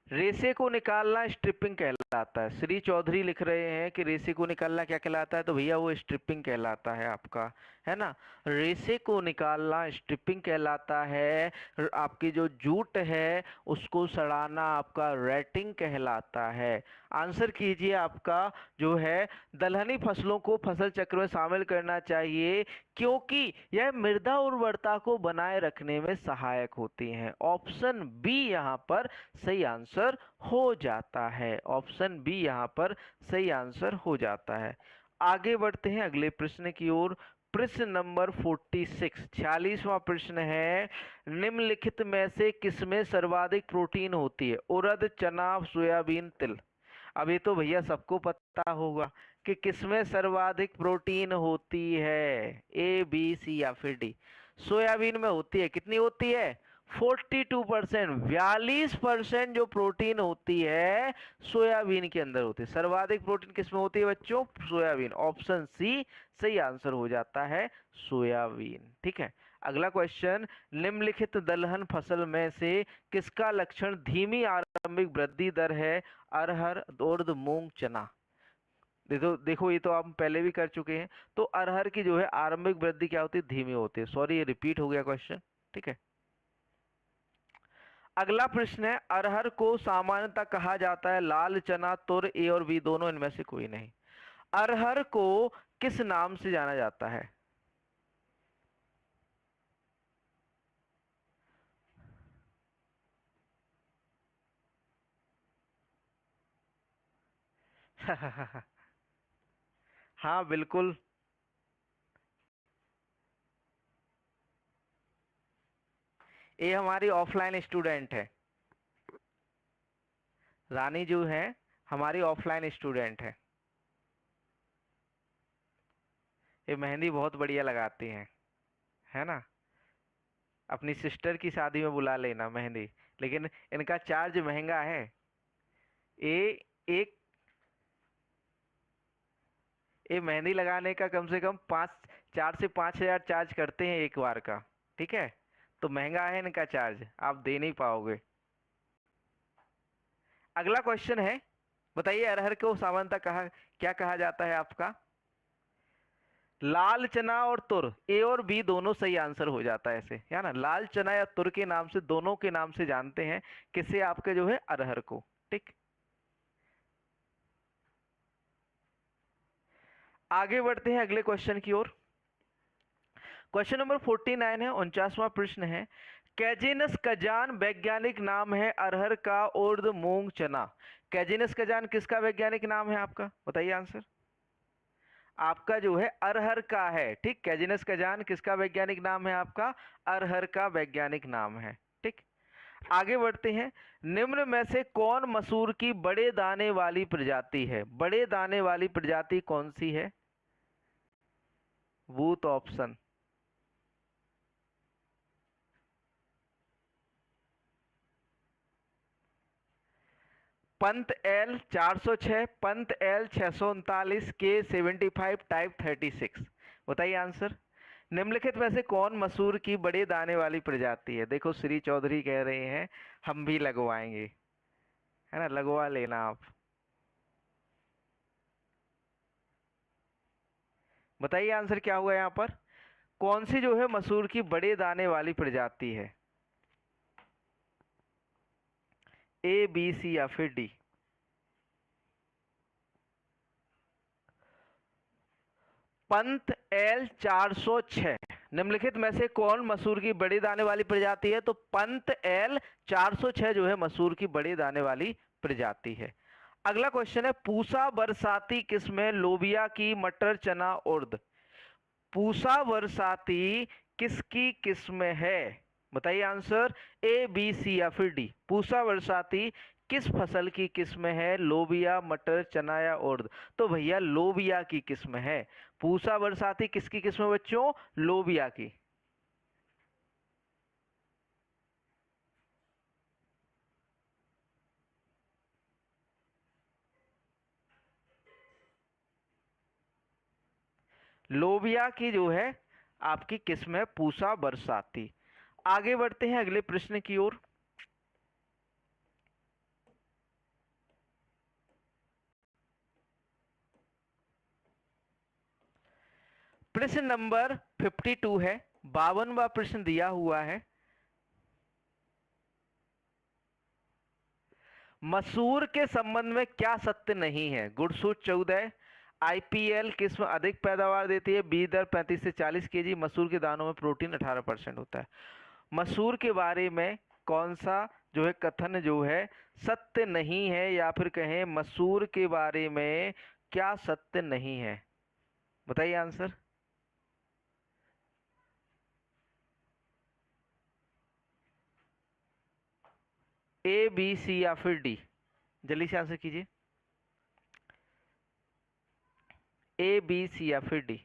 रेसे को निकालना स्ट्रिपिंग कहलाता है। श्री चौधरी लिख रहे हैं कि रेसे को निकालना क्या कहलाता है, तो भैया वो स्ट्रिपिंग कहलाता है आपका, है ना। रेसे को निकालना स्ट्रिपिंग कहलाता है। आपकी जो जूट है उसको सड़ाना आपका रेटिंग कहलाता है। आंसर कीजिए आपका जो है दलहनी फसलों को फसल चक्र में शामिल करना चाहिए क्योंकि यह मृदा उर्वरता को बनाए रखने में सहायक होती हैं। ऑप्शन बी यहाँ पर सही आंसर हो जाता है। ऑप्शन बी यहाँ पर सही आंसर हो जाता है। आगे बढ़ते हैं अगले प्रश्न की ओर। प्रश्न नंबर 46, 46वां प्रश्न है, निम्नलिखित में से किसमें सर्वाधिक प्रोटीन होती है? उड़द, चना, सोयाबीन, तिल। अब ये तो भैया सबको पता होगा कि किसमें सर्वाधिक प्रोटीन होती है, ए, बी, सी या फिर डी? सोयाबीन में होती है। कितनी होती है? 42%, 42% जो प्रोटीन होती है सोयाबीन के अंदर होती है। सर्वाधिक प्रोटीन किसमें होती है बच्चों? सोयाबीन। ऑप्शन सी सही आंसर हो जाता है सोयाबीन। ठीक है, अगला क्वेश्चन, निम्नलिखित दलहन फसल में से किसका लक्षण धीमी आरंभिक वृद्धि दर है? अरहर, उर्द, मूंग, चना। देखो देखो, ये तो आप पहले भी कर चुके हैं। तो अरहर की जो है आरंभिक वृद्धि क्या होती है? धीमी होती है। सॉरी, ये रिपीट हो गया क्वेश्चन। ठीक है, अगला प्रश्न है, अरहर को सामान्यतः कहा जाता है लाल चना, तुर, ए और बी दोनों, इनमें से कोई नहीं। अरहर को किस नाम से जाना जाता है? हाँ बिल्कुल। ये हमारी ऑफलाइन स्टूडेंट है, रानी जो है हमारी ऑफलाइन स्टूडेंट ये मेहंदी बहुत बढ़िया लगाती हैं, है ना? अपनी सिस्टर की शादी में बुला लेना मेहंदी, लेकिन इनका चार्ज महंगा है। ये एक ये मेहंदी लगाने का कम से कम 4 से 5 हज़ार चार्ज करते हैं एक बार का। ठीक है, तो महंगा है इनका चार्ज, आप दे नहीं पाओगे। अगला क्वेश्चन है, बताइए अरहर को सामान्यतः क्या कहा जाता है आपका? लाल चना और तुर, ए और बी दोनों सही आंसर हो जाता है ऐसे, है ना? लाल चना या तुर के नाम से, दोनों के नाम से जानते हैं किसे? आपके जो है अरहर को। ठीक, आगे बढ़ते हैं अगले क्वेश्चन की ओर। क्वेश्चन नंबर 49 है, 49वां प्रश्न है, कैजिनस कजान वैज्ञानिक नाम है अरहर का, उर्द, मूंग, चना। कैजिनस कजान किसका वैज्ञानिक नाम है आपका? बताइए आंसर। आपका जो है अरहर का है। ठीक, कैजिनस कजान किसका वैज्ञानिक नाम है आपका? अरहर का वैज्ञानिक नाम है। ठीक, आगे बढ़ते हैं, निम्न में से कौन मसूर की बड़े दाने वाली प्रजाति है? बड़े दाने वाली प्रजाति कौन सी है? Booth option. Pant L 406, Pant L 639, के 75, टाइप 36। बताइए आंसर। निम्नलिखित में से कौन मसूर की बड़े दाने वाली प्रजाति है? देखो श्री चौधरी कह रहे हैं हम भी लगवाएंगे, है ना? लगवा लेना आप। बताइए आंसर क्या हुआ यहाँ पर? कौन सी जो है मसूर की बड़े दाने वाली प्रजाति है? ए, बी, सी या फिर डी? पंत एल 406, निम्नलिखित में से कौन मसूर की बड़ी दाने वाली प्रजाति है? तो पंत एल 406 जो है मसूर की बड़ी दाने वाली प्रजाति है। अगला क्वेश्चन है, पूसा बरसाती किस्में लोबिया की, मटर, चना, उर्द। पूसा बरसाती किसकी किस्म है? बताइए आंसर। ए, बी, सी या फिर डी? पूसा बरसाती किस फसल की किस्म है? लोबिया, मटर, चना या उर्द? तो भैया लोबिया की किस्म है। पूसा बरसाती किसकी किस्म है बच्चों? लोबिया की। लोबिया की जो है आपकी किस्म है पूसा बरसाती। आगे बढ़ते हैं अगले प्रश्न की ओर। प्रश्न नंबर 52 है, 52वां प्रश्न दिया हुआ है, मसूर के संबंध में क्या सत्य नहीं है? गुड़सूट 14, आईपीएल किस्म अधिक पैदावार देती है, बी दर 35 से 40 केजी, मसूर के दानों में प्रोटीन 18% होता है। मसूर के बारे में कौन सा जो है कथन जो है सत्य नहीं है, या फिर कहें मसूर के बारे में क्या सत्य नहीं है? बताइए आंसर। ए, बी, सी या फिर डी? जल्दी से आंसर कीजिए। ए, बी, सी या फिर डी?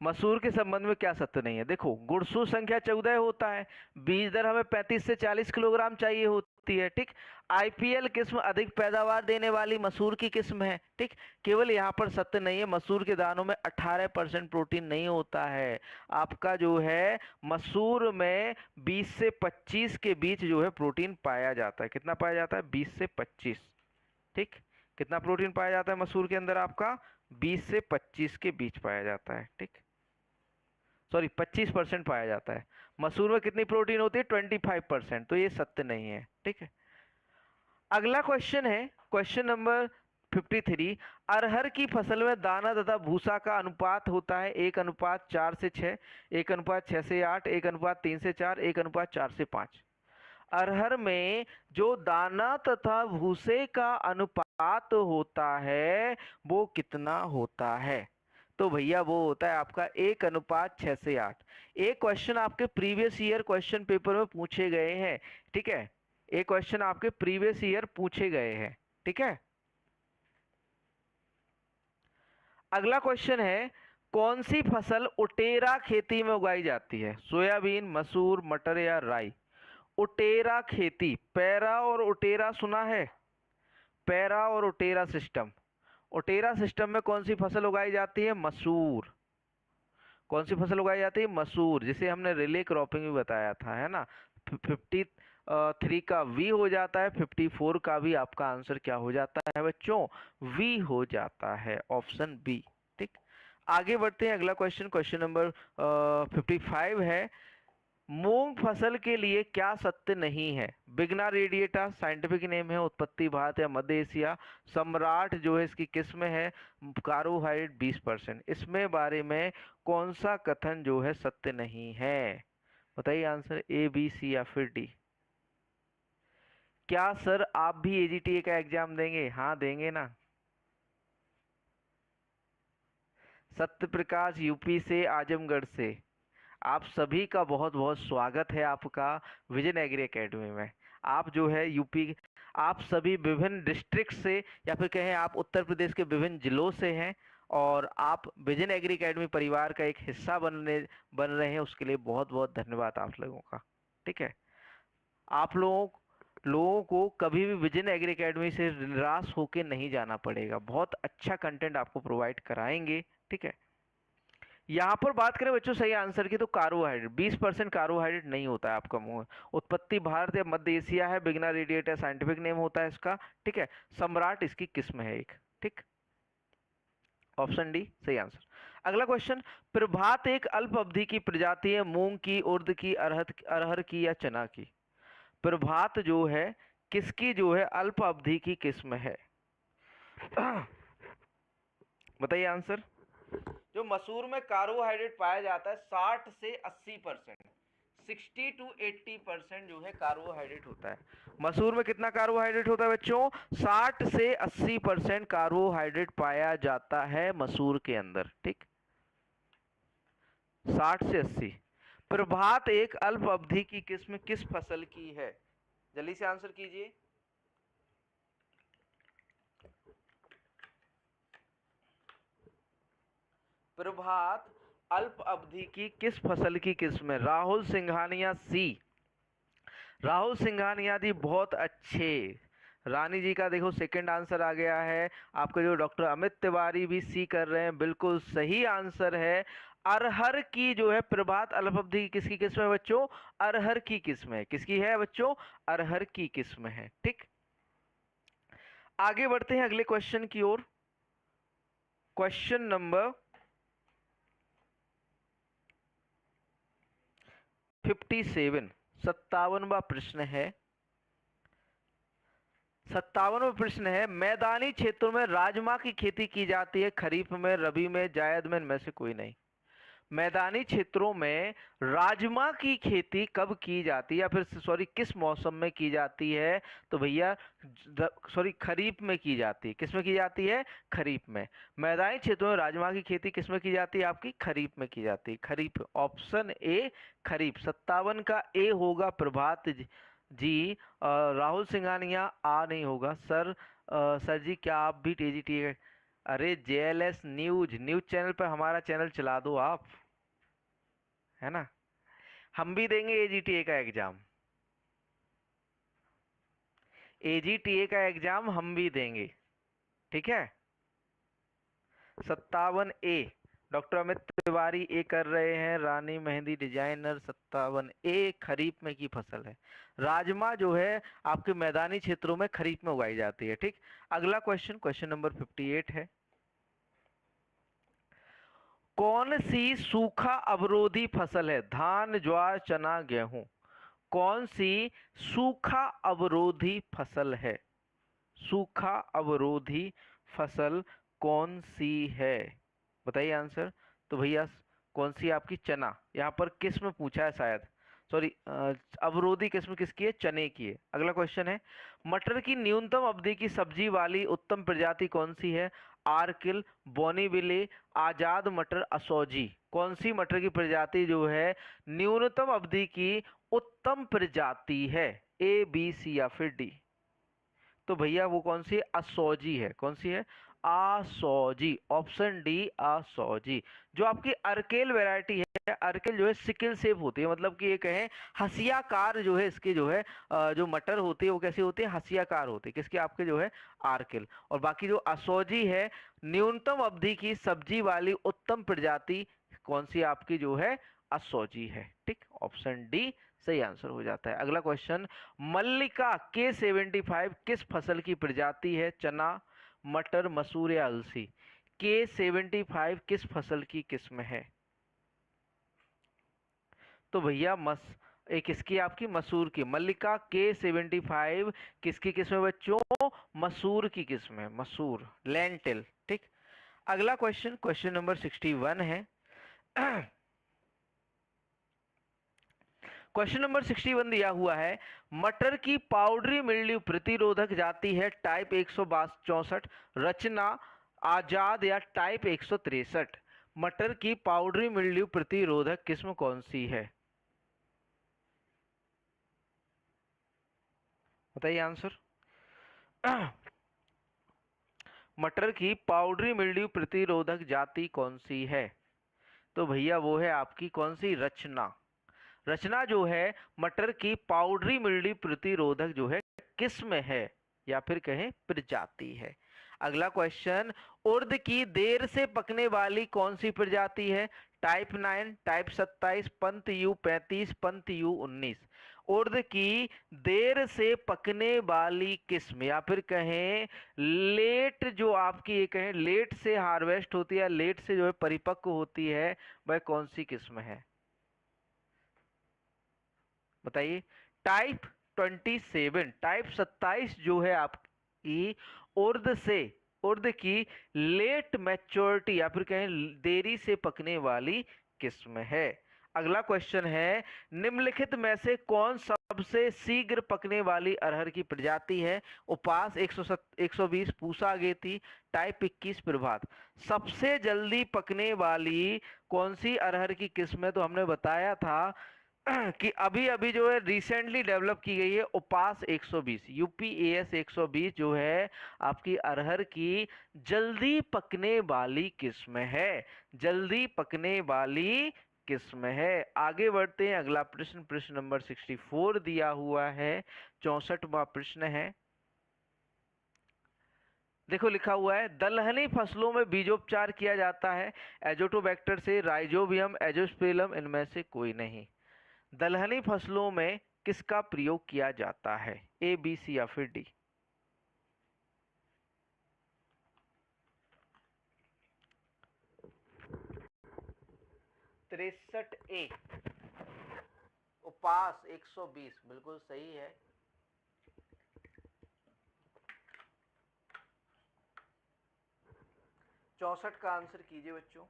मसूर के संबंध में क्या सत्य नहीं है? देखो, गुणसूत्र संख्या 14 होता है, बीज दर हमें 35 से 40 किलोग्राम चाहिए होती है, ठीक। आईपीएल किस्म अधिक पैदावार देने वाली मसूर की किस्म है, ठीक। केवल यहाँ पर सत्य नहीं है, मसूर के दानों में 18% प्रोटीन नहीं होता है। आपका जो है मसूर में 20 से 25 के बीच जो है प्रोटीन पाया जाता है। कितना पाया जाता है? 20 से 25, ठीक। कितना प्रोटीन पाया जाता है मसूर के अंदर? आपका 20 से 25 के बीच पाया जाता है, ठीक। सॉरी, 25% पाया जाता है। मसूर में कितनी प्रोटीन होती है? 25%। तो ये सत्य नहीं है, ठीक है। अगला क्वेश्चन है क्वेश्चन नंबर 53। अरहर की फसल में दाना तथा भूसा का अनुपात होता है 1:4 से 6, 1:6 से 8, 1:3 से 4, 1:4 से 5। अरहर में जो दाना तथा भूसे का अनुपात होता है वो कितना होता है? तो भैया वो होता है आपका 1:6 से 8। एक क्वेश्चन आपके प्रीवियस ईयर क्वेश्चन पेपर में पूछे गए हैं, ठीक है। एक क्वेश्चन आपके प्रीवियस ईयर पूछे गए हैं, ठीक है। अगला क्वेश्चन है, कौन सी फसल उटेरा खेती में उगाई जाती है? सोयाबीन, मसूर, मटर या राई? उटेरा खेती, पैरा और उटेरा सुना है? पैरा और उटेरा सिस्टम। उटेरा सिस्टम में कौन सी फसल उगाई जाती है? मसूर। कौन सी फसल उगाई जाती है? मसूर, जिसे हमने रिले क्रॉपिंग भी बताया था, है ना। 53 का वी हो जाता है, 54 का भी आपका आंसर क्या हो जाता है बच्चों? वी हो जाता है, ऑप्शन बी, ठीक। आगे बढ़ते हैं, अगला क्वेश्चन, क्वेश्चन नंबर 55 है। मूंग फसल के लिए क्या सत्य नहीं है? बिगना रेडिएटा साइंटिफिक नेम है, उत्पत्ति भारत या मध्य एशिया, सम्राट जो है इसकी किस्म है, कार्बोहाइड्रेट 20%। इसमें बारे में कौन सा कथन जो है सत्य नहीं है? बताइए आंसर, ए, बी, सी या फिर डी। क्या सर आप भी एजीटीए का एग्जाम देंगे? हाँ देंगे ना। सत्य प्रकाश यूपी से, आजमगढ़ से, आप सभी का बहुत बहुत स्वागत है आपका विजन एग्री एकेडमी में। आप जो है यूपी, आप सभी विभिन्न डिस्ट्रिक्ट से या फिर कहें आप उत्तर प्रदेश के विभिन्न जिलों से हैं और आप विजन एग्री एकेडमी परिवार का एक हिस्सा बन रहे हैं, उसके लिए बहुत बहुत धन्यवाद आप लोगों का, ठीक है। आप लोगों को कभी भी विजन एग्री एकेडमी से निराश होके नहीं जाना पड़ेगा, बहुत अच्छा कंटेंट आपको प्रोवाइड कराएंगे, ठीक है। यहाँ पर बात करें बच्चों सही आंसर की, तो कार्बोहाइड्रेट 20% कार्बोहाइड्रेट नहीं होता है आपका मुंह। उत्पत्ति भारत या मध्य एशिया है, बिगना रेडिएटा साइंटिफिक नेम होता है इसका, ठीक है। सम्राट इसकी किस्म है एक, ठीक। ऑप्शन डी सही आंसर। अगला क्वेश्चन, प्रभात एक अल्प अवधि की प्रजाति है मूंग की, उर्द की, अरहर की या चना की? प्रभात जो है किसकी जो है अल्प अवधि की किस्म है? बताइए आंसर। जो मसूर में कार्बोहाइड्रेट पाया जाता है 60 से 80%, 60 to 80% जो है कार्बोहाइड्रेट होता है। मसूर में कितना कार्बोहाइड्रेट होता है बच्चों? 60 से 80% कार्बोहाइड्रेट पाया जाता है मसूर के अंदर, ठीक। 60 से 80। प्रभात एक अल्प अवधि की किस्म किस फसल की है? जल्दी से आंसर कीजिए। प्रभात अल्प अवधि की किस फसल की किस्म है? राहुल सिंघानिया सी। राहुल सिंघानिया जी बहुत अच्छे। रानी जी का देखो सेकंड आंसर आ गया है। आपके जो डॉक्टर अमित तिवारी भी सी कर रहे हैं, बिल्कुल सही आंसर है। अरहर की जो है प्रभात अल्प अवधि की किसकी किस्म है बच्चों? अरहर की किस्म है। किसकी है बच्चों? अरहर की किस्म है, ठीक। आगे बढ़ते हैं अगले क्वेश्चन की ओर। क्वेश्चन नंबर 57, 57वां प्रश्न है। 57वां प्रश्न है, मैदानी क्षेत्रों में राजमा की खेती की जाती है, खरीफ में, रबी में, जायद में, इनमें से कोई नहीं। मैदानी क्षेत्रों में राजमा की खेती कब की जाती है, या फिर सॉरी किस मौसम में की जाती है? तो भैया सॉरी खरीफ में की जाती है। किस में की जाती है? खरीफ में। मैदानी क्षेत्रों में राजमा की खेती किस में की जाती है? आपकी खरीफ में की जाती है, खरीफ। ऑप्शन ए खरीफ। 57 का ए होगा प्रभात जी। राहुल सिंघानिया आ नहीं होगा सर। सर जी क्या आप भी टीजीटी अरे JLS न्यूज, न्यूज चैनल पर हमारा चैनल चला दो आप, है ना। हम भी देंगे AGTA का एग्जाम, AGTA का एग्जाम हम भी देंगे, ठीक है। 57A डॉक्टर अमित तिवारी ए कर रहे हैं, रानी मेहंदी डिजाइनर 57A खरीफ में की फसल है। राजमा जो है आपके मैदानी क्षेत्रों में खरीफ में उगाई जाती है, ठीक। अगला क्वेश्चन, क्वेश्चन नंबर 58 है, कौन सी सूखा अवरोधी फसल है? धान, ज्वार, चना, गेहूं। कौन सी सूखा अवरोधी फसल है? सूखा अवरोधी फसल कौन सी है? बताइए आंसर। तो भैया कौन सी आपकी? चना। यहाँ पर किस्म पूछा है शायद, सॉरी, अवरोधी किस्म किसकी है? चने की है। अगला क्वेश्चन है, मटर की न्यूनतम अवधि की सब्जी वाली उत्तम प्रजाति कौन सी है? आर्किल, बोनीविले, आजाद मटर, असौजी। कौन सी मटर की प्रजाति जो है न्यूनतम अवधि की उत्तम प्रजाति है? ABC या फिर D? तो भैया वो कौन सी है? असौजी है। कौन सी है? असौजी, ऑप्शन D असौजी। जो आपकी अर्केल वैरायटी है, अर्केल जो है सिकल शेप होती है, मतलब कि ये कहें हसियाकार जो है इसकी जो है जो मटर होती है वो कैसी होती है? हसियाकार होती है। किसकी? आपके जो है आर्केल। और बाकी जो असौजी है न्यूनतम अवधि की सब्जी वाली उत्तम प्रजाति कौन सी आपकी जो है? असौजी है, ठीक। ऑप्शन D सही आंसर हो जाता है। अगला क्वेश्चन, मल्लिका K75 किस फसल की प्रजाति है? चना, मटर, मसूर या अलसी। K75 किस फसल की किस्म है? तो भैया एक इसकी आपकी मसूर की, मल्लिका K75 किसकी किस्म है बच्चों? मसूर की किस्म है, मसूर, लेंटिल, ठीक। अगला क्वेश्चन, क्वेश्चन नंबर 61 है। क्वेश्चन नंबर 61 दिया हुआ है, मटर की पाउडरी मिल्ड्यू प्रतिरोधक जाति है टाइप 164, रचना, आजाद या टाइप 163। मटर की पाउडरी मिल्ड्यू प्रतिरोधक किस्म कौन सी है? बताइए आंसर। मटर की पाउडरी मिल्ड्यू प्रतिरोधक जाति कौन सी है? तो भैया वो है आपकी कौन सी? रचना। रचना जो है मटर की पाउडरी मिल्ड्यू प्रतिरोधक जो है किस्म है या फिर कहें प्रजाति है। अगला क्वेश्चन, उर्द की देर से पकने वाली कौन सी प्रजाति है? Type 9, type 27, Pant U35, Pant U19। उर्द की देर से पकने वाली किस्म या फिर कहें लेट, जो आपकी ये कहें लेट से हार्वेस्ट होती है, लेट से जो है परिपक्व होती है, वह कौन सी किस्म है? बताइए। टाइप 27, टाइप 27 जो है आपकी उर्द की लेट मैच्योरिटी या फिर कहें देरी से पकने वाली किस्म है। अगला क्वेश्चन है, निम्नलिखित में से कौन सबसे शीघ्र पकने वाली अरहर की प्रजाति है? उपास, 120, पूसा अगेती, टाइप 21, प्रभात। सबसे जल्दी पकने वाली कौन सी अरहर की किस्म है? तो हमने बताया था कि अभी अभी जो है रिसेंटली डेवलप की गई है उपास 120, UPAS 120 जो है आपकी अरहर की जल्दी पकने वाली किस्म है, जल्दी पकने वाली किस्म है। आगे बढ़ते हैं, अगला प्रश्न, प्रश्न नंबर 64 दिया हुआ है, 64वां प्रश्न है। देखो लिखा हुआ है, दलहनी फसलों में बीजोपचार किया जाता है एजोटोबैक्टर से, राइजोबियम, एजोस्पेरम, इनमें से कोई नहीं। दलहनी फसलों में किसका प्रयोग किया जाता है? ABC या फिर D? 63A उपास 120 बिल्कुल सही है। चौसठ का आंसर कीजिए बच्चों।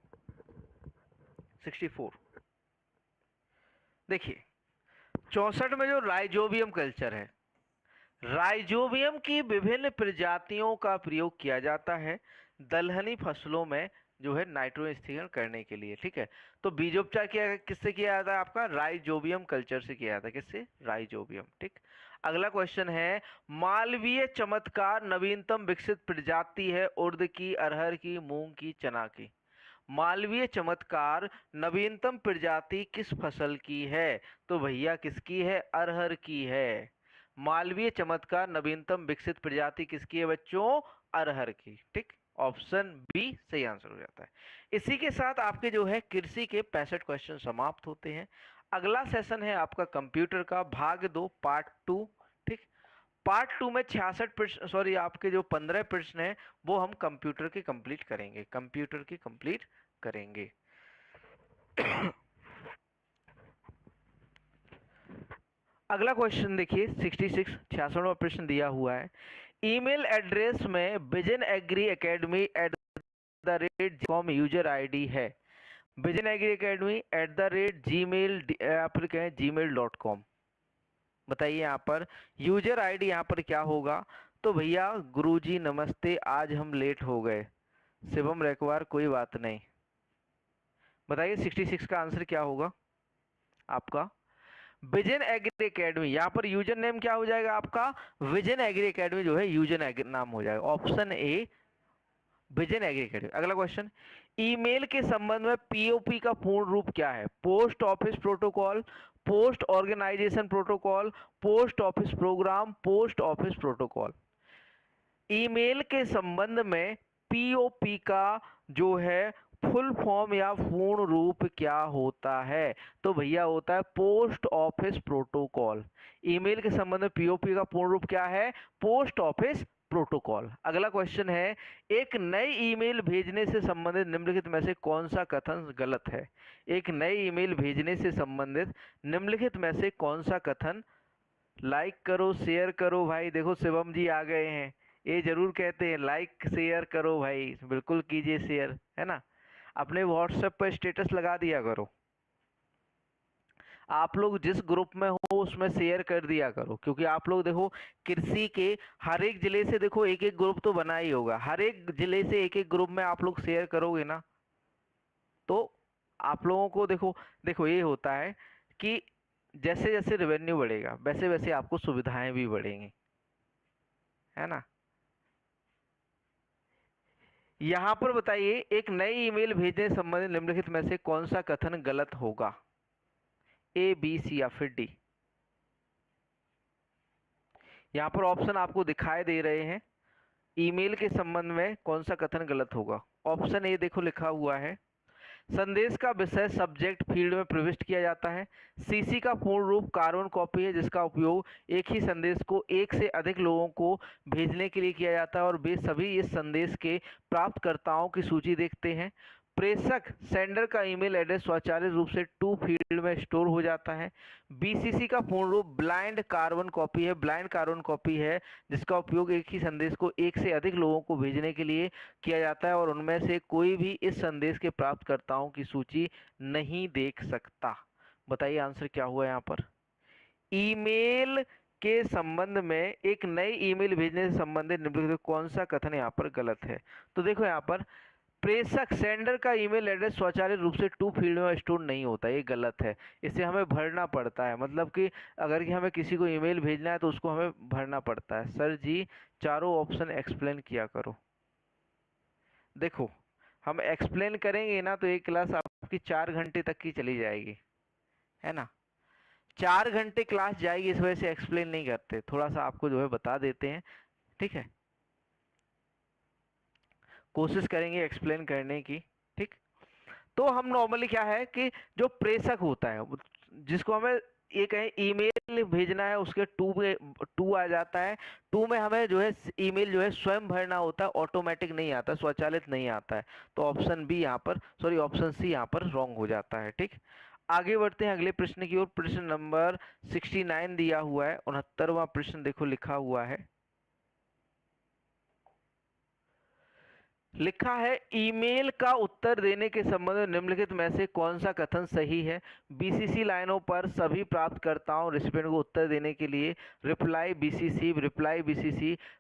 64। देखिए 64 में जो राइजोबियम कल्चर है, राइजोबियम की विभिन्न प्रजातियों का प्रयोग किया जाता है दलहनी फसलों में जो है नाइट्रोजन स्थिरीकरण करने के लिए, ठीक है। तो बीजोपचार किया किससे किया जाता है? आपका राइजोबियम कल्चर से किया जाता है। किससे? राइजोबियम, ठीक। अगला क्वेश्चन है, मालवीय चमत्कार नवीनतम विकसित प्रजाति है उड़द की, अरहर की, मूंग की, चना की। मालवीय चमत्कार नवीनतम प्रजाति किस फसल की है? तो भैया किसकी है? अरहर की है। मालवीय चमत्कार नवीनतम विकसित प्रजाति किसकी है बच्चों? अरहर की, ठीक। ऑप्शन बी सही आंसर हो जाता है। इसी के साथ आपके जो है कृषि के 65 क्वेश्चन समाप्त होते हैं। अगला सेशन है आपका कंप्यूटर का भाग 2 पार्ट 2, ठीक। पार्ट 2 में 66 प्रश्न, सॉरी आपके जो 15 प्रश्न है वो हम कंप्यूटर के कंप्लीट करेंगे, कंप्यूटर की कंप्लीट करेंगे। अगला क्वेश्चन देखिए 66 66वां प्रश्न दिया हुआ है, ईमेल एड्रेस में vision agri academy @gmail.com user ID है। Vision agri academy @gmail.com। बताइए यहाँ पर यूजर आईडी यहाँ पर क्या होगा? तो भैया गुरुजी नमस्ते, आज हम लेट हो गए। शिवम रेकवार कोई बात नहीं। बताइए 66 का आंसर क्या होगा आपका? Vision agri academy. यहाँ पर यूजर नेम क्या हो जाएगा आपका? विजन एग्री एकेडमी जो है यूजर एग्री नाम हो जाएगा। Option A vision agri academy. अगला क्वेश्चन, ईमेल के संबंध में पीओपी का पूर्ण रूप क्या है? Post office protocol, post organisation protocol, post office programme, post office protocol. Email के संबंध में पीओपी का जो है फुल फॉर्म या पूर्ण रूप क्या होता है? तो भैया होता है पोस्ट ऑफिस प्रोटोकॉल। ईमेल के संबंध में पीओपी का पूर्ण रूप क्या है? Post office protocol. अगला क्वेश्चन है, एक नई ईमेल भेजने से संबंधित निम्नलिखित में से कौन सा कथन गलत है? एक नई ईमेल भेजने से संबंधित निम्नलिखित में से कौन सा कथन? लाइक करो, शेयर करो भाई। देखो शिवम जी आ गए हैं, ये जरूर कहते हैं लाइक शेयर करो भाई, बिल्कुल कीजिए शेयर, है ना। अपने व्हाट्सएप पर स्टेटस लगा दिया करो। आप लोग जिस ग्रुप में हो उसमें शेयर कर दिया करो, क्योंकि आप लोग देखो कृषि के हर एक जिले से देखो एक एक ग्रुप तो बना ही होगा, हर एक जिले से एक एक ग्रुप में आप लोग शेयर करोगे ना, तो आप लोगों को देखो देखो ये होता है कि जैसे जैसे रेवेन्यू बढ़ेगा वैसे वैसे आपको सुविधाएं भी बढ़ेंगी, है ना। यहाँ पर बताइए, एक नई ईमेल भेजने से संबंधित निम्नलिखित में से कौन सा कथन गलत होगा? ए, बी, सी या फिर डी? यहाँ पर ऑप्शन आपको दिखाई दे रहे हैं। ईमेल के संबंध में कौन सा कथन गलत होगा? ऑप्शन ए देखो लिखा हुआ है, संदेश का विषय सब्जेक्ट फील्ड में प्रविष्ट किया जाता है। सीसी का पूर्ण रूप कार्बन कॉपी है जिसका उपयोग एक ही संदेश को एक से अधिक लोगों को भेजने के लिए किया जाता है और वे सभी इस संदेश के प्राप्तकर्ताओं की सूची देखते हैं। प्रेषक सेंडर का ईमेल एड्रेस स्वचालित रूप से टू फील्ड में स्टोर हो जाता है। बीसीसी का पूर्ण रूप ब्लाइंड कार्बन कॉपी है, ब्लाइंड कार्बन कॉपी है जिसका उपयोग एक ही संदेश को एक से अधिक लोगों को भेजने के लिए किया जाता है और उनमें से कोई भी इस संदेश के प्राप्तकर्ताओं की सूची नहीं देख सकता। बताइए आंसर क्या हुआ यहाँ पर? ईमेल के संबंध में एक नई ईमेल भेजने से संबंधित निम्नलिखित कौन सा कथन यहाँ पर गलत है? तो देखो यहाँ पर प्रेषक सेंडर का ईमेल एड्रेस स्वचालित रूप से टू फील्ड में स्टोर नहीं होता, ये गलत है। इसे हमें भरना पड़ता है, मतलब कि अगर कि हमें किसी को ईमेल भेजना है तो उसको हमें भरना पड़ता है। सर जी चारों ऑप्शन एक्सप्लेन किया करो। देखो हम एक्सप्लेन करेंगे ना तो एक क्लास आपकी 4 घंटे तक की चली जाएगी, है ना। 4 घंटे क्लास जाएगी, इस वजह से एक्सप्लेन नहीं करते, थोड़ा सा आपको जो है बता देते हैं, ठीक है। कोशिश करेंगे एक्सप्लेन करने की, ठीक। तो हम नॉर्मली क्या है कि जो प्रेषक होता है जिसको हमें ये कहें ईमेल भेजना है, उसके टू आ जाता है। टू में हमें जो है ईमेल जो है स्वयं भरना होता है, ऑटोमेटिक नहीं आता, स्वचालित नहीं आता है। तो ऑप्शन बी यहाँ पर, सॉरी ऑप्शन सी यहाँ पर रॉन्ग हो जाता है, ठीक। आगे बढ़ते हैं अगले प्रश्न की ओर। प्रश्न नंबर 69 दिया हुआ है, 69वां प्रश्न देखो लिखा हुआ है, लिखा है ईमेल का उत्तर देने के संबंध में निम्नलिखित में से कौन सा कथन सही है। बीसीसी लाइनों पर सभी प्राप्तकर्ताओं रिसिपिएंट को उत्तर देने के लिए रिप्लाई बीसीसी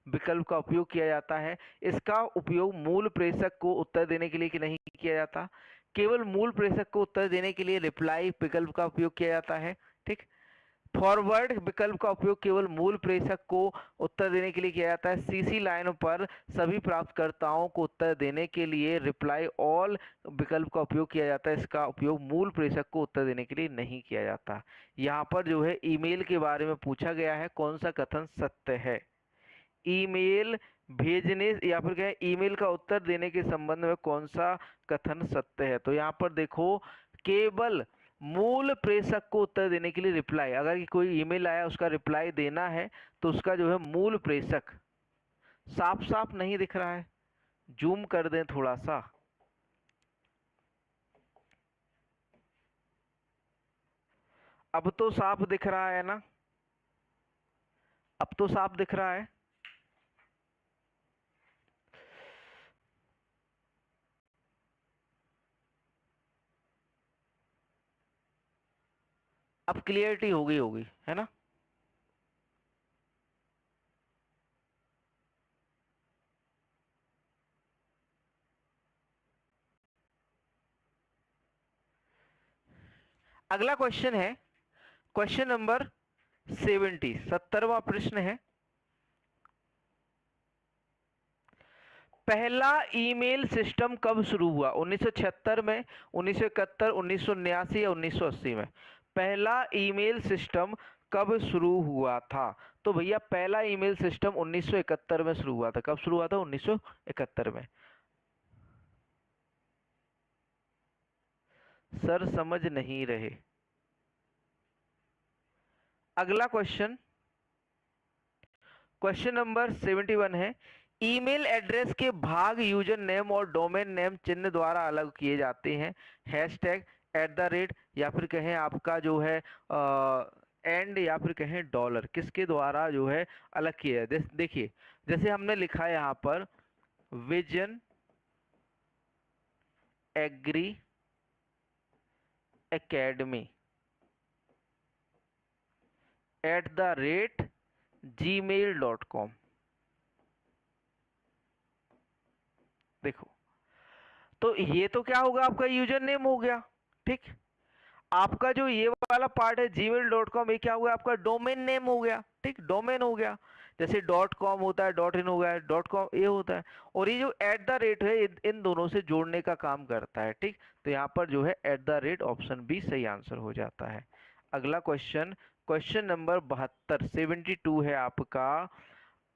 विकल्प का उपयोग किया जाता है। इसका उपयोग मूल प्रेषक को उत्तर देने के लिए कि नहीं किया जाता। केवल मूल प्रेषक को उत्तर देने के लिए रिप्लाई विकल्प का उपयोग किया जाता है। ठीक। फॉरवर्ड विकल्प का उपयोग केवल मूल प्रेषक को उत्तर देने के लिए किया जाता है। सीसी लाइन पर सभी प्राप्तकर्ताओं को उत्तर देने के लिए रिप्लाई ऑल विकल्प का उपयोग किया जाता है। इसका उपयोग मूल प्रेषक को उत्तर देने के लिए नहीं किया जाता। यहाँ पर जो है ईमेल के बारे में पूछा गया है, कौन सा कथन सत्य है। ईमेल भेजने या फिर क्या है, ईमेल का उत्तर देने के संबंध में कौन सा कथन सत्य है। तो यहाँ पर देखो, केवल मूल प्रेषक को उत्तर देने के लिए रिप्लाई, अगर कोई ईमेल आया उसका रिप्लाई देना है तो उसका जो है मूल प्रेषक, साफ साफ नहीं दिख रहा है, जूम कर दें थोड़ा सा। अब तो साफ दिख रहा है ना, अब तो साफ दिख रहा है। अब क्लियरिटी हो गई होगी, है ना। अगला क्वेश्चन है क्वेश्चन नंबर 70वां प्रश्न है। पहला ईमेल सिस्टम कब शुरू हुआ? 1976 में, 1971, 1979 या 1980 में? पहला ईमेल सिस्टम कब शुरू हुआ था? तो भैया पहला ईमेल सिस्टम 1971 में शुरू हुआ था। कब शुरू हुआ था? 1971 में। सर समझ नहीं रहे। अगला क्वेश्चन, क्वेश्चन नंबर 71 है। ईमेल एड्रेस के भाग यूजर नेम और डोमेन नेम चिन्ह द्वारा अलग किए जाते हैं। हैशटैग, @ या फिर कहें आपका जो है एंड, या फिर कहें डॉलर, किसके द्वारा जो है अलग किया है। देखिए जैसे हमने लिखा है यहाँ पर, विजन एग्री एकेडमी @gmail.com। देखो, तो ये तो क्या होगा, आपका यूजर नेम हो गया। ठीक। आपका जो ये वाला पार्ट है gmail.com, ये क्या हुआ, आपका डोमेन नेम हो गया। ठीक, डोमेन हो गया। जैसे .com होता है, .in हो गया, .com ये होता है। और ये जो @ है, इन दोनों से जोड़ने का काम करता है। ठीक, तो यहाँ पर जो है @ ऑप्शन बी सही आंसर हो जाता है। अगला क्वेश्चन, क्वेश्चन नंबर 72, 72 है आपका।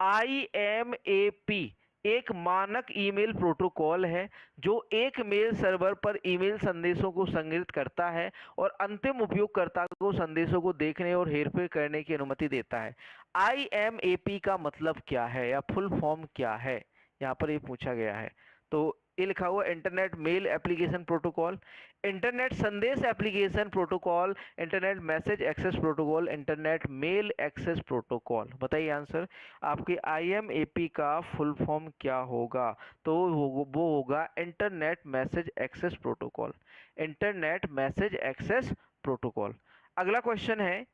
IMAP एक मानक ईमेल प्रोटोकॉल है जो एक मेल सर्वर पर ईमेल संदेशों को संग्रहित करता है और अंतिम उपयोगकर्ता को संदेशों को देखने और हेरफेर करने की अनुमति देता है। IMAP का मतलब क्या है या फुल फॉर्म क्या है, यहाँ पर ये पूछा गया है। तो ये लिखा हुआ internet mail application protocol, internet संदेश application protocol, internet message access protocol, internet mail access protocol. बताइए आंसर। आपके IMAP का फुल फॉर्म क्या होगा? तो वो होगा internet message access protocol, internet message access protocol. अगला क्वेश्चन है,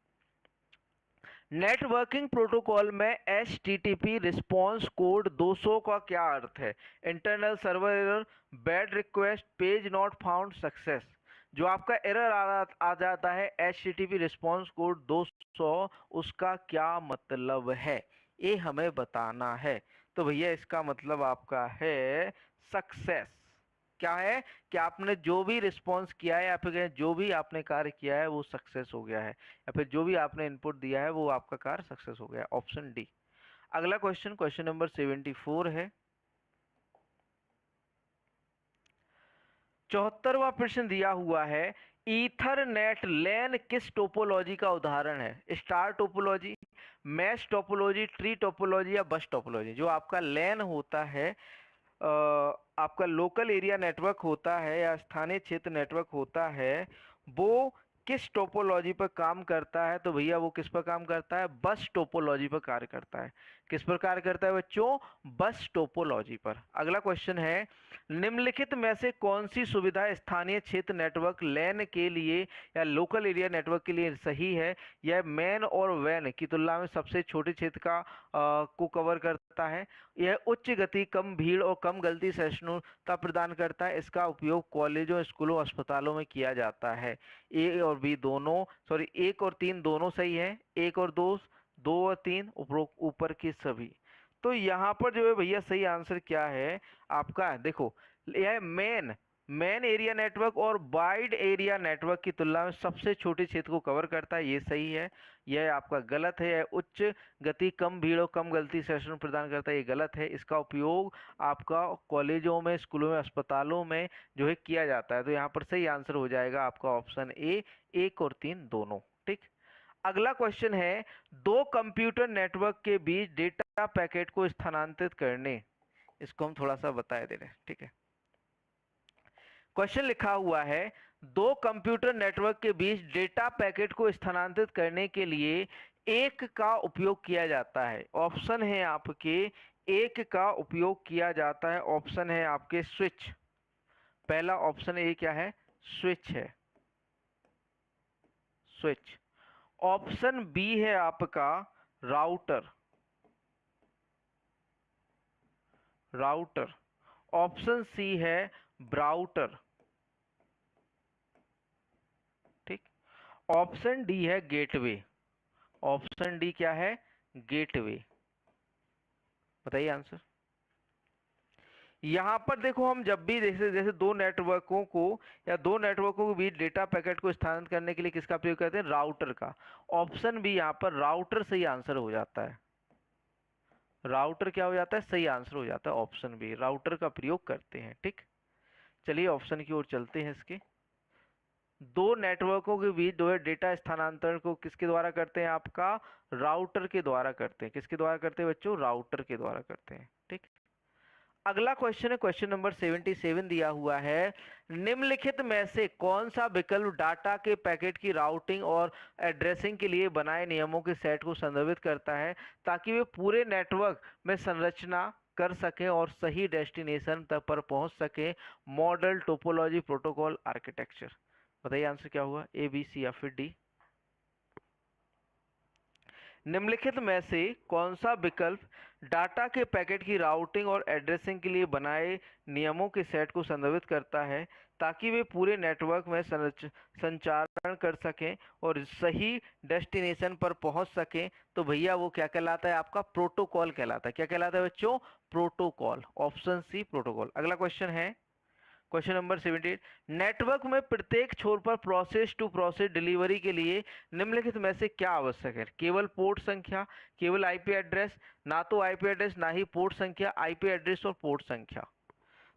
नेटवर्किंग प्रोटोकॉल में HTTP रिस्पॉन्स कोड 200 का क्या अर्थ है? Internal server error, bad request, page not found, success. जो आपका एरर आ जाता है HTTP रिस्पॉन्स कोड 200, उसका क्या मतलब है, ये हमें बताना है। तो भैया इसका मतलब आपका है सक्सेस। क्या है कि आपने जो भी रिस्पॉन्स किया है या फिर जो भी आपने कार्य किया है वो सक्सेस हो गया है, या फिर जो भी आपने इनपुट दिया है वो आपका कार्य सक्सेस हो गया। Option D. अगला क्वेश्चन, क्वेश्चन नंबर 74 है। 74वां प्रश्न दिया हुआ है, ईथरनेट लैन किस टोपोलॉजी का उदाहरण है? Star topology, mesh topology, tree topology या बस टोपोलॉजी? जो आपका लैन होता है, आपका लोकल एरिया नेटवर्क होता है या स्थानीय क्षेत्र नेटवर्क होता है, वो किस टोपोलॉजी पर काम करता है? तो भैया वो किस पर काम करता है? बस टोपोलॉजी पर कार्य करता है। किस पर कार्य करता है बच्चों? बस टोपोलॉजी पर। अगला क्वेश्चन है, निम्नलिखित में से कौन सी सुविधा स्थानीय क्षेत्र नेटवर्क लैन के लिए या लोकल एरिया नेटवर्क के लिए सही है? यह मैन और वैन की तुलना में सबसे छोटे क्षेत्र को कवर करता है। यह उच्च गति, कम भीड़ और कम गलती सहिष्णुता प्रदान करता है। इसका उपयोग कॉलेजों, स्कूलों, अस्पतालों में किया जाता है। ए और बी दोनों, सॉरी, एक और तीन दोनों सही है। एक और दो, दो और तीन, ऊपर की सभी। तो यहाँ पर जो है भैया सही आंसर क्या है आपका? देखो, यह मेन एरिया नेटवर्क और वाइड एरिया नेटवर्क की तुलना में सबसे छोटे क्षेत्र को कवर करता है, ये सही है। यह आपका गलत है। यह उच्च गति, कम भीड़ और कम गलती सहिष्णुता प्रदान करता है, ये गलत है। इसका उपयोग आपका कॉलेजों में, स्कूलों में, अस्पतालों में जो है किया जाता है। तो यहाँ पर सही आंसर हो जाएगा आपका ऑप्शन ए, एक और तीन दोनों। ठीक। अगला क्वेश्चन है, दो कंप्यूटर नेटवर्क के बीच डेटा पैकेट को स्थानांतरित करने, इसको हम थोड़ा सा बताए दे रहे हैं। ठीक है, क्वेश्चन लिखा हुआ है, दो कंप्यूटर नेटवर्क के बीच डेटा पैकेट को स्थानांतरित करने के लिए एक का उपयोग किया जाता है। ऑप्शन है आपके, एक का उपयोग किया जाता है। ऑप्शन है आपके स्विच। पहला ऑप्शन ए क्या है? स्विच है, स्विच। ऑप्शन बी है आपका राउटर, राउटर। ऑप्शन सी है ब्राउटर। ठीक। ऑप्शन डी है गेटवे। ऑप्शन डी क्या है? गेटवे। बताइए आंसर। यहाँ पर देखो, हम जब भी जैसे जैसे दो नेटवर्कों को या दो नेटवर्कों के बीच डेटा पैकेट को स्थानांतरित करने के लिए किसका प्रयोग करते हैं? राउटर का। ऑप्शन बी यहाँ पर राउटर सही आंसर हो जाता है। राउटर क्या हो जाता है? सही आंसर हो जाता है ऑप्शन बी, राउटर का प्रयोग करते हैं। ठीक, चलिए ऑप्शन की ओर चलते हैं। इसके दो नेटवर्कों के बीच जो है डेटा स्थानांतरण को किसके द्वारा करते हैं? आपका राउटर के द्वारा करते हैं। किसके द्वारा करते हैं बच्चों? राउटर के द्वारा करते हैं। ठीक। अगला क्वेश्चन है, क्वेश्चन नंबर 77 दिया हुआ है, निम्नलिखित में से कौन सा विकल्प डाटा के पैकेट की राउटिंग और एड्रेसिंग के लिए बनाए नियमों के सेट को संदर्भित करता है ताकि वे पूरे नेटवर्क में संरचना कर सकें और सही डेस्टिनेशन तक पर पहुंच सके? Model topology protocol architecture. बताइए आंसर क्या हुआ? ए, बी, सी या फिर डी? निम्नलिखित में से कौन सा विकल्प डाटा के पैकेट की राउटिंग और एड्रेसिंग के लिए बनाए नियमों के सेट को संदर्भित करता है ताकि वे पूरे नेटवर्क में संचारण कर सकें और सही डेस्टिनेशन पर पहुंच सकें? तो भैया वो क्या कहलाता है? आपका प्रोटोकॉल कहलाता है। क्या कहलाता है बच्चों? प्रोटोकॉल। Option C protocol. अगला क्वेश्चन है, क्वेश्चन नंबर 78, नेटवर्क में प्रत्येक छोर पर प्रोसेस टू प्रोसेस डिलीवरी के लिए निम्नलिखित में से क्या आवश्यक है? केवल पोर्ट संख्या, केवल आईपी एड्रेस, ना तो आईपी एड्रेस ना ही पोर्ट संख्या, आईपी एड्रेस और पोर्ट संख्या।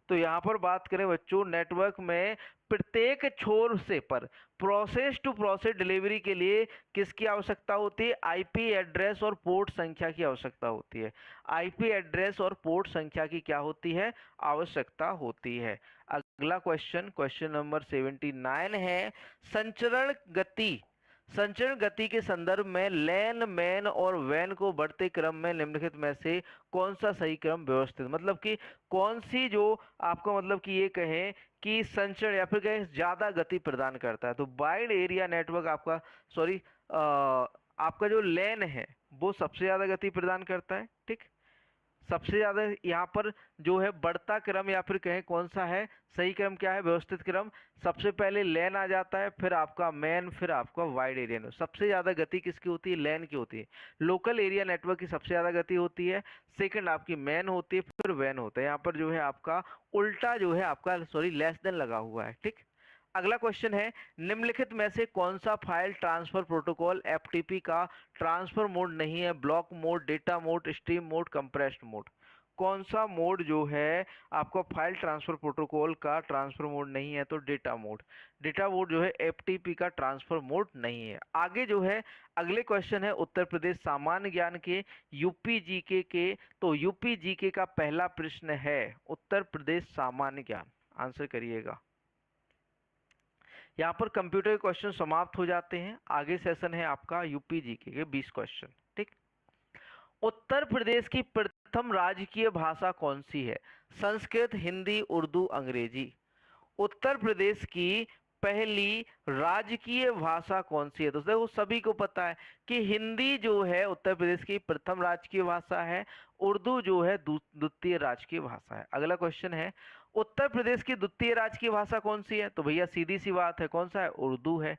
तो यहाँ पर बात करें बच्चों, नेटवर्क में प्रत्येक छोर से पर प्रोसेस टू प्रोसेस डिलीवरी के लिए किसकी आवश्यकता होती है? आईपी एड्रेस और पोर्ट संख्या की आवश्यकता होती है। आईपी एड्रेस और पोर्ट संख्या की क्या होती है? आवश्यकता होती है। अगला क्वेश्चन, क्वेश्चन नंबर 79 है, संचरण गति, संचरण गति के संदर्भ में लैन, मैन और वैन को बढ़ते क्रम में निम्नलिखित में से कौन सा सही क्रम व्यवस्थित, मतलब कि कौन सी जो आपको मतलब कि ये कहें कि संचरण या फिर कहें ज्यादा गति प्रदान करता है? तो वाइड एरिया नेटवर्क आपका, सॉरी, आपका जो लैन है वो सबसे ज्यादा गति प्रदान करता है। ठीक, सबसे ज्यादा यहाँ पर जो है बढ़ता क्रम या फिर कहें कौन सा है सही क्रम? क्या है? व्यवस्थित क्रम। सबसे पहले लैन आ जाता है, फिर आपका मैन, फिर आपका वाइड एरिया नेटवर्क। सबसे ज्यादा गति किसकी होती है? लैन की होती है। लोकल एरिया नेटवर्क की सबसे ज्यादा गति होती है, सेकंड आपकी मैन होती है, फिर वैन होता है। यहाँ पर जो है आपका उल्टा जो है आपका, सॉरी, लेस देन लगा हुआ है। ठीक। अगला क्वेश्चन है, निम्नलिखित में से कौन सा फाइल ट्रांसफर प्रोटोकॉल एफटीपी का ट्रांसफर मोड नहीं है? Block mode, data mode, stream mode, compressed mode. कौन सा मोड जो है आपको फाइल ट्रांसफर प्रोटोकॉल का ट्रांसफर मोड नहीं है? तो डेटा मोड। डेटा मोड जो है एफटीपी का ट्रांसफर मोड नहीं है। आगे जो है अगले क्वेश्चन है उत्तर प्रदेश सामान्य ज्ञान के, यूपी जीके के। तो यूपी जीके का पहला प्रश्न है उत्तर प्रदेश सामान्य ज्ञान, आंसर करिएगा। यहाँ पर कंप्यूटर के क्वेश्चन समाप्त हो जाते हैं। आगे सेशन है आपका यूपी जीके के 20 क्वेश्चन। ठीक। उत्तर प्रदेश की प्रथम राजकीय भाषा कौन सी है? संस्कृत, हिंदी, उर्दू, अंग्रेजी। उत्तर प्रदेश की पहली राजकीय भाषा कौन सी है? तो देखो सभी को पता है कि हिंदी जो है उत्तर प्रदेश की प्रथम राजकीय भाषा है, उर्दू जो है द्वितीय राजकीय भाषा है। अगला क्वेश्चन है, उत्तर प्रदेश की द्वितीय राजकीय भाषा कौन सी है? तो भैया सीधी सी बात है, कौन सा है? उर्दू है।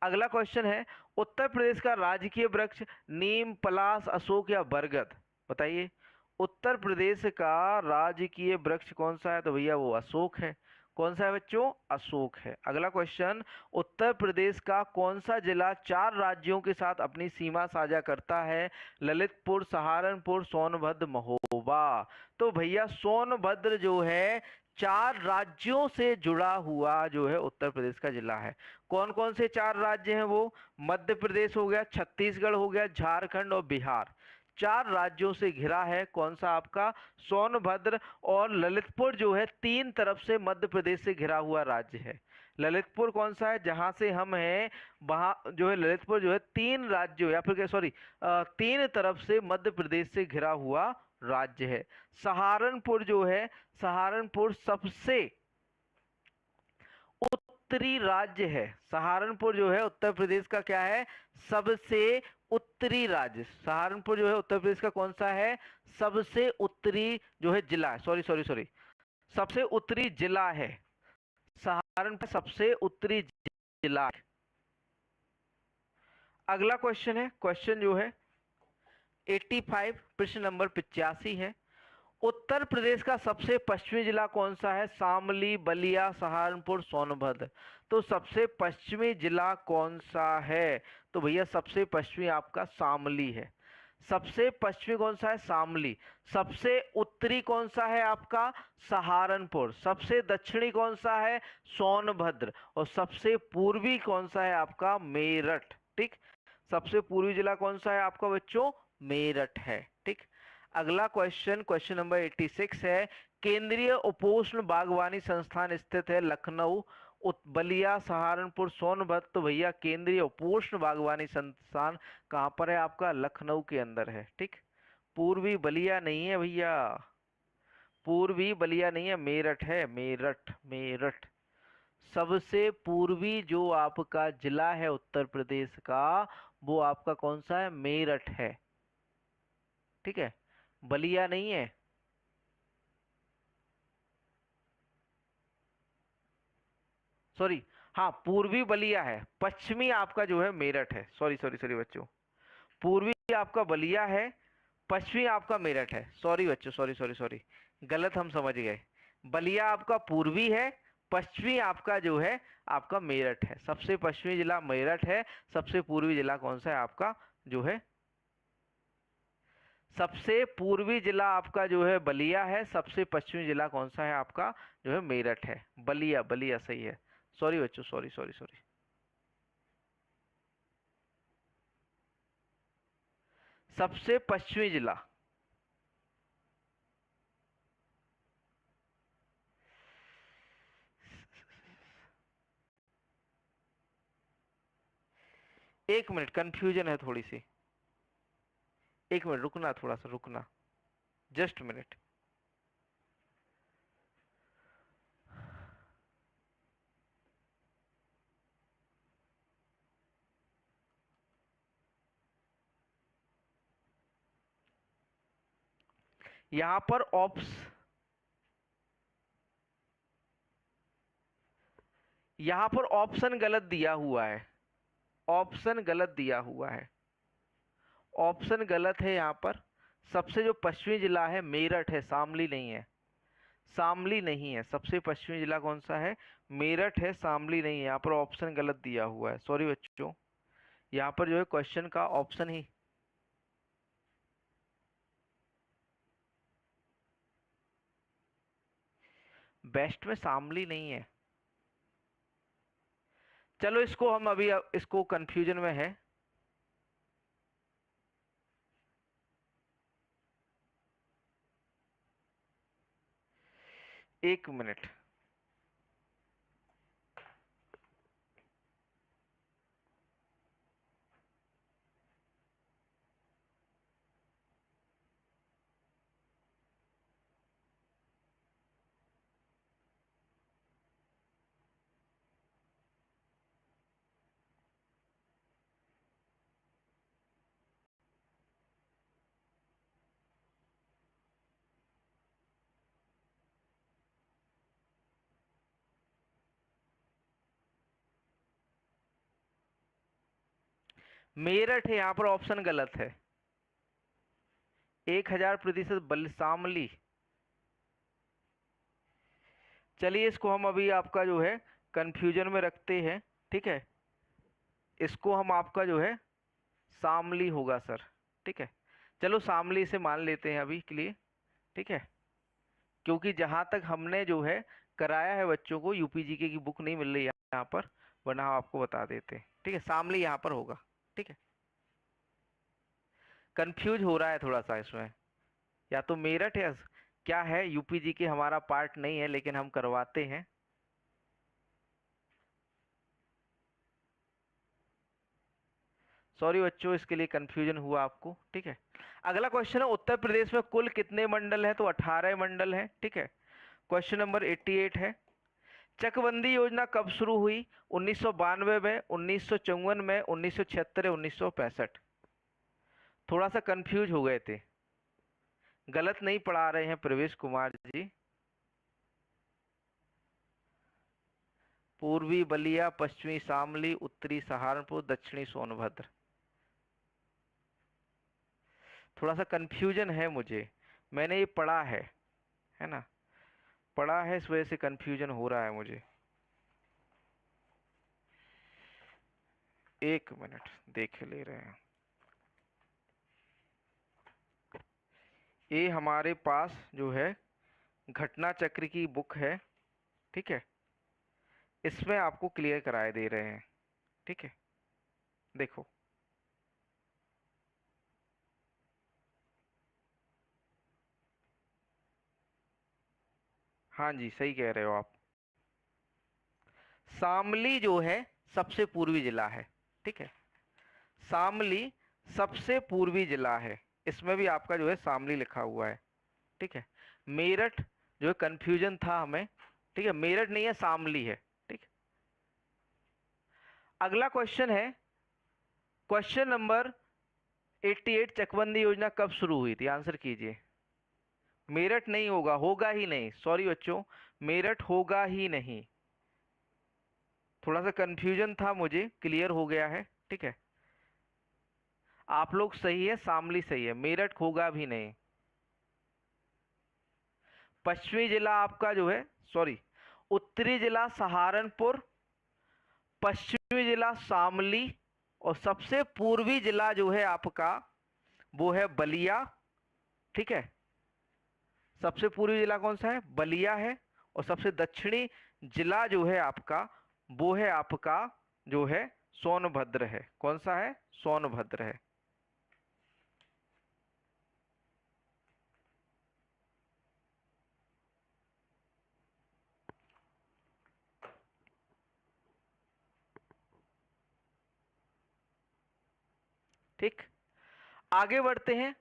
अगला क्वेश्चन है, उत्तर प्रदेश का राजकीय वृक्ष नीम, पलाश, अशोक या बरगद? बताइए, उत्तर प्रदेश का राजकीय वृक्ष कौन सा है? तो भैया वो अशोक है। कौन सा है बच्चों? अशोक है। अगला क्वेश्चन, उत्तर प्रदेश का कौन सा जिला 4 राज्यों के साथ अपनी सीमा साझा करता है? ललितपुर, सहारनपुर, सोनभद्र, महोबा। तो भैया सोनभद्र जो है 4 राज्यों से जुड़ा हुआ जो है उत्तर प्रदेश का जिला है। कौन कौन से 4 राज्य हैं वो? मध्य प्रदेश हो गया, छत्तीसगढ़ हो गया, झारखंड और बिहार। 4 राज्यों से घिरा है कौन सा आपका? सोनभद्र। और ललितपुर जो है 3 तरफ से मध्य प्रदेश से घिरा हुआ राज्य है। ललितपुर कौन सा है? जहां से हम हैं वहां जो है ललितपुर जो है 3 राज्यों या फिर सॉरी 3 तरफ से मध्य प्रदेश से घिरा हुआ राज्य है। सहारनपुर जो है, सहारनपुर सबसे उत्तरी राज्य है। सहारनपुर जो है उत्तर प्रदेश का क्या है? सबसे उत्तरी राज्य। सहारनपुर जो है उत्तर प्रदेश का कौन सा है? सबसे उत्तरी जो है जिला है। सॉरी सॉरी सॉरी, सबसे उत्तरी जिला है। सहारनपुर सबसे उत्तरी जिला है। अगला क्वेश्चन है, क्वेश्चन जो है 85, प्रश्न नंबर 85 है। उत्तर प्रदेश का सबसे पश्चिमी जिला कौन सा है? शामली, बलिया, सहारनपुर, सोनभद्र। तो सबसे पश्चिमी जिला कौन सा है? तो भैया सबसे पश्चिमी आपका शामली है। सबसे पश्चिमी कौन सा है? शामली। सबसे उत्तरी कौन सा है आपका? सहारनपुर। सबसे दक्षिणी कौन सा है? सोनभद्र। और सबसे पूर्वी कौन सा है आपका? मेरठ। ठीक। सबसे पूर्वी जिला कौन सा है आपका बच्चों? मेरठ है। ठीक। अगला क्वेश्चन, क्वेश्चन नंबर 86 है। केंद्रीय उपोष्ण बागवानी संस्थान स्थित है लखनऊ, बलिया, सहारनपुर, सोनभद्र। तो भैया केंद्रीय उपोष्ण बागवानी संस्थान कहाँ पर है आपका? लखनऊ के अंदर है। ठीक। पूर्वी बलिया नहीं है भैया, पूर्वी बलिया नहीं है, मेरठ है। मेरठ, मेरठ। सबसे पूर्वी जो आपका जिला है उत्तर प्रदेश का, वो आपका कौन सा है? मेरठ है। ठीक है, बलिया नहीं है। सॉरी, हाँ पूर्वी बलिया है, पश्चिमी आपका जो है मेरठ है। सॉरी सॉरी सॉरी बच्चों, पूर्वी आपका बलिया है, पश्चिमी आपका मेरठ है। सॉरी बच्चों, सॉरी सॉरी सॉरी, गलत हम समझ गए। बलिया आपका पूर्वी है, पश्चिमी आपका जो है आपका मेरठ है। सबसे पश्चिमी जिला मेरठ है, सबसे पूर्वी जिला कौन सा है आपका जो है? सबसे पूर्वी जिला आपका जो है बलिया है, सबसे पश्चिमी जिला कौन सा है आपका जो है? मेरठ है। बलिया, बलिया सही है। सॉरी बच्चों, सॉरी सॉरी सॉरी। सबसे पश्चिमी जिला, एक मिनट कंफ्यूजन है थोड़ी सी, एक मिनट रुकना, थोड़ा सा रुकना, जस्ट मिनट। यहां पर यहां पर ऑप्शन गलत दिया हुआ है, ऑप्शन गलत दिया हुआ है, ऑप्शन गलत है यहाँ पर। सबसे जो पश्चिमी जिला है मेरठ है, शामली नहीं है। शामली नहीं है, सबसे पश्चिमी जिला कौन सा है? मेरठ है, शामली नहीं है। यहाँ पर ऑप्शन गलत दिया हुआ है, सॉरी बच्चों। यहाँ पर जो है क्वेश्चन का ऑप्शन ही बेस्ट में शामली नहीं है। चलो इसको हम अभी इसको कंफ्यूजन में है। एक मिनट, मेरठ है, यहाँ पर ऑप्शन गलत है। 1000% शामली। चलिए इसको हम अभी आपका जो है कंफ्यूजन में रखते हैं, ठीक है। इसको हम आपका जो है शामली होगा सर, ठीक है। चलो शामली से मान लेते हैं अभी के लिए, ठीक है। क्योंकि जहाँ तक हमने जो है कराया है बच्चों को, यूपीजीके की बुक नहीं मिल रही यहाँ पर, वरना हम आपको बता देते हैं, ठीक है। शामली यहाँ पर होगा, ठीक है। कंफ्यूज हो रहा है थोड़ा सा इसमें, या तो मेरठ है, क्या है, यूपीजीके हमारा पार्ट नहीं है लेकिन हम करवाते हैं। सॉरी बच्चों, इसके लिए कंफ्यूजन हुआ आपको, ठीक है। अगला क्वेश्चन है, उत्तर प्रदेश में कुल कितने मंडल हैं? तो 18 मंडल हैं, ठीक है। क्वेश्चन नंबर 88 है, चकबंदी योजना कब शुरू हुई? 1992 में, 1954 में, 1976, 1965। थोड़ा सा कंफ्यूज हो गए थे, गलत नहीं पढ़ा रहे हैं प्रवेश कुमार जी। पूर्वी बलिया, पश्चिमी शामली, उत्तरी सहारनपुर, दक्षिणी सोनभद्र। थोड़ा सा कंफ्यूजन है मुझे, मैंने ये पढ़ा है ना, पढ़ा है, इस वजह से कंफ्यूजन हो रहा है मुझे। एक मिनट देख ले रहे हैं। ये हमारे पास जो है घटना चक्र की बुक है, ठीक है। इसमें आपको क्लियर कराए दे रहे हैं, ठीक है। देखो, हाँ जी सही कह रहे हो आप। शामली जो है सबसे पूर्वी जिला है, ठीक है। शामली सबसे पूर्वी जिला है, इसमें भी आपका जो है शामली लिखा हुआ है, ठीक है। मेरठ जो है कंफ्यूजन था हमें, ठीक है, मेरठ नहीं है, शामली है, ठीक। अगला क्वेश्चन है, क्वेश्चन नंबर 88, चकबंदी योजना कब शुरू हुई थी? आंसर कीजिए। मेरठ नहीं होगा, होगा ही नहीं, सॉरी बच्चों, मेरठ होगा ही नहीं। थोड़ा सा कंफ्यूजन था मुझे, क्लियर हो गया है, ठीक है। आप लोग सही है, शामली सही है, मेरठ होगा भी नहीं। पश्चिमी जिला आपका जो है, सॉरी, उत्तरी जिला सहारनपुर, पश्चिमी जिला शामली, और सबसे पूर्वी जिला जो है आपका वो है बलिया, ठीक है। सबसे पूर्वी जिला कौन सा है? बलिया है। और सबसे दक्षिणी जिला जो है आपका वो है आपका जो है सोनभद्र है। कौन सा है? सोनभद्र है। ठीक, आगे बढ़ते हैं।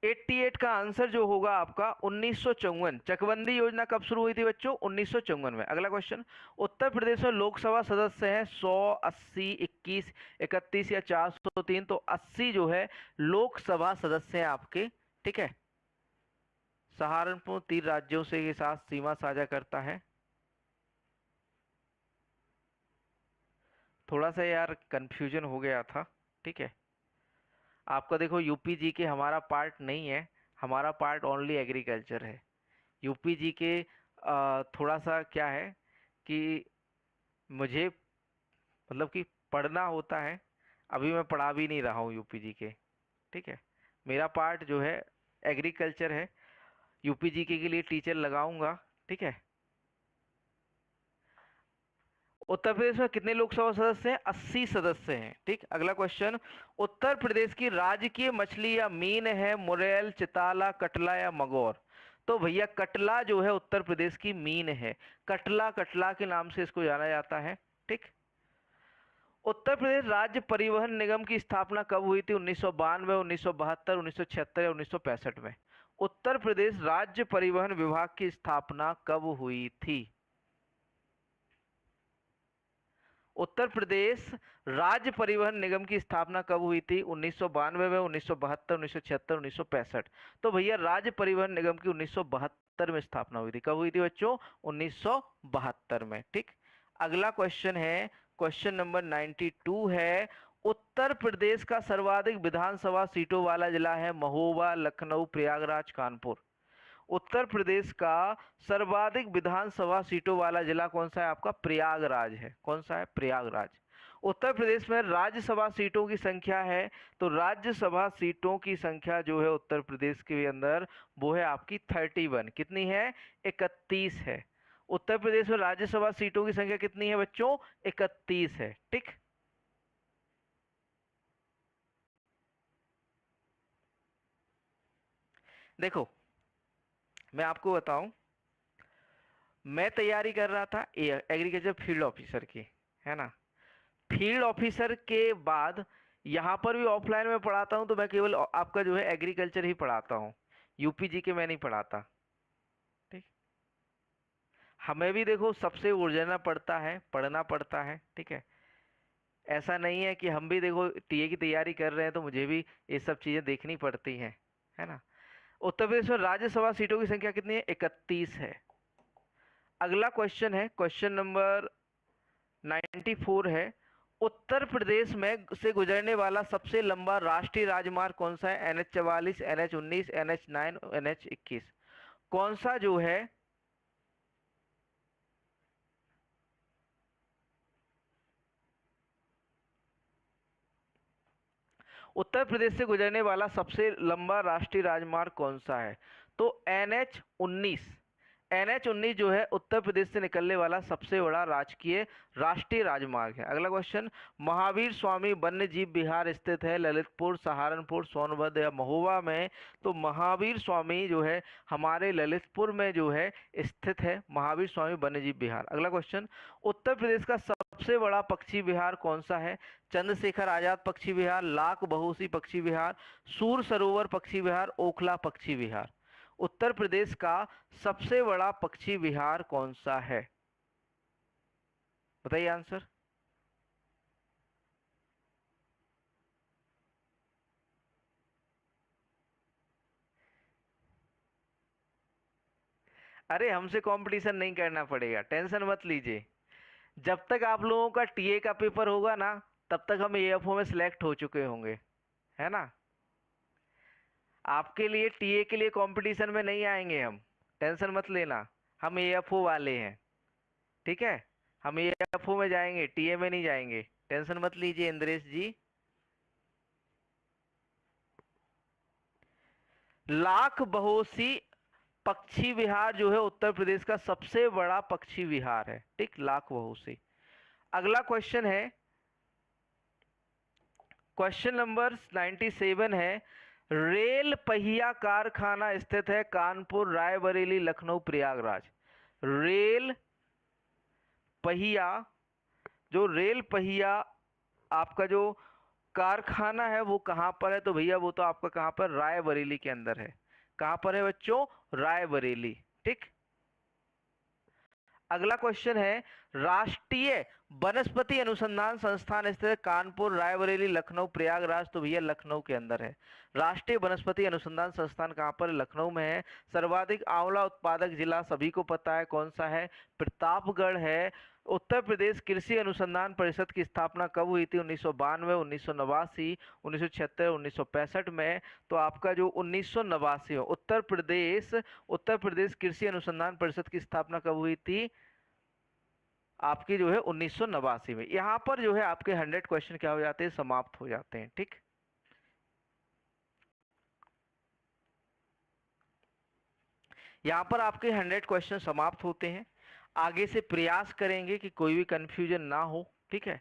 88 का आंसर जो होगा आपका 1954। चकबंदी योजना कब शुरू हुई थी बच्चों? 1954 में। अगला क्वेश्चन, उत्तर प्रदेश में लोकसभा सदस्य हैं 100, 80, 21, 31 या 403। तो 80 जो है लोकसभा सदस्य हैं आपके, ठीक है। सहारनपुर 3 राज्यों से के साथ सीमा साझा करता है। थोड़ा सा यार कंफ्यूजन हो गया था, ठीक है। आपका देखो यूपी जी के हमारा पार्ट नहीं है, हमारा पार्ट ओनली एग्रीकल्चर है। यूपी जी के थोड़ा सा क्या है कि मुझे मतलब कि पढ़ना होता है, अभी मैं पढ़ा भी नहीं रहा हूँ यूपी जी के, ठीक है। मेरा पार्ट जो है एग्रीकल्चर है, यूपी जी के लिए टीचर लगाऊंगा, ठीक है। उत्तर प्रदेश में कितने लोकसभा सदस्य हैं? 80 सदस्य हैं, ठीक। अगला क्वेश्चन, उत्तर प्रदेश की राजकीय मछली या मीन है मुरेल, चिताला, कटला या मगोर? तो भैया कटला जो है उत्तर प्रदेश की मीन है, कटला कटला के नाम से इसको जाना जाता है, ठीक। उत्तर प्रदेश राज्य परिवहन निगम की स्थापना कब हुई थी? 1992, 1972, 1976 या 1965 में? उत्तर प्रदेश राज्य परिवहन विभाग की स्थापना कब हुई थी? उत्तर प्रदेश राज्य परिवहन निगम की स्थापना कब हुई थी? 1992 में, 1972, 1976, 1965। तो भैया राज्य परिवहन निगम की 1972 में स्थापना हुई थी। कब हुई थी बच्चों? 1972 में, ठीक। अगला क्वेश्चन है, क्वेश्चन नंबर 92 है, उत्तर प्रदेश का सर्वाधिक विधानसभा सीटों वाला जिला है महोबा, लखनऊ, प्रयागराज, कानपुर। उत्तर प्रदेश का सर्वाधिक विधानसभा सीटों वाला जिला कौन सा है आपका? प्रयागराज है। कौन सा है? प्रयागराज। उत्तर प्रदेश में राज्यसभा सीटों की संख्या है, तो राज्यसभा सीटों की संख्या जो है उत्तर प्रदेश के अंदर वो है आपकी 31। कितनी है? 31 है। उत्तर प्रदेश में राज्यसभा सीटों की संख्या कितनी है बच्चों? 31 है। ठीक। देखो मैं आपको बताऊं, मैं तैयारी कर रहा था एग्रीकल्चर फील्ड ऑफिसर की, है ना। फील्ड ऑफिसर के बाद यहाँ पर भी ऑफलाइन में पढ़ाता हूँ, तो मैं केवल आपका जो है एग्रीकल्चर ही पढ़ाता हूँ, यूपीजी के मैं नहीं पढ़ाता। ठीक। हमें भी देखो सबसे उलझना पड़ता है, पढ़ना पड़ता है। ठीक है। ऐसा नहीं है कि हम भी देखो टीए की तैयारी कर रहे हैं तो मुझे भी ये सब चीज़ें देखनी पड़ती हैं, है ना। उत्तर प्रदेश में राज्यसभा सीटों की संख्या कितनी है? 31 है। अगला क्वेश्चन है, क्वेश्चन नंबर 94 है। उत्तर प्रदेश में से गुजरने वाला सबसे लंबा राष्ट्रीय राजमार्ग कौन सा है? NH 44, NH 19, NH 9, NH 21। कौन सा जो है उत्तर प्रदेश से गुजरने वाला सबसे लंबा राष्ट्रीय राजमार्ग कौन सा है? तो NH 19। NH 19 जो है उत्तर प्रदेश से निकलने वाला सबसे बड़ा राष्ट्रीय राजमार्ग है। अगला क्वेश्चन, महावीर स्वामी वन्य जीव विहार स्थित है ललितपुर, सहारनपुर, सोनभद्र या महोबा में? तो महावीर स्वामी जो है हमारे ललितपुर में जो है स्थित है, महावीर स्वामी वन्य जीव विहार। अगला क्वेश्चन, उत्तर प्रदेश का सबसे बड़ा पक्षी विहार कौन सा है? चंद्रशेखर आजाद पक्षी विहार, लाख बहूसी पक्षी विहार, सूर सरोवर पक्षी विहार, ओखला पक्षी विहार। उत्तर प्रदेश का सबसे बड़ा पक्षी विहार कौन सा है? बताइए आंसर। अरे हमसे कंपटीशन नहीं करना पड़ेगा, टेंशन मत लीजिए। जब तक आप लोगों का टीए का पेपर होगा ना, तब तक हम एएफओ में सिलेक्ट हो चुके होंगे, है ना। आपके लिए टीए के लिए कंपटीशन में नहीं आएंगे हम, टेंशन मत लेना। हम एएफओ वाले हैं, ठीक है। हम एएफओ में जाएंगे, टीए में नहीं जाएंगे, टेंशन मत लीजिए इंद्रेश जी। लाख बहोसी पक्षी विहार जो है उत्तर प्रदेश का सबसे बड़ा पक्षी विहार है। ठीक, लाख बहोसी। अगला क्वेश्चन है, क्वेश्चन नंबर 97 है। रेल पहिया कारखाना स्थित है कानपुर, रायबरेली, लखनऊ, प्रयागराज। रेल पहिया, जो रेल पहिया आपका जो कारखाना है वो कहाँ पर है? तो भैया वो तो आपका कहाँ पर? रायबरेली के अंदर है। कहाँ पर है बच्चों? रायबरेली। ठीक। अगला क्वेश्चन है, राष्ट्रीय वनस्पति अनुसंधान संस्थान स्थित है कानपुर, रायबरेली, लखनऊ, प्रयागराज। तो भैया लखनऊ के अंदर है। राष्ट्रीय वनस्पति अनुसंधान संस्थान कहाँ पर? लखनऊ में है। सर्वाधिक आंवला उत्पादक जिला सभी को पता है, कौन सा है? प्रतापगढ़ है। उत्तर प्रदेश कृषि अनुसंधान परिषद की स्थापना कब हुई थी? 1992, 1989, 1976, 1965 में। तो आपका जो 1989 में उत्तर प्रदेश कृषि अनुसंधान परिषद की स्थापना कब हुई थी? आपकी जो है 1989 में। यहाँ पर जो है आपके 100 क्वेश्चन क्या हो जाते हैं? समाप्त हो जाते हैं। ठीक। यहाँ पर आपके 100 क्वेश्चन समाप्त होते हैं। आगे से प्रयास करेंगे कि कोई भी कंफ्यूजन ना हो, ठीक है,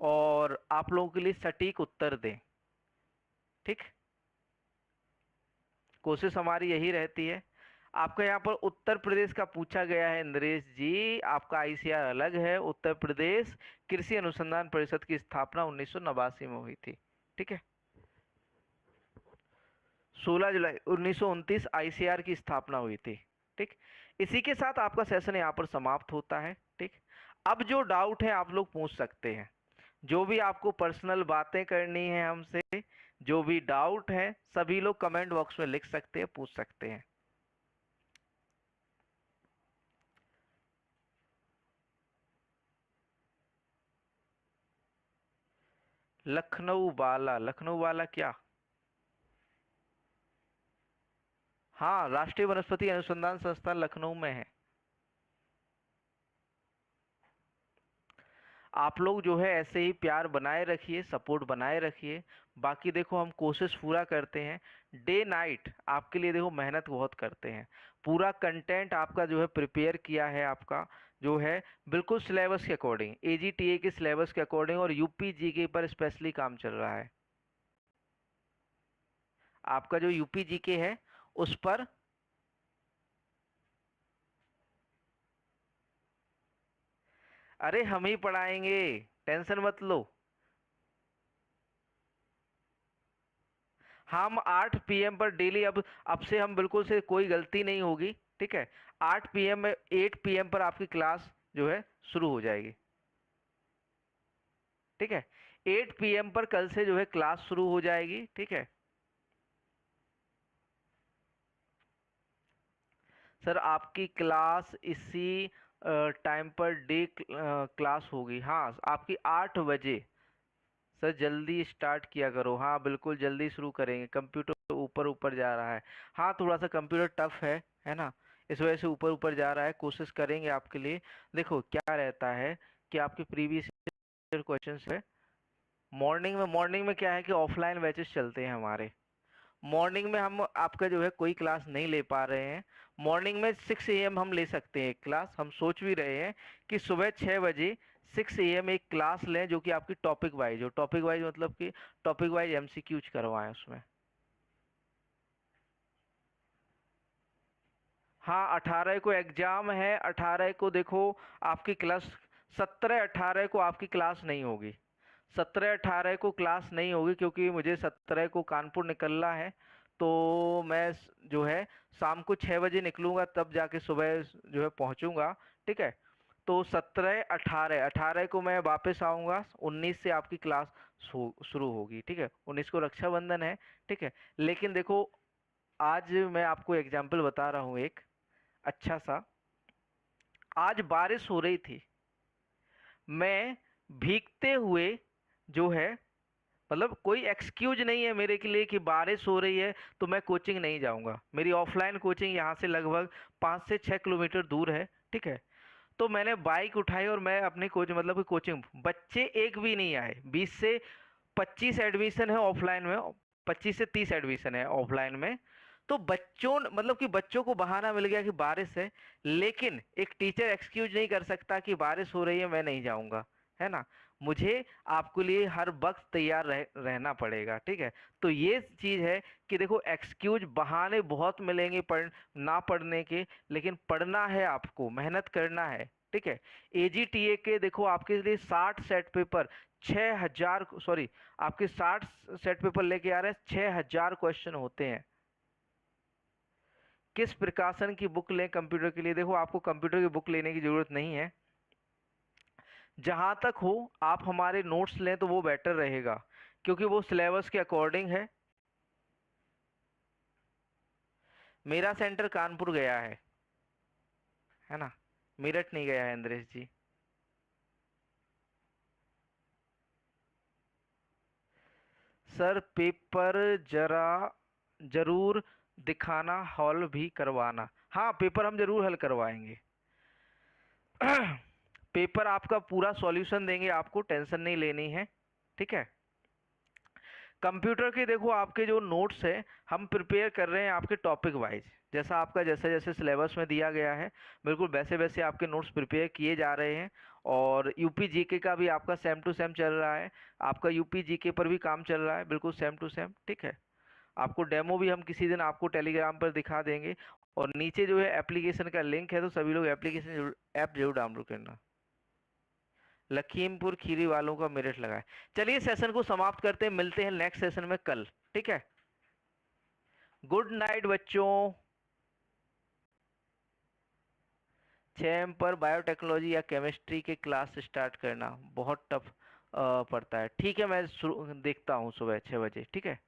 और आप लोगों के लिए सटीक उत्तर दें। ठीक, कोशिश हमारी यही रहती है। आपका यहाँ पर उत्तर प्रदेश का पूछा गया है इंद्रेश जी, आपका आईसीआर अलग है। उत्तर प्रदेश कृषि अनुसंधान परिषद की स्थापना 1989 में हुई थी। ठीक है, 16 जुलाई 1929 आईसीआर की स्थापना हुई थी। ठीक, इसी के साथ आपका सेशन यहाँ पर समाप्त होता है। ठीक, अब जो डाउट है आप लोग पूछ सकते हैं, जो भी आपको पर्सनल बातें करनी है हमसे, जो भी डाउट है सभी लोग कमेंट बॉक्स में लिख सकते हैं, पूछ सकते हैं। लखनऊ वाला, लखनऊ वाला क्या? हाँ, राष्ट्रीय वनस्पति अनुसंधान संस्थान लखनऊ में है। आप लोग जो है ऐसे ही प्यार बनाए रखिए, सपोर्ट बनाए रखिए। बाकी देखो हम कोशिश पूरा करते हैं, डे नाइट आपके लिए देखो मेहनत बहुत करते हैं। पूरा कंटेंट आपका जो है प्रिपेयर किया है, आपका जो है बिल्कुल सिलेबस के अकॉर्डिंग, एजीटीए के सिलेबस के अकॉर्डिंग, और यूपी जीके पर स्पेशली काम चल रहा है। आपका जो यूपी जीके है उस पर अरे हम ही पढ़ाएंगे, टेंशन मत लो। हम 8 पीएम पर डेली, अब से हम बिल्कुल से कोई गलती नहीं होगी, ठीक है। 8 पीएम में 8 पीएम पर आपकी क्लास जो है शुरू हो जाएगी, ठीक है। 8 पीएम पर कल से जो है क्लास शुरू हो जाएगी, ठीक है। सर आपकी क्लास इसी टाइम पर डे क्लास होगी, हाँ आपकी 8 बजे। सर जल्दी स्टार्ट किया करो, हाँ बिल्कुल जल्दी शुरू करेंगे, कंप्यूटर ऊपर ऊपर जा रहा है। हाँ थोड़ा सा कंप्यूटर टफ है ना, इस वजह से ऊपर ऊपर जा रहा है, कोशिश करेंगे आपके लिए। देखो क्या रहता है कि आपके प्रीवियस ईयर क्वेश्चंस है, मॉर्निंग में क्या है कि ऑफलाइन बैचेस चलते हैं हमारे। मॉर्निंग में हम आपका जो है कोई क्लास नहीं ले पा रहे हैं। मॉर्निंग में 6 AM हम ले सकते हैं एक क्लास, हम सोच भी रहे हैं कि सुबह 6 बजे 6 AM एक क्लास लें, जो कि आपकी टॉपिक वाइज हो, टॉपिक वाइज मतलब कि टॉपिक वाइज MCQs करवाएं उसमें। हाँ 18 को एग्जाम है, 18 को देखो आपकी क्लास, 17 18 को आपकी क्लास नहीं होगी, 17 18 को क्लास नहीं होगी, क्योंकि मुझे 17 को कानपुर निकलना है। तो मैं जो है शाम को 6 बजे निकलूंगा, तब जाके सुबह जो है पहुंचूंगा, ठीक है। तो 17 18 को मैं वापस आऊंगा, 19 से आपकी क्लास शुरू होगी, ठीक है। 19 को रक्षाबंधन है, ठीक है। लेकिन देखो आज मैं आपको एग्जाम्पल बता रहा हूँ एक अच्छा सा। आज बारिश हो रही थी, मैं भीगते हुए जो है, मतलब कोई एक्सक्यूज नहीं है मेरे के लिए कि बारिश हो रही है तो मैं कोचिंग नहीं जाऊंगा। मेरी ऑफलाइन कोचिंग यहाँ से लगभग 5 से 6 किलोमीटर दूर है, ठीक है। तो मैंने बाइक उठाई और मैं अपनी मतलब कि कोचिंग, बच्चे एक भी नहीं आए, 20 से 25 एडमिशन है ऑफलाइन में, 25 से 30 एडमिशन है ऑफलाइन में। तो बच्चों मतलब कि बच्चों को बहाना मिल गया कि बारिश है, लेकिन एक टीचर एक्सक्यूज नहीं कर सकता कि बारिश हो रही है मैं नहीं जाऊंगा, है ना। मुझे आपके लिए हर वक्त तैयार रहना पड़ेगा, ठीक है। तो ये चीज है कि देखो एक्सक्यूज बहाने बहुत मिलेंगे ना पढ़ने के, लेकिन पढ़ना है, आपको मेहनत करना है, ठीक है। एजीटीए के देखो आपके लिए 60 सेट पेपर, 6,000 सॉरी, आपके 60 सेट पेपर लेके आ रहे हैं, 6,000 क्वेश्चन होते हैं। किस प्रकाशन की बुक लें कंप्यूटर के लिए? देखो आपको कंप्यूटर की बुक लेने की जरूरत नहीं है, जहां तक हो आप हमारे नोट्स लें तो वो बेटर रहेगा, क्योंकि वो सिलेबस के अकॉर्डिंग है। मेरा सेंटर कानपुर गया है ना, मेरठ नहीं गया है इंद्रेश जी। सर पेपर जरा जरूर दिखाना, हॉल भी करवाना। हाँ पेपर हम जरूर हल करवाएंगे। पेपर आपका पूरा सॉल्यूशन देंगे, आपको टेंशन नहीं लेनी है, ठीक है। कंप्यूटर के देखो आपके जो नोट्स है हम प्रिपेयर कर रहे हैं आपके टॉपिक वाइज, जैसा आपका जैसे जैसे सिलेबस में दिया गया है बिल्कुल वैसे वैसे आपके नोट्स प्रिपेयर किए जा रहे हैं। और यूपी जीके का भी आपका सेम टू सेम चल रहा है, आपका यूपी जीके पर भी काम चल रहा है बिल्कुल सेम टू सेम, ठीक है। आपको डेमो भी हम किसी दिन आपको टेलीग्राम पर दिखा देंगे। और नीचे जो है एप्लीकेशन का लिंक है, तो सभी लोग एप्लीकेशन ऐप जरूर डाउनलोड करना। लखीमपुर खीरी वालों का मेरिट लगा है। चलिए सेशन को समाप्त करते हैं, मिलते हैं नेक्स्ट सेशन में कल, ठीक है। गुड नाइट बच्चों। 6 AM पर बायोटेक्नोलॉजी या केमिस्ट्री के क्लास स्टार्ट करना बहुत टफ पड़ता है, ठीक है। मैं देखता हूँ सुबह 6 बजे, ठीक है।